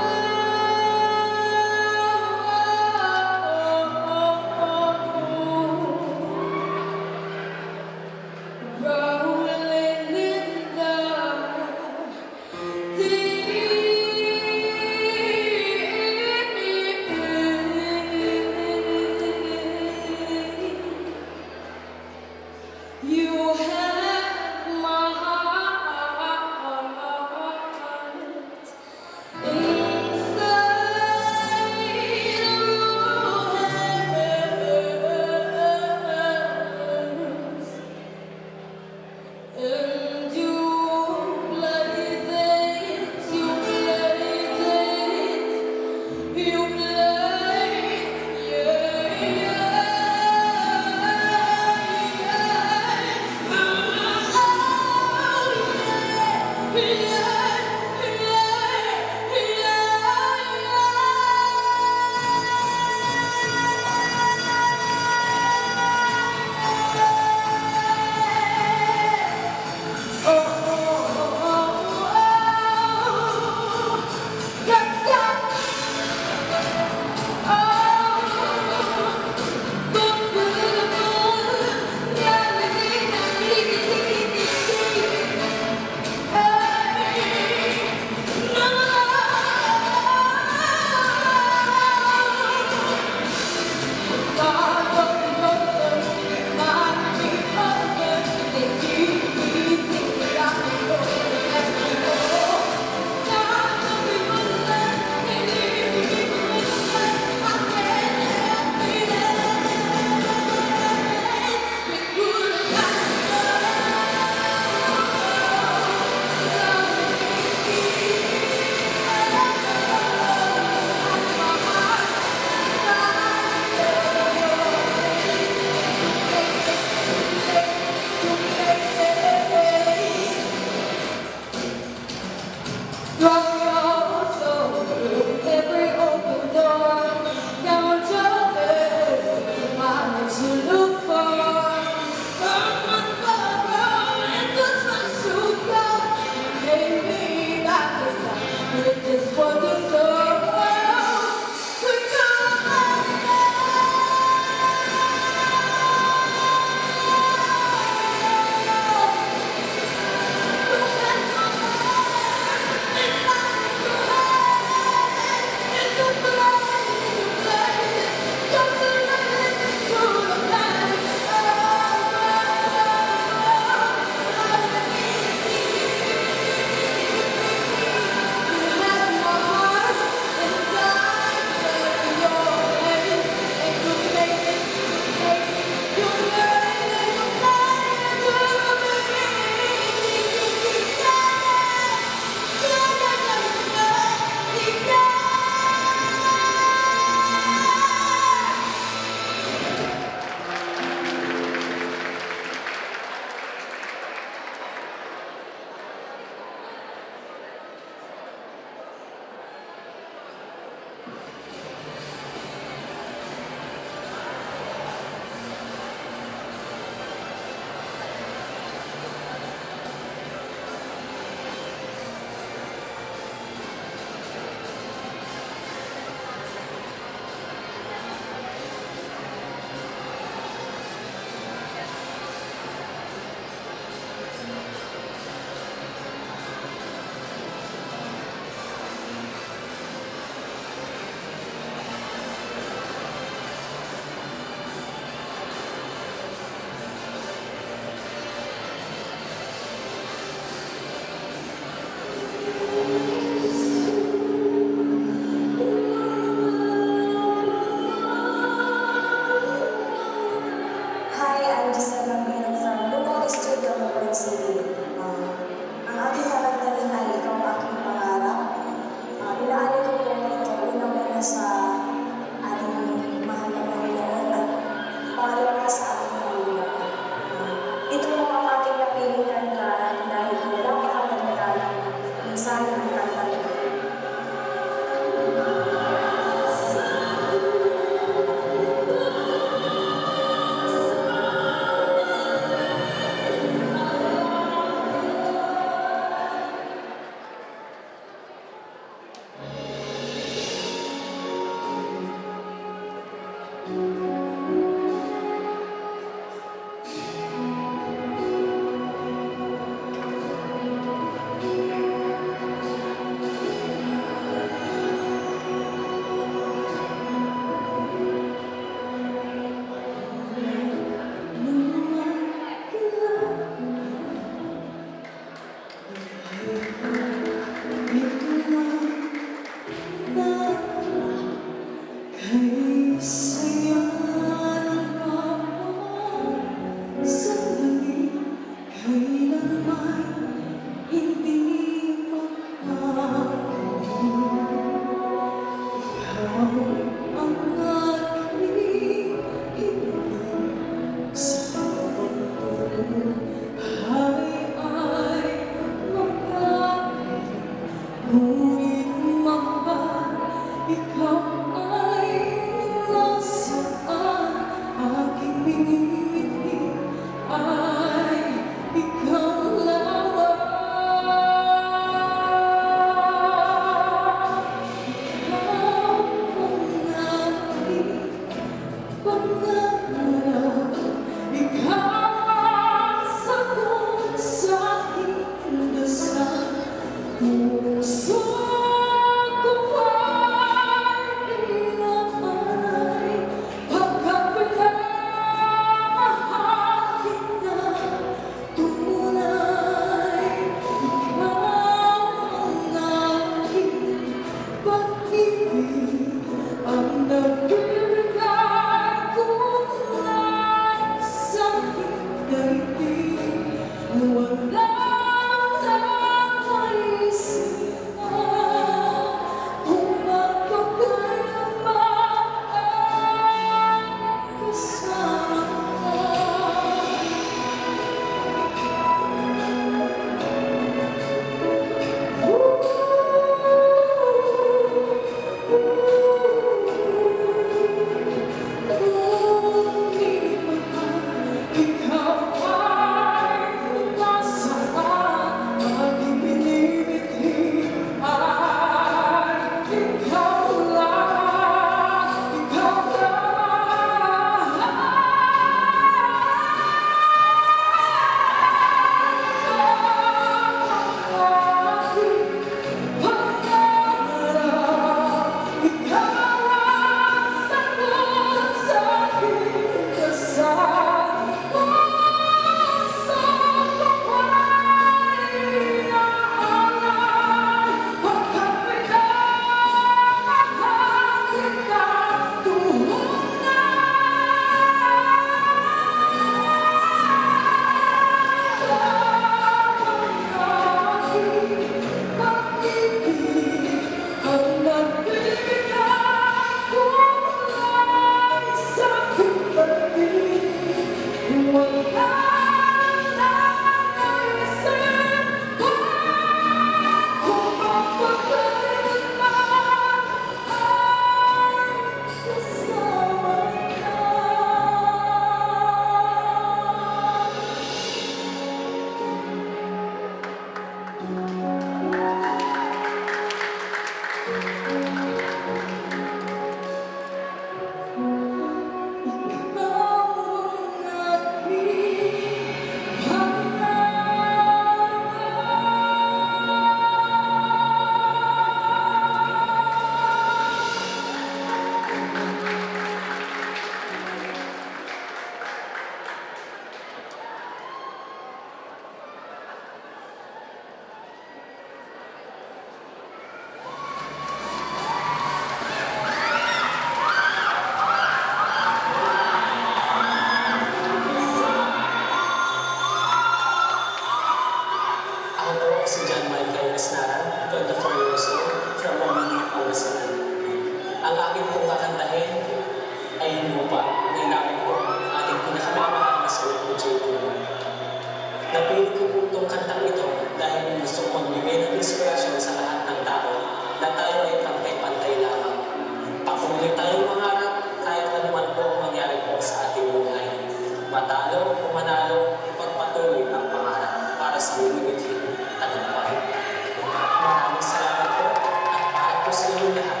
Maraming salamat po at para po sa inyong lahat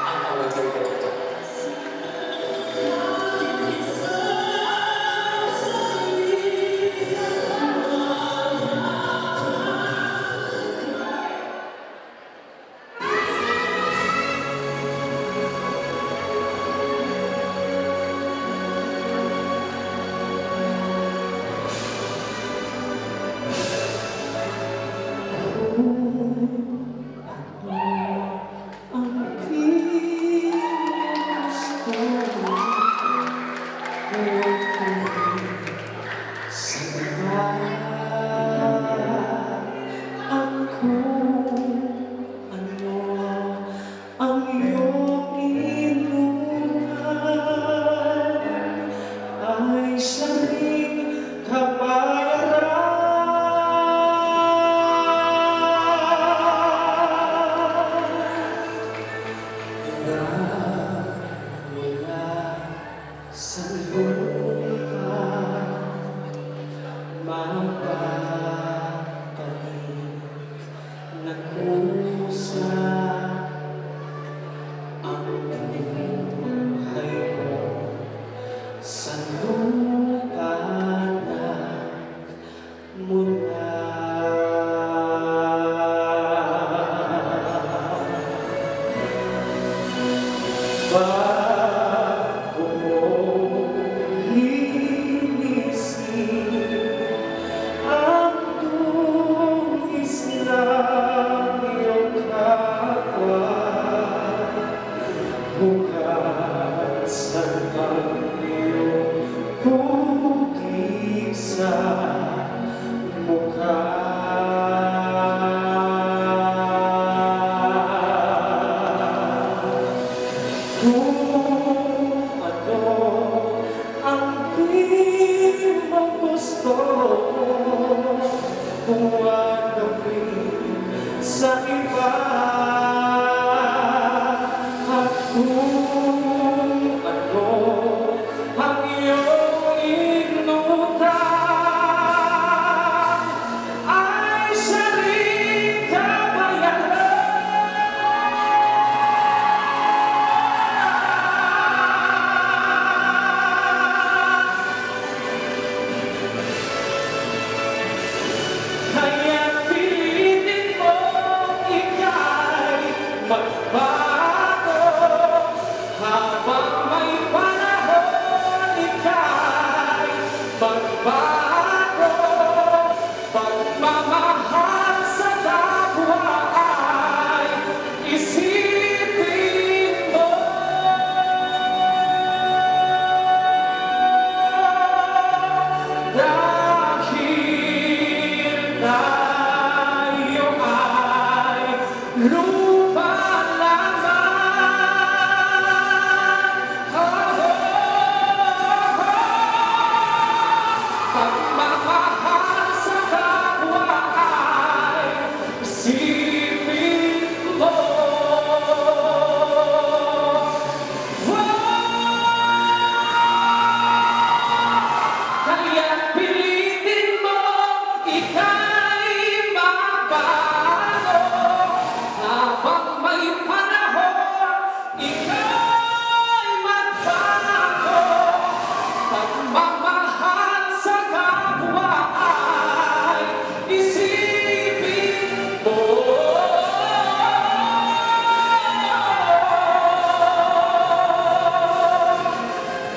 ang awitin ko dito.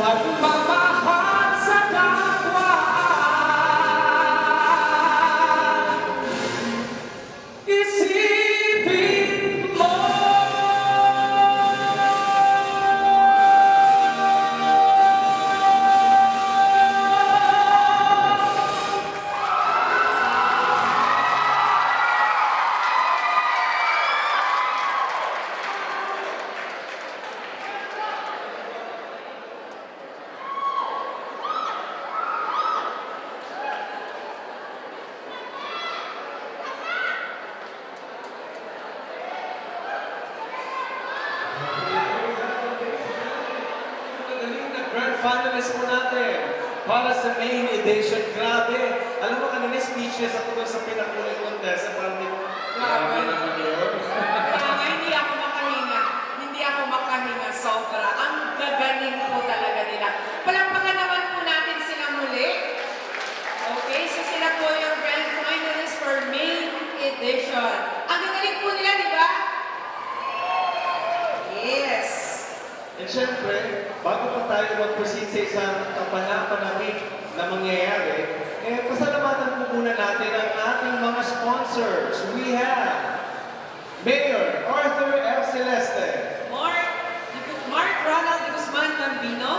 pagmamahal sa kapwa. Isipin mo. Magaling na grand finalist po natin para sa main edition. Grabe! Alam mo, kanina speechless ako doon sa pinakuling contest. Parang grabe naman yun. Kaya nga, hindi ako makahinga. Hindi ako makahinga sobra. Ang gagaling po talaga nila. Palakpakan naman po natin sila muli. Okay, so sila po yung grand finalists for main edition. Ang gagaling po nila, di ba? Yes. And syempre, bago pa tayo mag-proceed sa isang kapanapanabik na mangyayari, pasalamatan po muna natin ang ating mga sponsors. We have Mayor Arthur F. Celeste, Mark Ronald de Guzman Gambino,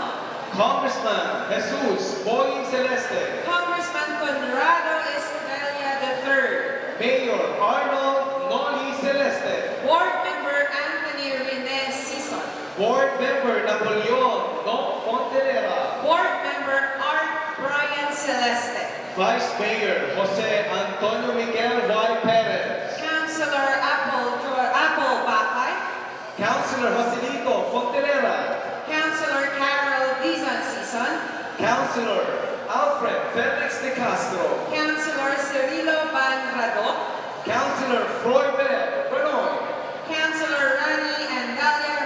Congressman Jesus Boying Celeste, Congressman Conrado Estrella III, Mayor Arnold Noli Celeste, Board Member Anthony Rene Sison, Board Member Napoleon No Fontenera, Board Member Art Brian Celeste, Vice Mayor Jose Antonio Miguel Y. Perez, Councilor Apple Bakay, Councilor Joselito Fontenera, Councilor Carol Dizon Sison, Councilor Alfred Felix de Castro, Councilor Cirilo Banradok, Councilor Froibel Bernoy, Councilor Rani and Dalia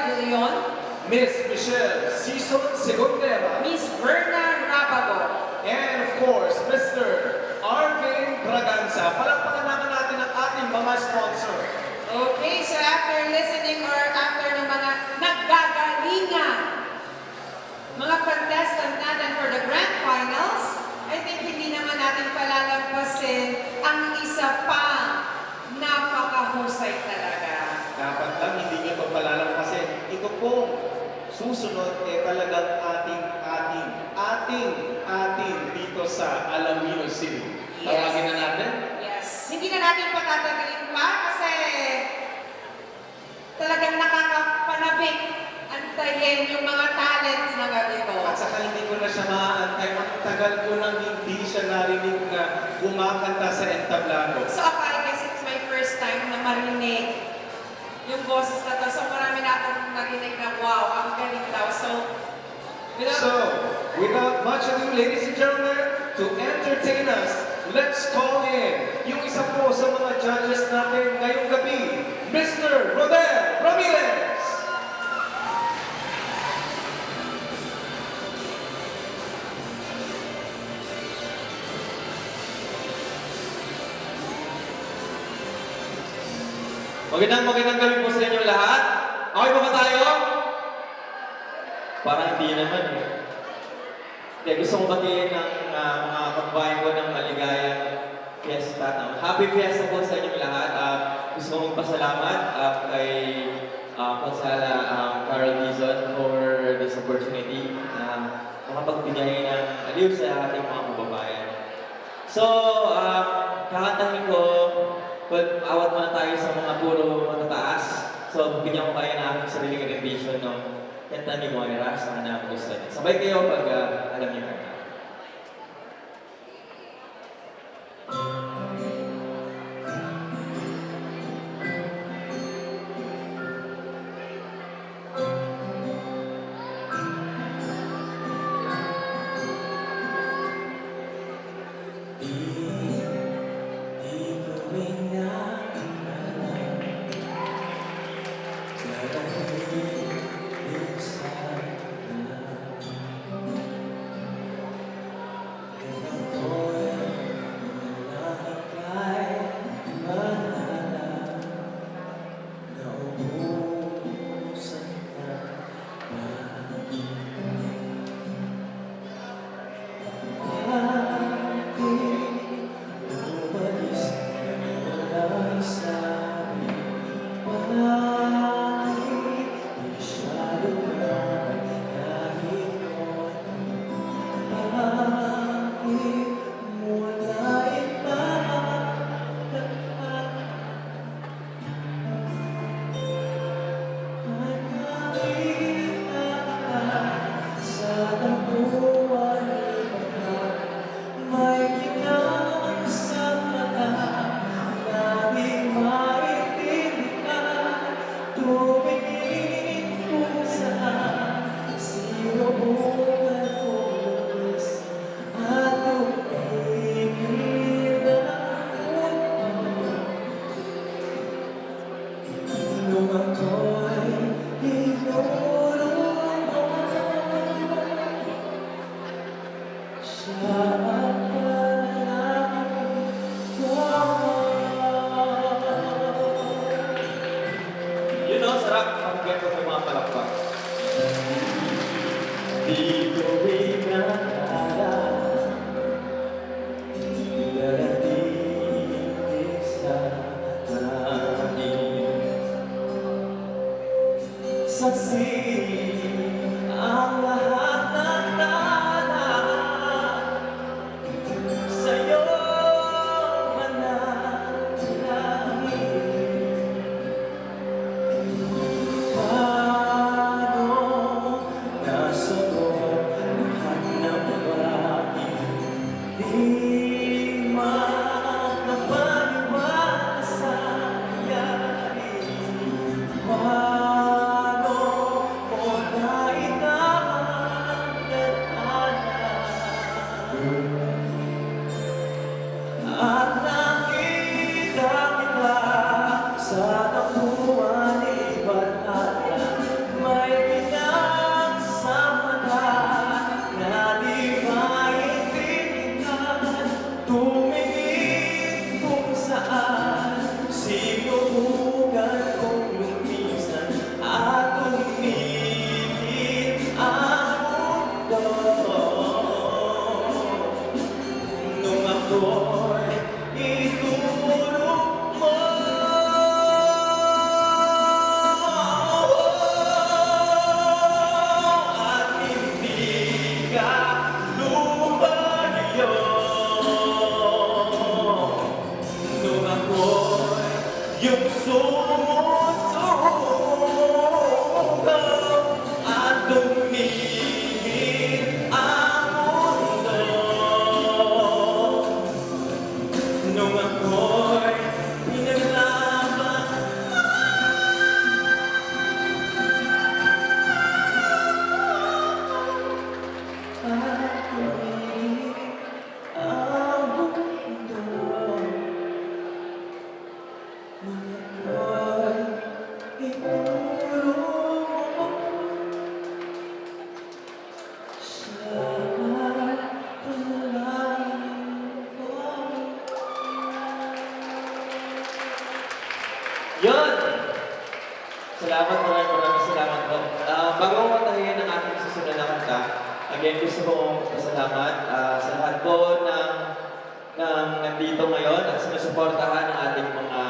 De Leon, Miss Michelle Sison Segundera, Miss Berna Rabago, and of course, Mr. Arvin Braganza. Palakpakan natin ang ating mga sponsor. Okay, so after listening or after ng mga naggagalingan, mga contestant natin for the grand finals, I think hindi naman natin palalampasin ang isa pa napakahusay talaga. Dapat lang hindi niyo ito palalampasin. Ito pong susunod talagang ating dito sa Alaminos City. Tawagin na natin. Yes. Hindi na natin patatagalin pa kasi talagang nakakapanabik antayin yung mga talents na ganito. At saka hindi ko na siya maaantay. Ang tagal ko nang hindi siya narinig na kumakanta sa entablado. So ako, I guess it's my first time na marinig yung boses na to. So marami na akong narinig na wow, ang galing daw. So, without much ado, ladies and gentlemen, to entertain us, let's call in yung isa po sa mga judges natin ngayong gabi, Mr. Rodel Ramirez! Magandang gabi po sa inyong lahat. Okay ba tayo? Parang hindi naman eh. Hindi, gusto ko batiin ng mga kababayan ko ng maligayang fiesta. Happy fiesta po sa inyong lahat. Gusto ko magpasalamat kay Consala Carol Dizon for this opportunity na makapagbigay ng aliw sa ating mga kababayan. So, kakantahin ko, awat muna tayo sa mga puro matataas. So, bigyan ko kayo ng aking sariling rendition ng kanta ni Moira sa mga gusto niya. Sabay kayo pag alam niyo kanta. Di ko inakala darating sa akin. Saksi ang lahat ng tala sa'yo mananalangin. Paano nasagot lahat ng bagay di makapaniwala sa nangyari? Paano mo at nakita kita sa nakuha ni Batala. May pinagsama na di maintindihan. Tumingin kung saan sinubukan kong lumisan at umibig ang mundo. Nung ako'y itulog mo, at hindi ka lumayo. Nung ako'y yung sumusugaw at tumingin ang mundo. Nung ako'y pinaglaban at tumingin ang mundo. Nung ako'y itulog mo sa panalangin ko. Yun! Salamat, maraming salamat po. Bago ko kantahin ang aking susunod na kanta, again, gusto kong pasalamat sa lahat po ng nandito ngayon at sinusuportahan ng ating mga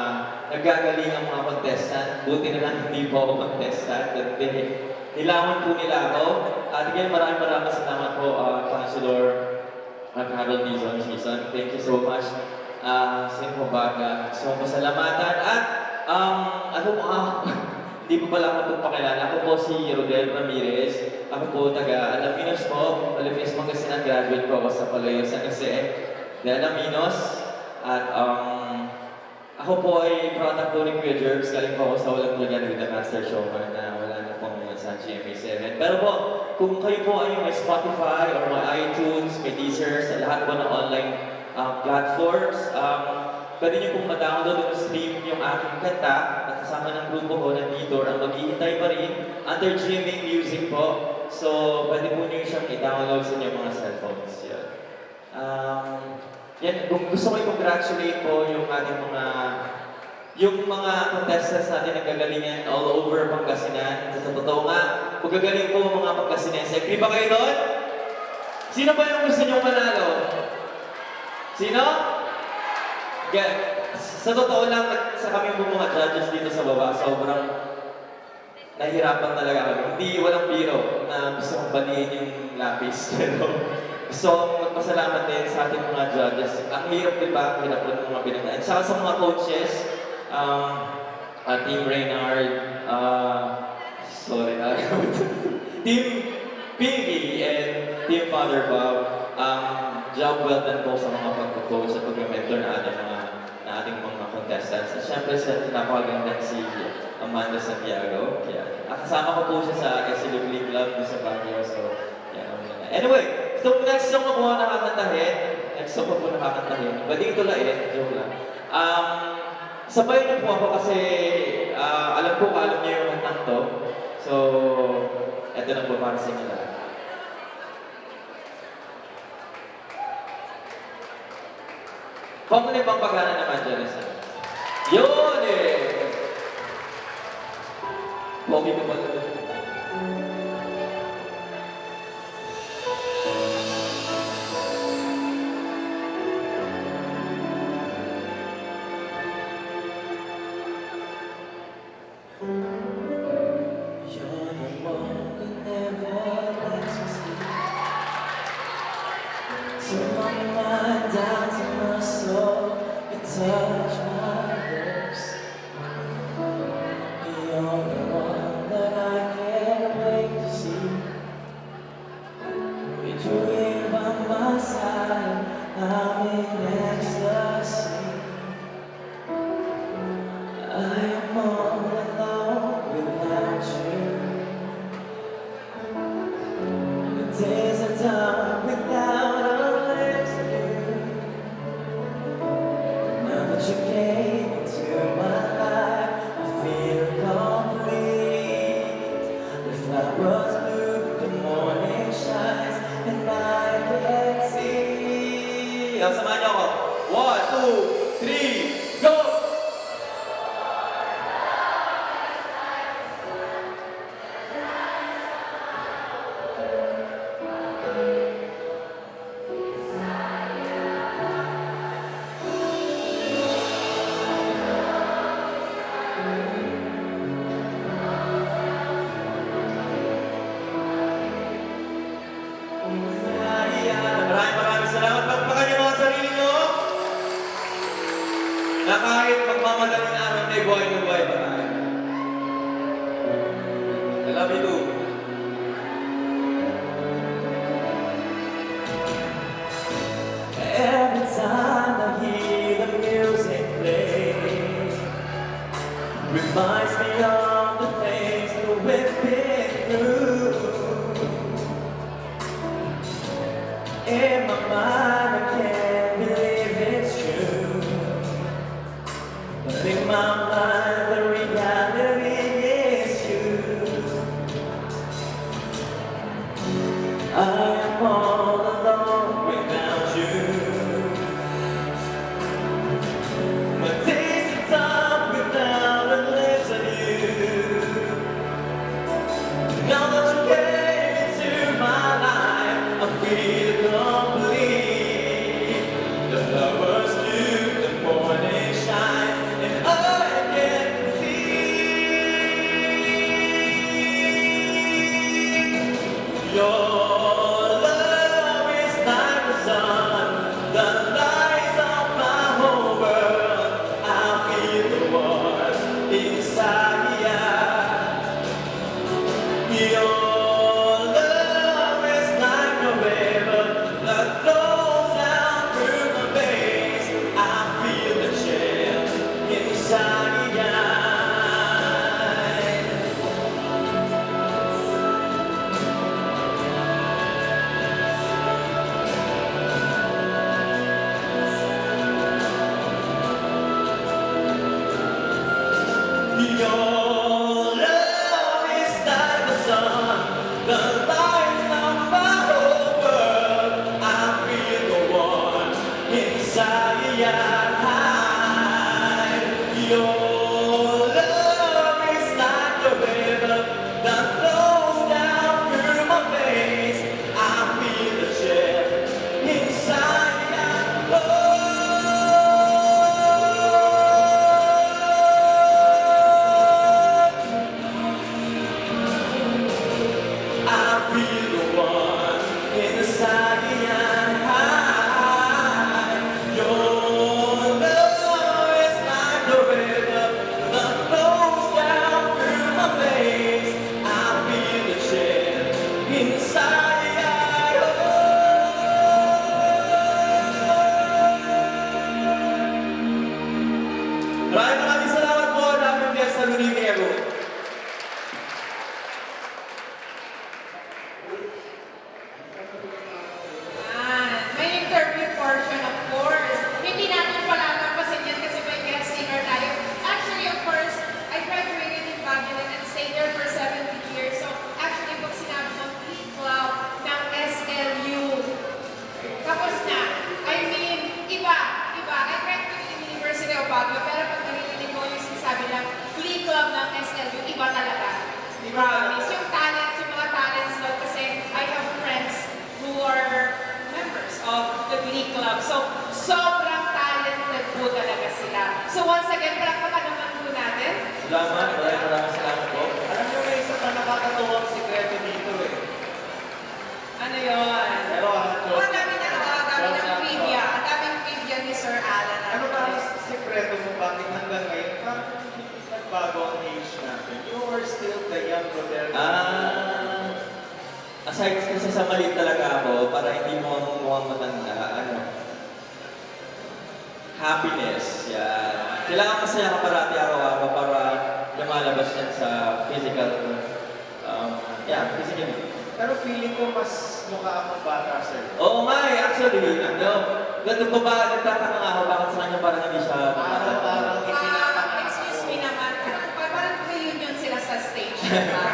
nagagalingang mga contestant. Buti na lang hindi po ako contestant, kundi nilawan po nila ako. At again, maraming salamat po, Councilor Carol Dizon Season. Thank you so much. Sino po ba na gusto kong pasalamatan? At hindi po pala ako itong pakilala. Ako po si Rodel Ramirez. Ako po taga Alaminos po. Alaminos Pangasinan, graduate po ako sa Palayo San Jose de Alaminos. At ako po ay product po ni Kuya Jerbs. Galing po ako sa Walang Tulugan with the Master Showman na wala na po ngayon sa GMA7. Pero po, kung kayo po ay may Spotify or may iTunes, may Deezer, sa lahat po ng online platforms, pwede niyo pong ma-download o stream yung aking kanta at kasama ng grupo ko nandito ang maghihintay pa rin under GMA Music po. So, pwede po niyo siyang i-download sa inyong mga cellphones. Yan, gusto ko i-congratulate po yung ating mga contestants natin na gagalingan all over Pangasinan. Sa totoo nga, magagaling po mga Pangasinense. Agree ba kayo doon? Sino ba yung gusto niyong manalo? Sino? Sa totoo lang, sa kami mga judges dito sa baba, sobrang nahihirapan talaga kami. Hindi, walang biro na gusto kong baliin yung lapis. Pero gusto kong magpasalamat din sa ating mga judges. Ang hirap, di ba? Ang hirap rin ng mga pinagdaan. Saka sa mga coaches, Team Reynard, Team Pinky, and Team Father Bob. Job well done po sa mga pag-coach at pag-mentor na ating mga contestants. At syempre sa napakaganda si Amanda Santiago. Kasama ko po siya sa SLU League Club sa Baguio. So, anyway, next song na po nakakantahin. Next song po nakakantahin. Pwede ito lain, joke lang. Sabay niyo po ako kasi alam niyo yung kantang to. So, eto na po para sa inyo lahat. Kung ano yung pampagana naman dyan isa. Yun eh! Pogi mo pala. down to my soul, you touch my lips. You're the one that I can't wait to see. With you here by my side, I'm in ecstasy. I am all alone without you. The days are done without a glimpse of you. Now that you came into my life, I feel complete. The flowers bloom, the morning shines, and I can see. Samahan niyo ako. 1, 2, 3, go! Maraming salamat. Pagpakan niyo mga sarili niyo. Na kahit magmamadaling araw na buhay na buhay pa tayo. I love you too. Every time I hear the music play, reminds me of the things that we've been through. In my mind, I can't believe it's true. But in my mind, the reality is you. I am all alone without you. My days are done without a glimpse of you. Now that you came into my life, I feel complete. The flowers bloom, the morning shines, and I can see your love is like the sun that lights up my whole world. I feel the one inside me. Your love is like a river that flows down through my veins. I feel the chill inside me. Your love is like the sun that lights up my whole world. I feel the one inside your eye. Your love is like a river that flows down through my veins. I feel the chill inside your I feel the one inside your eye. Your love is like a river that flows down through my veins. I feel the chill inside your Maraming salamat po. Happy Fiesta. Good evening, everyone. May interview portion, of course. Hindi natin palalampasin yan kasi may guest singer tayo. Actually, of course, I graduated in Baguio and stayed there for 17 years. So, actually, pag sinabi ng Glee Club ng SLU, tapos na. I mean, iba. I graduated in University of Baguio, pero pag narinig mo yung sinasabi ng Glee Club ng SLU, iba talaga. Promise. Yung talents, yung mga talents doon kasi I have friends who are members of the Glee Club. So, sobrang talented po talaga sila. So, once again, palakpakan naman po natin. Salamat, maraming salamat po. Alam niyo, may isa pa nakakatuwang sikreto dito eh. Ano yun? Pero Ang dami ng trivia. Ang dami Duterte. Aside kasi sa maliit talaga ako, para hindi mo ako mukhang matanda, happiness, yan. Kailangan masaya ka parati araw-araw para lumalabas yan sa physical, physically. Pero feeling ko mas mukha akong bata, sir. Oo nga actually, ganun ko ba, nagtataka nga ako bakit sa kanya parang hindi siya Parang Excuse me naman, parang reunion sila sa stage, diba?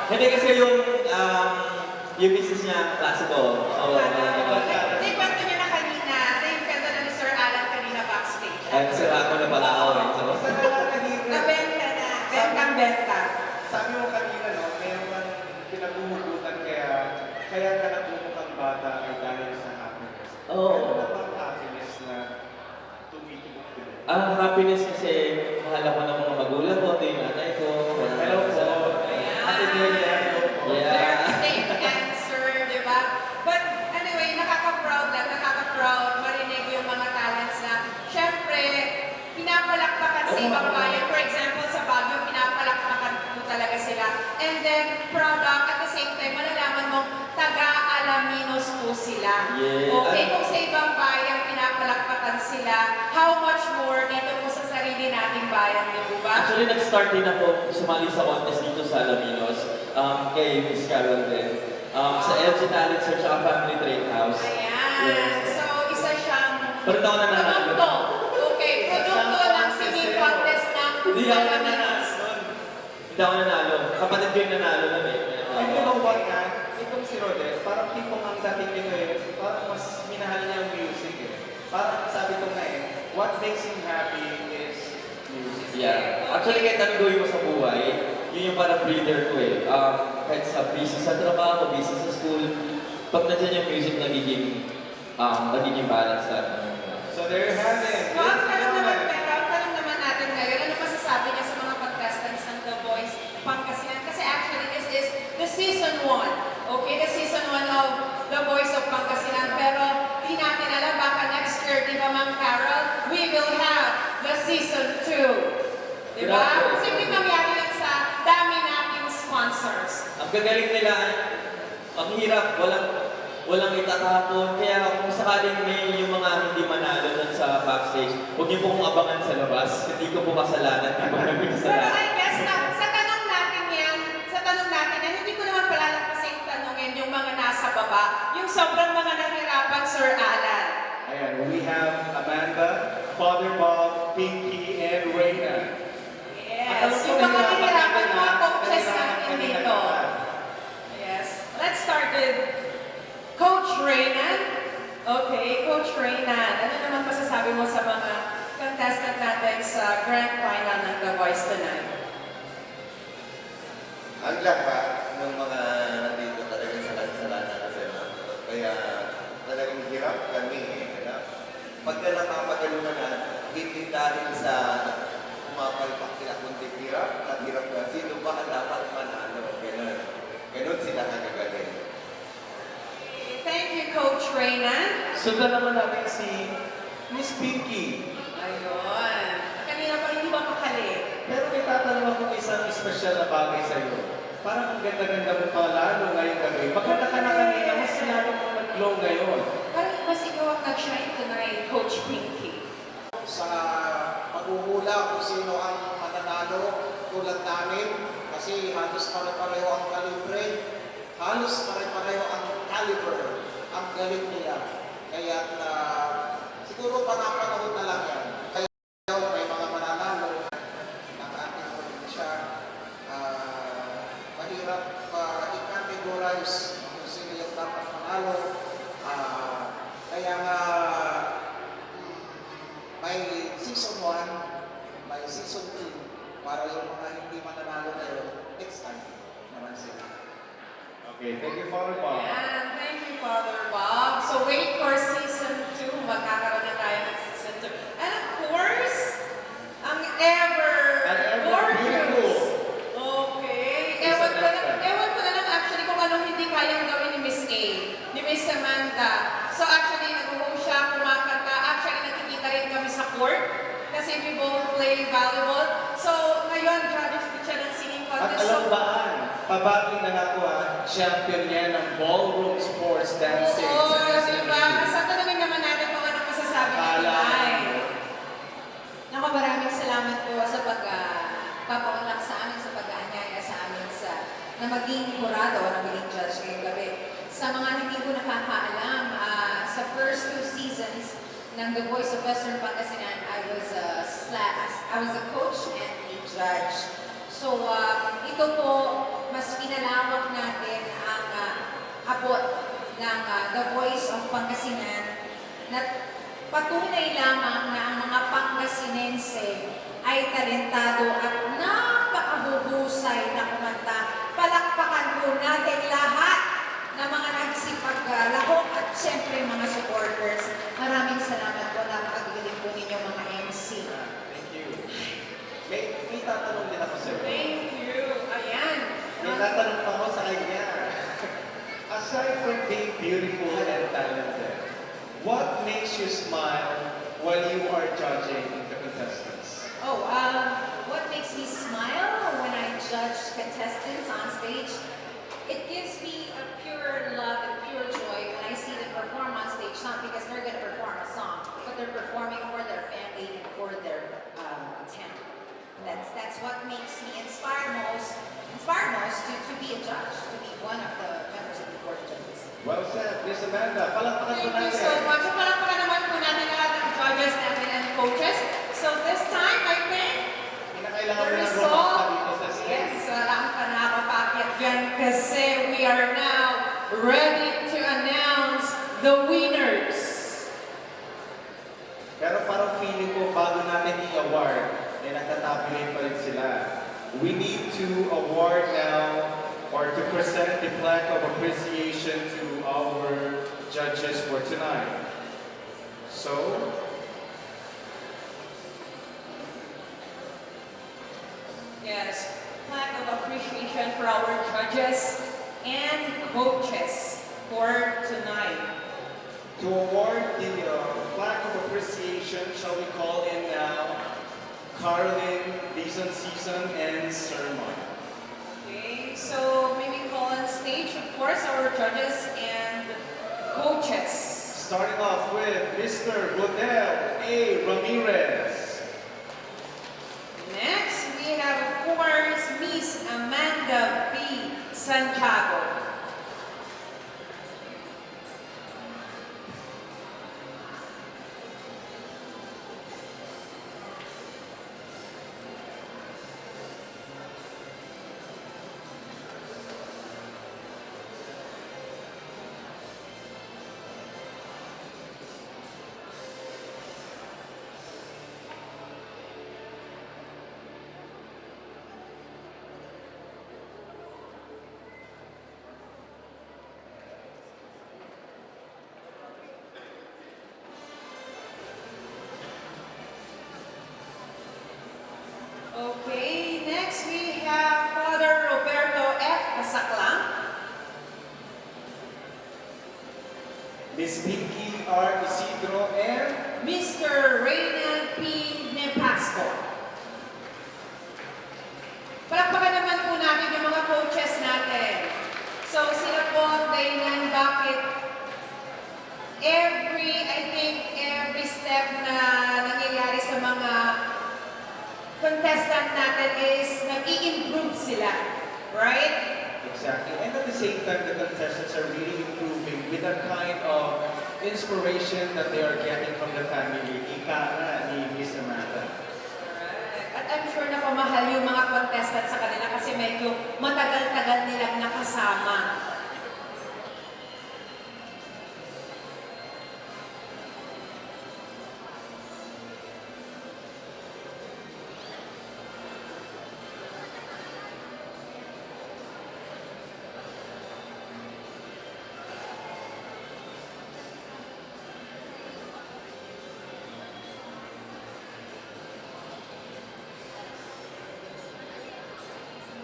Hindi kasi yung business niya, classical. So, Hindi, kwento niyo na kanina, yung kwento na ni Sir Alan kanina backstage. kasi ako na pala ako eh. So, Nabenta na, bentang-benta. Sabi mo kanina, no, meron kang pinaghuhugutan kaya ka nagmumukhang bata ay dahil sa happiness. Oo. Ano ba ang happiness na tumitibok din? happiness kasi mahal ako ng mga magulang ko, ito yung nanay ko. Hello po. Happy birthday. Yeah. Safe answer, di ba? But anyway, nakaka-proud marinig yung mga talents na, syempre, pinapalakpakan sa ibang bayan. For example, sa Baguio, pinapalakpakan po talaga sila. And then, product, at the same time, malalaman mo, taga-Alaminos po sila. Yeah. Okay, kung sa ibang bayan, pinapalakpakan sila, how much more dito po sa sarili nating bayan, di po ba? Actually, nag-start din ako sumali sa contest dito sa Alaminos, kay Miss Carol din. Sa LG Talent Search at Family Trade House. Ayan. Yes. So, isa siyang Pero ito ako nananalo. produkto. Okay, produkto ng singing contest ng Hindi ako nananalo. Hindi ako nanalo. Kapatid ko yung nanalo nun eh. And you know what, man? Itong si Rodel, parang tipong ang dating nito eh, parang mas minahal niya ang music eh. Parang sabi ko nga eh, what makes him happy is music. Yeah. Actually, kahit anong gawin mo sa buhay, yun yung parang breather ko eh. Kahit sa busy sa trabaho, busy sa school, pag nandiyan yung music, nagiging balance na. So there you have it. Ang tanong naman natin ngayon, ano masasabi niya sa mga contestants ng The Voice Pangasinan? Kasi actually, this is the season 1. Okay, the season 1 of The Voice of Pangasinan. Pero di natin alam, baka next year, di ba Ma'am Carol, we will have the season 2. Di ba? Kasi hindi mangyari yan sa dami nating sponsors. Ang gagaling nila, ang hirap, walang itatapon. Kaya kung sakaling may yung mga hindi manalo dun sa backstage, huwag niyo pong abangan sa labas. Hindi ko po kasalanan, hindi po namin Pero kasalanan. I guess sa tanong natin yan, hindi ko naman palalampasin tanongin yung mga nasa baba, yung sobrang mga nahirapan, Sir Alan. Ayan, we have Amanda, Father Bob, Pinky, and Reyna. Yes, yung mga nahirapan, mga coaches natin dito. Yes, let's start with Coach Reynan. Okay, Coach Reynan, ano naman masasabi mo sa mga contestant natin sa grand final ng The Voice tonight? Ang lahat ng mga nandito talaga sa lansalan kasi kaya talagang hirap kami. Pagka nakapagalunan na, hindi dahil sa pumapalpak sila kundi hirap at hirap na sino ba ang dapat manalo. Ganun sila kagagaling. Thank you, Coach Reynan. Sundan naman natin si Miss Pinky. Ayun. Kanina pa hindi ba makali? Pero may tatanong ako isang espesyal na bagay sa iyo. Parang ang ganda-ganda mo pa lalo ngayong gabi. Maganda ka na kanina, mas lalo mo nag-glow ngayon. Parang mas ikaw ang nag-shine tonight, Coach Pinky. Sa paghuhula kung sino ang mananalo tulad namin kasi halos pare-pareho ang kalibre, halos pare-pareho ang caliber, ang galing nila. Kaya siguro panapanahon na lang yan. Kaya may mga mananalo ng ating probinsya. Mahirap i-categorize kung sino yung dapat manalo. Kaya nga may season 1, may season 2 para yung mga hindi mananalo ngayon, next time naman sila. Okay, thank you, Father Bob. And thank you, Father Bob. So wait for season 2. Magkakaroon na tayo ng season 2. And of course, ang ever gorgeous. Okay. Ewan ko na lang actually kung anong hindi kayang gawin ni Miss A, ni Miss Amanda. So actually, nag-host siya, kumakanta. Actually, nakikita rin kami sa court kasi we both play volleyball. So ngayon, judges din siya ng singing At contest. So, alambaan. pabati na nga po champion yan ng ballroom sports dancing Oo, sa diba? SMU. Sa tanongin naman natin kung anong masasabi ni Akala. Pinay. Naku, maraming salamat po sa pagpapaunlak sa amin, sa pag-aanyaya sa amin na maging jurado o na maging judge ngayong gabi. Sa mga hindi ko nakakaalam, sa first 2 seasons ng The Voice of Western Pangasinan, I was a coach and a judge. So, ito po, mas pinalawak natin ang abot ng The Voice of Pangasinan na patunay lamang na ang mga Pangasinense ay talentado at napakahuhusay na kumanta. Palakpakan po natin lahat ng mga nagsipaglahok at siyempre mga supporters. Maraming salamat po. Napakagaling po ninyo mga MC. Thank you. May tatanong din ako sir. Thank you. Ayan. May tatanong pa ako sa kanya. Aside from being beautiful and talented, what makes you smile while you are judging the contestants? Oh, what makes me smile when I judge contestants on stage? It gives me a pure love and pure joy when I see them perform on stage, not because they're going to perform a song, but they're performing for their family and for their town. That's what makes me inspired most to be a judge, to be one of the members of the board of judges. Well said, Miss Amanda. Palakpakan po Thank you natin. so much. Palakpakan naman po natin lahat ng judges natin and coaches. So this time, I think, Kinakailangan the mo ng result, romance dito sa stage. yes, walang pa nakapakit dyan kasi we are now ready to announce the winners. Pero parang feeling ko, bago natin i-award, nagtatabuhin pa rin sila. We need to award now or to present the plaque of appreciation to our judges for tonight. So, Yes, plaque of appreciation for our judges and coaches for tonight. to award the plaque of appreciation, shall we call in now Carlin, Dizon Season, and Sermon. Okay, so may we call on stage, of course, our judges and coaches. Starting off with Mr. Rodel A. Ramirez. Next, we have, of course, Miss Amanda B. Santiago. Okay, next we have Father Roberto F. Casaclan. Miss Pinky R. Isidro, and Mr. Reynald P. Nepasco. Palakpakan naman po natin yung mga coaches natin. So sila po ang dahilan bakit every step na nangyayari sa mga contestant natin is nag-i-improve sila. Right? exactly. And at the same time, the contestants are really improving with the kind of inspiration that they are getting from the family. Ika nga ni Miss Amanda. At I'm sure na pamahal yung mga contestant sa kanila kasi medyo matagal-tagal nilang nakasama.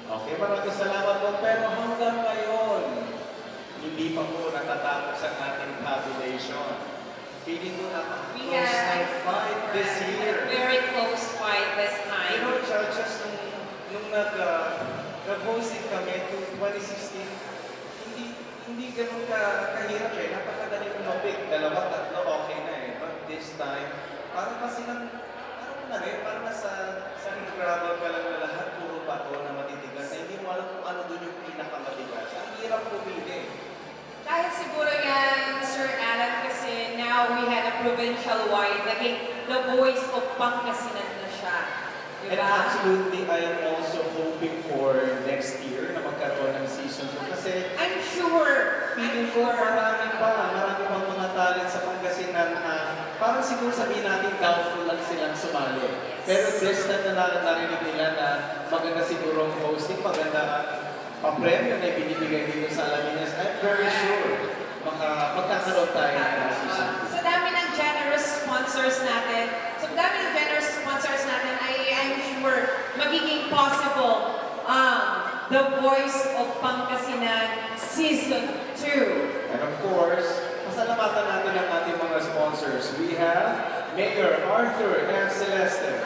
Okay, maraming salamat po. Pero hanggang ngayon, hindi pa po natatapos ang ating tabulation. Feeling ko We napaka-close ng had fight this year. very close fight this You time. know, judges, nung nag-hosting kami to 2016, hindi ganun kahirap eh. Napakadali ng topic. Dalawa, tatlo, okay na eh. But this time, parang kasi parang nasa gravel ka lang na lahat, puro bato na matitigas. Na hindi mo alam kung ano doon yung pinakamatigas. Ang hirap pumili. Dahil siguro yan, Sir Alan, kasi now we had a provincial-wide, naging the voice of Pangasinan na siya. And Diba? absolutely, I am also hoping for next year na magkaroon ng season 2 kasi I'm sure. feeling ko marami pang mga talent sa Pangasinan na parang siguro sabihin natin doubtful lang silang sumali. Pero this time na narinig nila na maganda siguro ang hosting, maganda ang premyo na ibinibigay dito sa Alaminas. I'm very sure magkakaroon tayo ng season 2. Sa dami ng generous sponsors natin, I'm sure magiging possible The Voice of Pangasinan Season 2. And of course, pasalamatan natin ang ating mga sponsors. We have Mayor Arthur F. Celeste,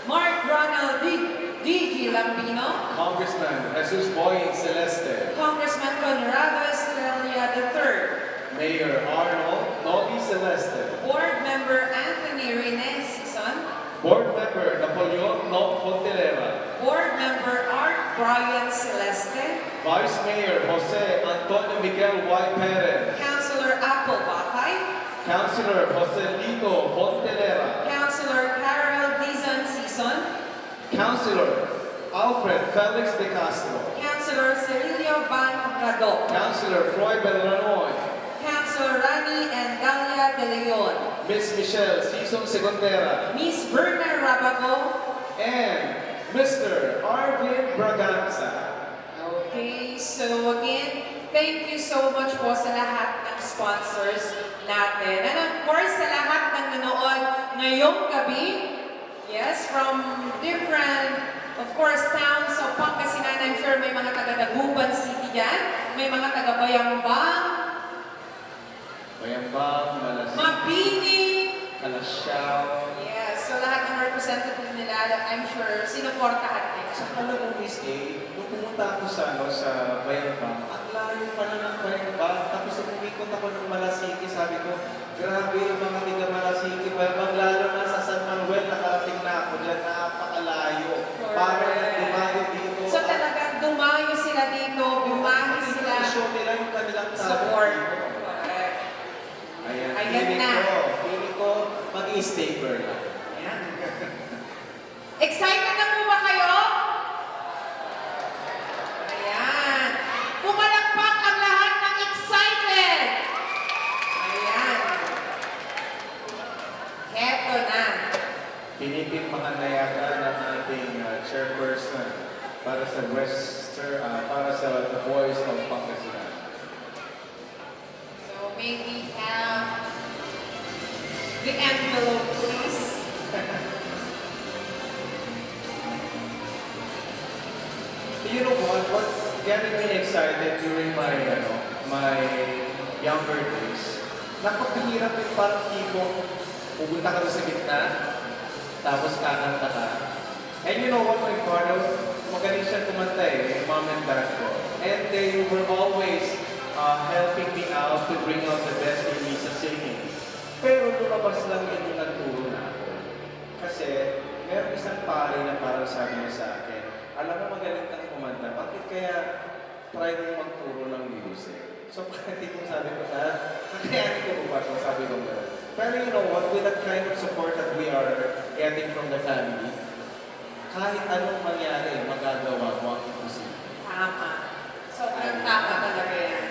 Mark Ronald D.G. Lambino, Congressman Jesus Boying Celeste, Congressman Conrado Estrella III, Mayor Arnold Nobby Celeste, Board Member Anthony Rene Sison, Board Member Napoleon Nob Fontelera, Board Member Art Brian Celeste, Vice Mayor Jose Antonio Miguel Y. Perez, Councilor Apple Bakay, Councilor Jose Lito Fontelera, Councilor Carol Dizon Sison, Councilor Alfred Felix de Castro, Councilor Cerilio Van Rado, Councilor Floyd Belranoy, Councilor Rani and Galia De Leon, Miss Michelle Sison Segondera, Miss Verna Rabago, and Mr. Arvin Braganza. Okay, so again, thank you so much po sa lahat ng sponsors natin. And of course, sa lahat ng nanood ngayong gabi, yes, from different, of course, towns of Pangasinan. I'm sure may mga taga-Dagupan City dyan, may mga taga-Bayambang, Malasig, Mabini. Kalasyaw. Yes, so lahat ng representative nila, I'm sure, sinuportahan din. Sa alam mo, Miss A, nung pumunta ako sa Bayambang, ang layo pala ng Bayambang. Tapos nung umikot ako ng Malasiki, sabi ko, grabe yung mga tiga Malasiki, Bayambang, lalo na sa San Manuel, nakarating na ako dyan, napakalayo. Parang dumayo dito. So talagang dumayo sila dito, bumahi sila. Show nila yung kanilang Support. Correct. Ayan, Ayan na. feeling ko, mag-i-staper lang. Ayan. Excited na po ba kayo? Ayan. Pumalakpak ang lahat ng excited. Ayan. Heto na. Pinipirmahan na yata ng ating chairperson para sa para sa The Voice of Pangasinan. So may we have the envelope, please. You know what's getting me excited during my younger days, napakahirap yung parang tipong pupunta ka sa gitna, tapos kakanta ka. And you know what, my father, magaling siya kumanta eh, mom and dad ko. And they were always helping me out to bring out the best in me sa singing. Pero lumabas lang yun yung nagturo na ako. Kasi meron isang pare na parang sabi niya sa akin, alam mo magaling kang kumanta, bakit kaya try mo magturo ng music? So parang kung sabi ko kakayanin ko ba? So sabi ko gano'n. Pero you know what, with that kind of support that we are getting from the family, kahit anong mangyari, magagawa mo ang imposible. Tama. Sobrang tama talaga yan.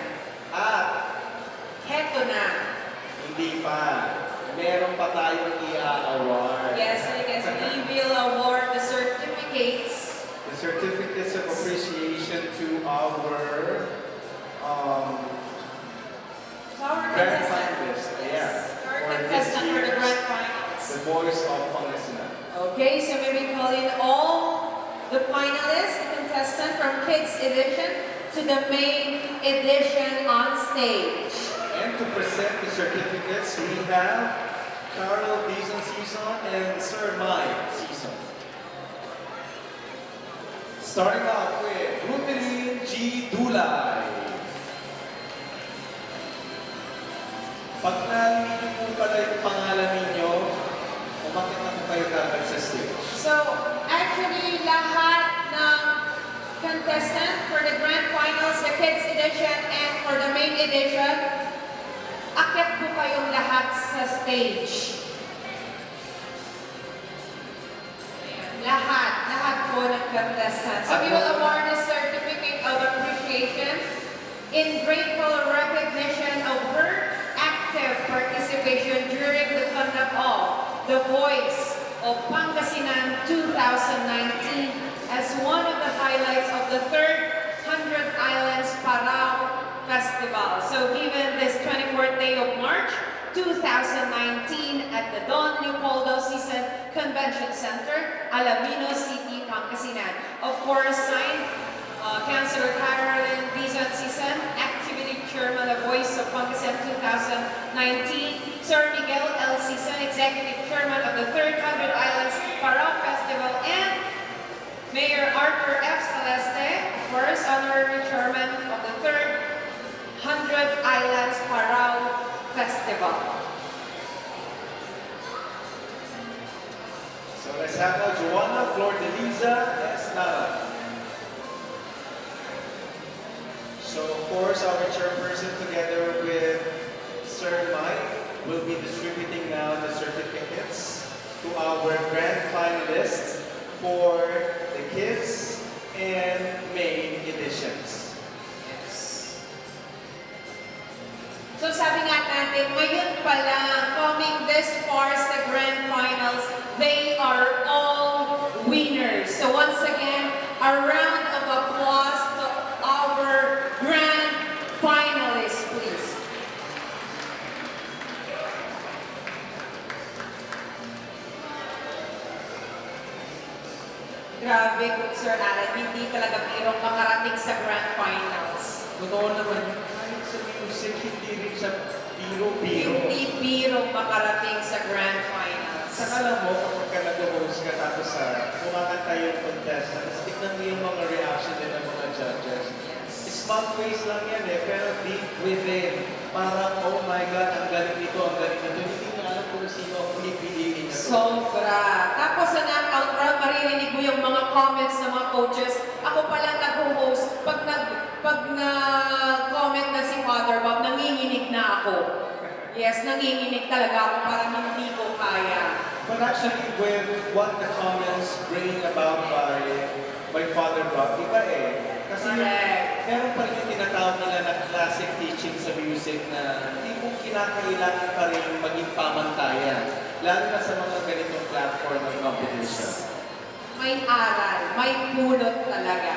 Heto na. Hindi pa. Meron pa tayong i-award. Yes, I guess we will award the certificates. The certificates of appreciation to our grand finalists. Yeah. Our For this contestant for the year's grand finals. The Voice of Pangasinan. Okay, so may we call in all the finalists, the contestant from Kids Edition to the main edition on stage. And to present the certificates, we have Carol Dizon Sison and Sir Mike Sison. Starting off with Rufelin G. Dulay. Pag narinig niyo po pala yung pangalan ninyo, umakit na po kayo kagad sa stage. So, actually, lahat ng contestant for the grand finals, the kids edition, and for the main edition, akit po kayong lahat sa stage. Lahat po ng contestants. So we will award a certificate of appreciation in grateful recognition of her active participation during the conduct of The Voice of Pangasinan 2019 as one of the highlights of the third 100 Islands Parao Festival. So given this 24th day of March 2019 at the Don Leopoldo Season Convention Center, Alaminos City, Pangasinan. Of course, signed Councilor Carolyn Dizon Season, Activity Chairman of Voice of Pangasinan 2019, Sir Miguel L. Season, Executive Chairman of the Third 100 Islands Parao Festival, and Mayor Arthur F. Celeste, of course, Honorary Chairman of the Third 100 Islands Parao Festival. So let's have now Joanna Flordeliza Esnara. So of course, our chairperson together with Sir Mike will be distributing now the certificates to our grand finalists for the kids and main editions. So sabi nga natin, ngayon pa lang, coming this far sa grand finals, they are all winners. So once again, a round of applause to our grand finalists, please. Grabe, good Sir Alan, hindi talaga birong makarating sa grand finals. Totoo naman, kahit sa music, hindi rin siya biro-biro. Hindi birong makarating sa grand finals. Saka alam mo, kapag ka nag-host ka tapos kumakanta yung contestant, tapos tignan mo yung mga reaction din ng mga judges. Smart face lang yan pero deep within. Parang, oh my God, ang galing nito, ang galing nito. Hindi mo alam kung sino ang pinipiliin niya. Sobra. Tapos sa knockout round, maririnig mo yung mga comments ng mga coaches. Ako palang nag-host. Pag nag-comment na si Father Bob, nanginginig na ako. Yes, nanginginig talaga ako, parang hindi ko kaya. But actually, with what the comments bring about by Father Bob, iba Kasi meron pa rin yung tinatawag nila na classic teaching sa music na hindi mo kinakailangan pa rin maging pamantayan. Lalo na sa mga ganitong platform ng competition. May aral, may pulot talaga.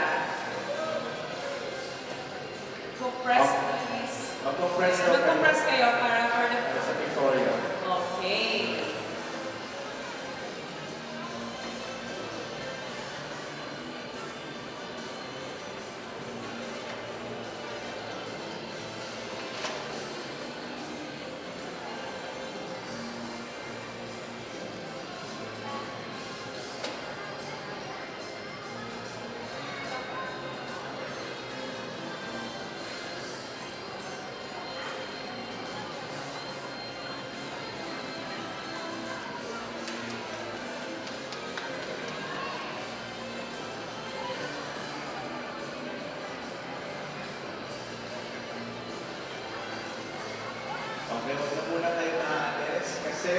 Compress, please. Mag-compress daw kayo. Mag-compress kayo para for the... Sa Victoria. Okay. Okay, huwag na muna kayo naalis kasi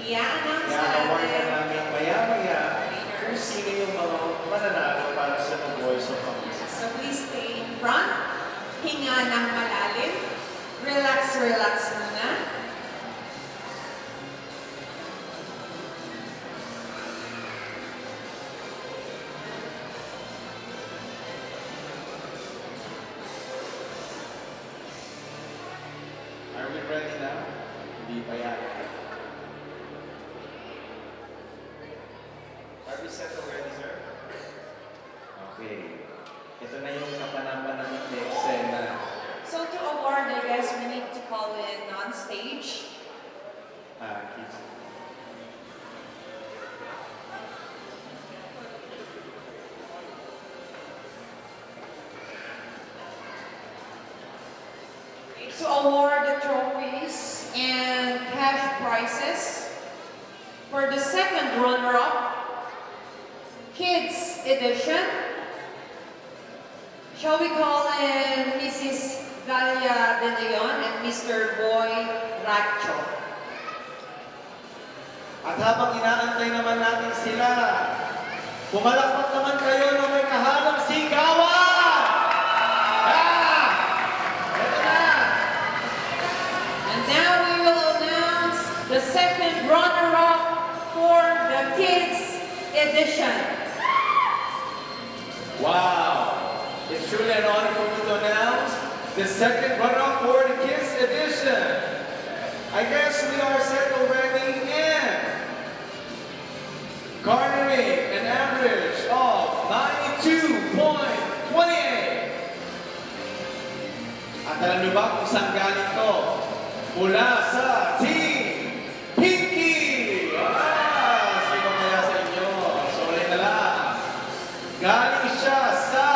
i-announce i-award na namin maya-maya kung sino yung mga mananalo para sa The Voice of Pangasinan. So please stay in front. Hinga ng malalim. Relax, relax muna. Are we ready now? Hindi pa yan. Are we set already, sir? Okay. Ito na yung kapanapan ng eksena. So to award, I guess we need to call in on stage. Kids. to award the trophies and cash prizes for the second runner-up, Kids Edition. Shall we call in Mrs. Dalia De Leon and Mr. Boy Racho? At habang inaantay naman natin sila, pumalakpak naman kayo ng may kahalang sigawan! Ito na! And now we will announce the second runner-up for the Kids Edition. Wow! It's truly an honor for me to announce the second runner-up for the Kids Edition. I guess we are set already and Garnering an average of 92.28. at alam niyo ba kung saan galing to? Mula sa Team Pinky! Sino kaya sa inyo? Sorry na lang. Galing siya sa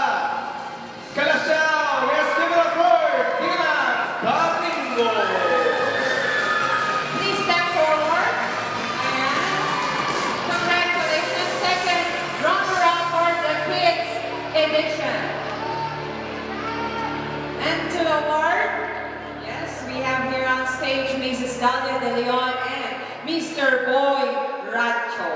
Kalasyaw! Let's give it up for Tina Domingo! Please step forward. And congratulations, second runner-up for the Kids Edition. And to award, yes, we have here on stage Mrs. Dalia De Leon and Mr. Boy Racho.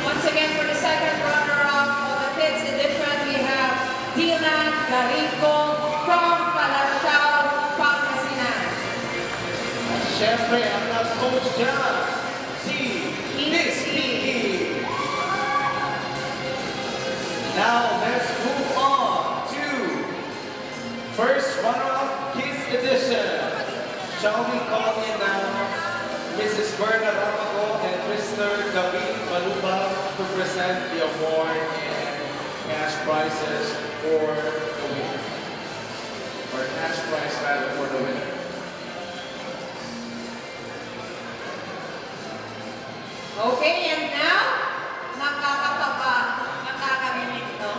Once again, for the second runner-up of the Kids Edition, we have Dylan Garico from Kalasyaw, Pangasinan. At syempre, ang last coach dyan, si Miss Pinky. Now, let's move on to first runner-up Kids Edition. Shall we call in now Mrs. Berna Ramago and Mr. David Maluba to present the award and cash prizes for the winner. Or cash prize rather for the winner. Okay, and now, nakakaminig to.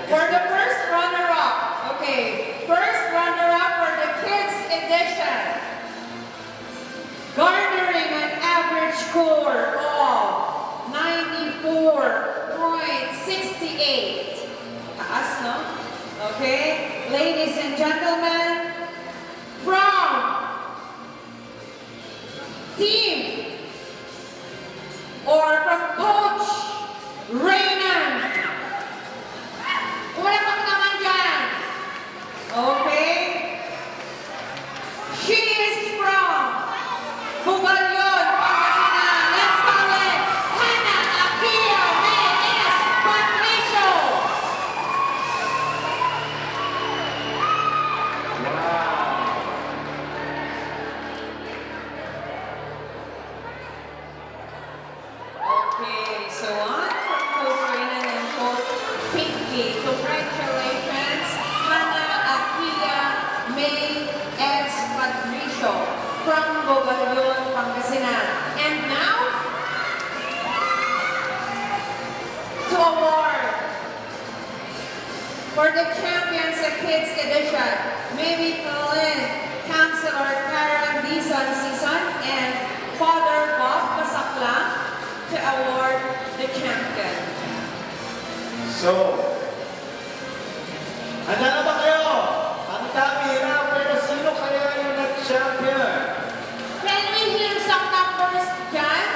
For the first runner-up, okay, first runner-up for the Kids Edition, garnering an average score of 94.68. Taas, no? Okay, ladies and gentlemen, from team or from Coach Raynan. Wala pang naman dyan. Okay? She is from Bugalyon, Pangasinan. Let's call it Hannah Akia Reyes Patricio. Okay, so on from Coach Raynan and Coach Pinky. Congratulations, Hannah Akia May S. Patricio from Bugalyon, Pangasinan. And now, to award for the champions of Kids Edition, may we call in Councilor Karen Dizon Sison and Father Bob Pasakla to award the champion. So, handa na ba kayo? Ang dami na, pero sino kaya yung nag-champion? Can we hear some numbers, John?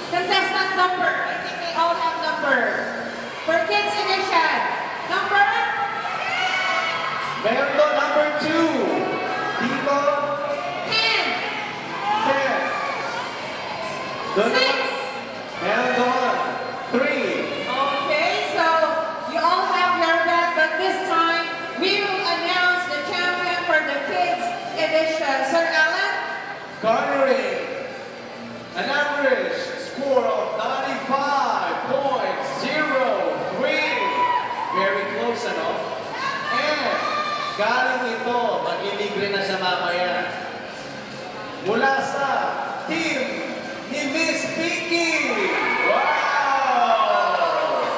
Contestant number. I think they all have number. For Kids Edition, number? Meron doon, number 2. Dito, 10. Doon naman, meron doon, 3. Okay, so you all have your bet, but this time we will announce the champion for the Kids Edition. Sir Alan? Garnering an average score of 95.03. Very close, ano? And galing ito, mag-ilibre na siya mamaya. Mula sa team ni Miss Pinky. Wow!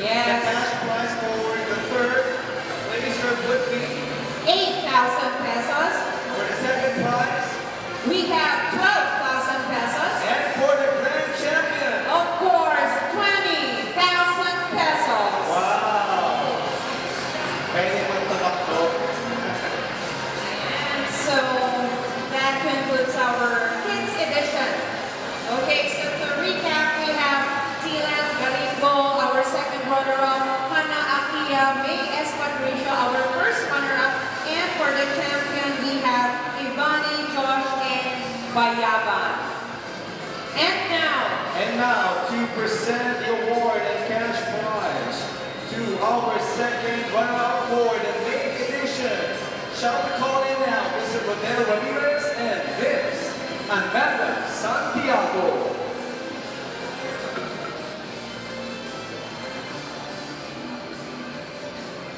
Yes. The cash prize for the third placer would be 8,000 pesos. for the second prize We have 12,000 pesos. and for the grand champion. Of course, 20,000 pesos. Wow! Pwede magtabakbo. And so that concludes our kids edition. Okay, so to recap, we have Tilan Garimbo, our second runner-up, Hana Akia, May S. Patricia, our first runner-up, and for the champion, we have Ivani, Josh, and Bayaban. And now, to present the award and cash prize to our second runner-up for the main edition. Shall we call in now Mr. Rodel Ramirez and Vince Amanda Santiago.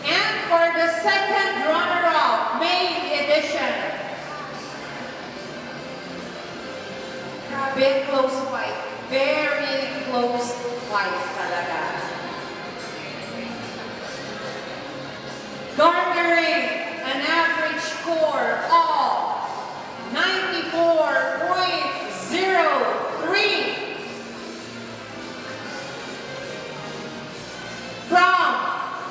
And for the second runner-up, main edition. Grabe, close fight. Very close fight talaga. Garnering an average score of 94.03 from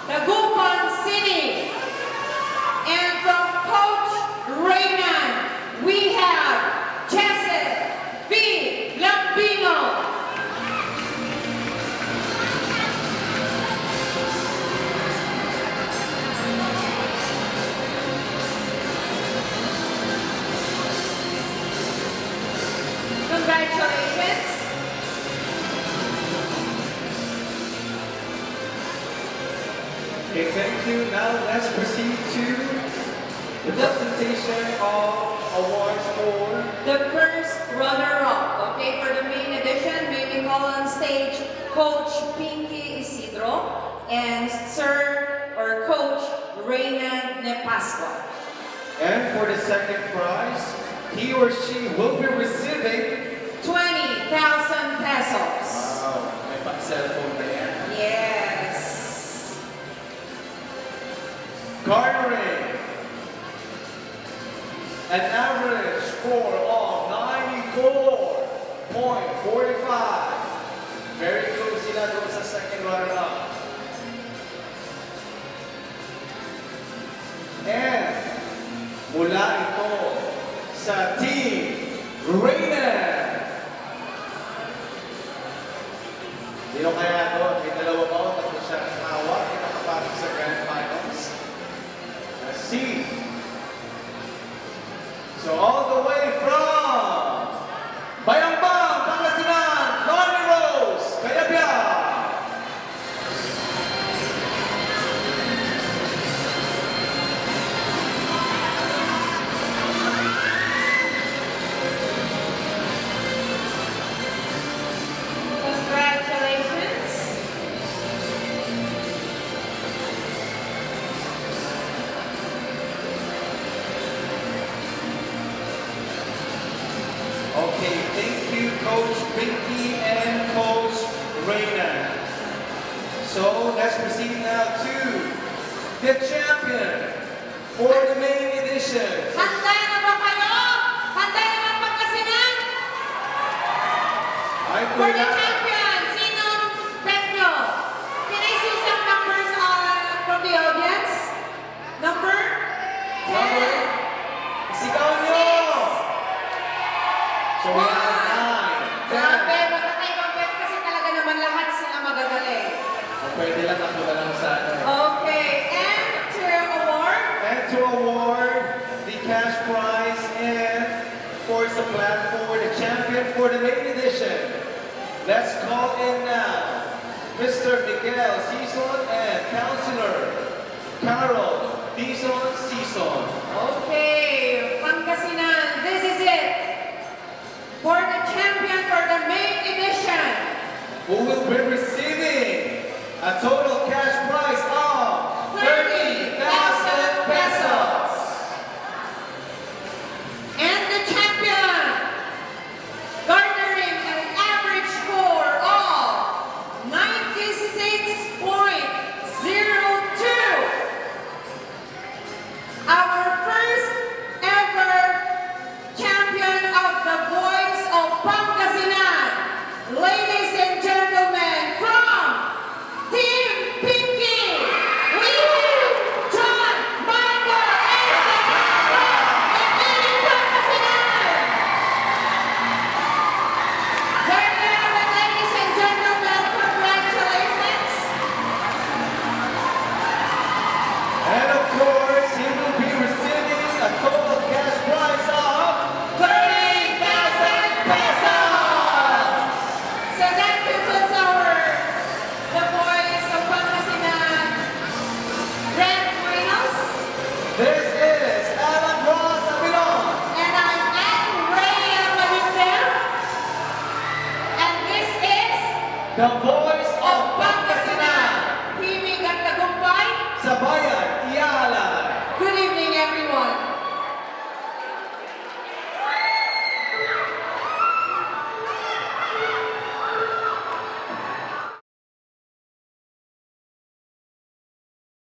Dagupan City. And from Coach Rayman, we have Jesse B. Lambino. Congratulations. Okay, thank you. Now let's proceed to the presentation of awards for The first runner-up, okay, for the main edition, may we call on stage Coach Pinky Isidro and Sir or Coach Reyna Nepasco. And for the second prize, he or she will be receiving 20,000 pesos. Wow, may pa-cellphone na yan. Yes. Garnering an average score of 94.45. Very close sila doon sa second runner-up. And mula ito sa Team Reyna. Sino kaya ito? May dalawa ba o tatlo siya hawak? May nakapasok sa Grand Finals. Let's see. So all the way from Bayambang, Pangasinan, Ronnie Rose, Kayabia. Congratulations. Okay, thank you, Coach Pinky and Coach Reyna. So let's proceed now to the champion for the main edition. Handa na ba kayo? Handa na ba Pangasinan? Ay, For the kuya. champion, sinong premyo? Can I see some numbers from the audience? Number? 10. Number? Sigaw nyo! So we have 9, 10. Grabe, magkakaibang bet kasi talaga naman lahat sila magagaling. O pwede lang ako na lang sa ano. Okay, and to award, And to award the cash prize and for the platform for the champion for the main edition. Let's call in now Mr. Miguel Sison and Councilor Carol Dizon Sison. okay, Pangasinan, this is it. For the champion for the main edition, Who will be receiving a total cash prize of 30,000 pesos. and the champion, garnering an average score of 96.5 the voice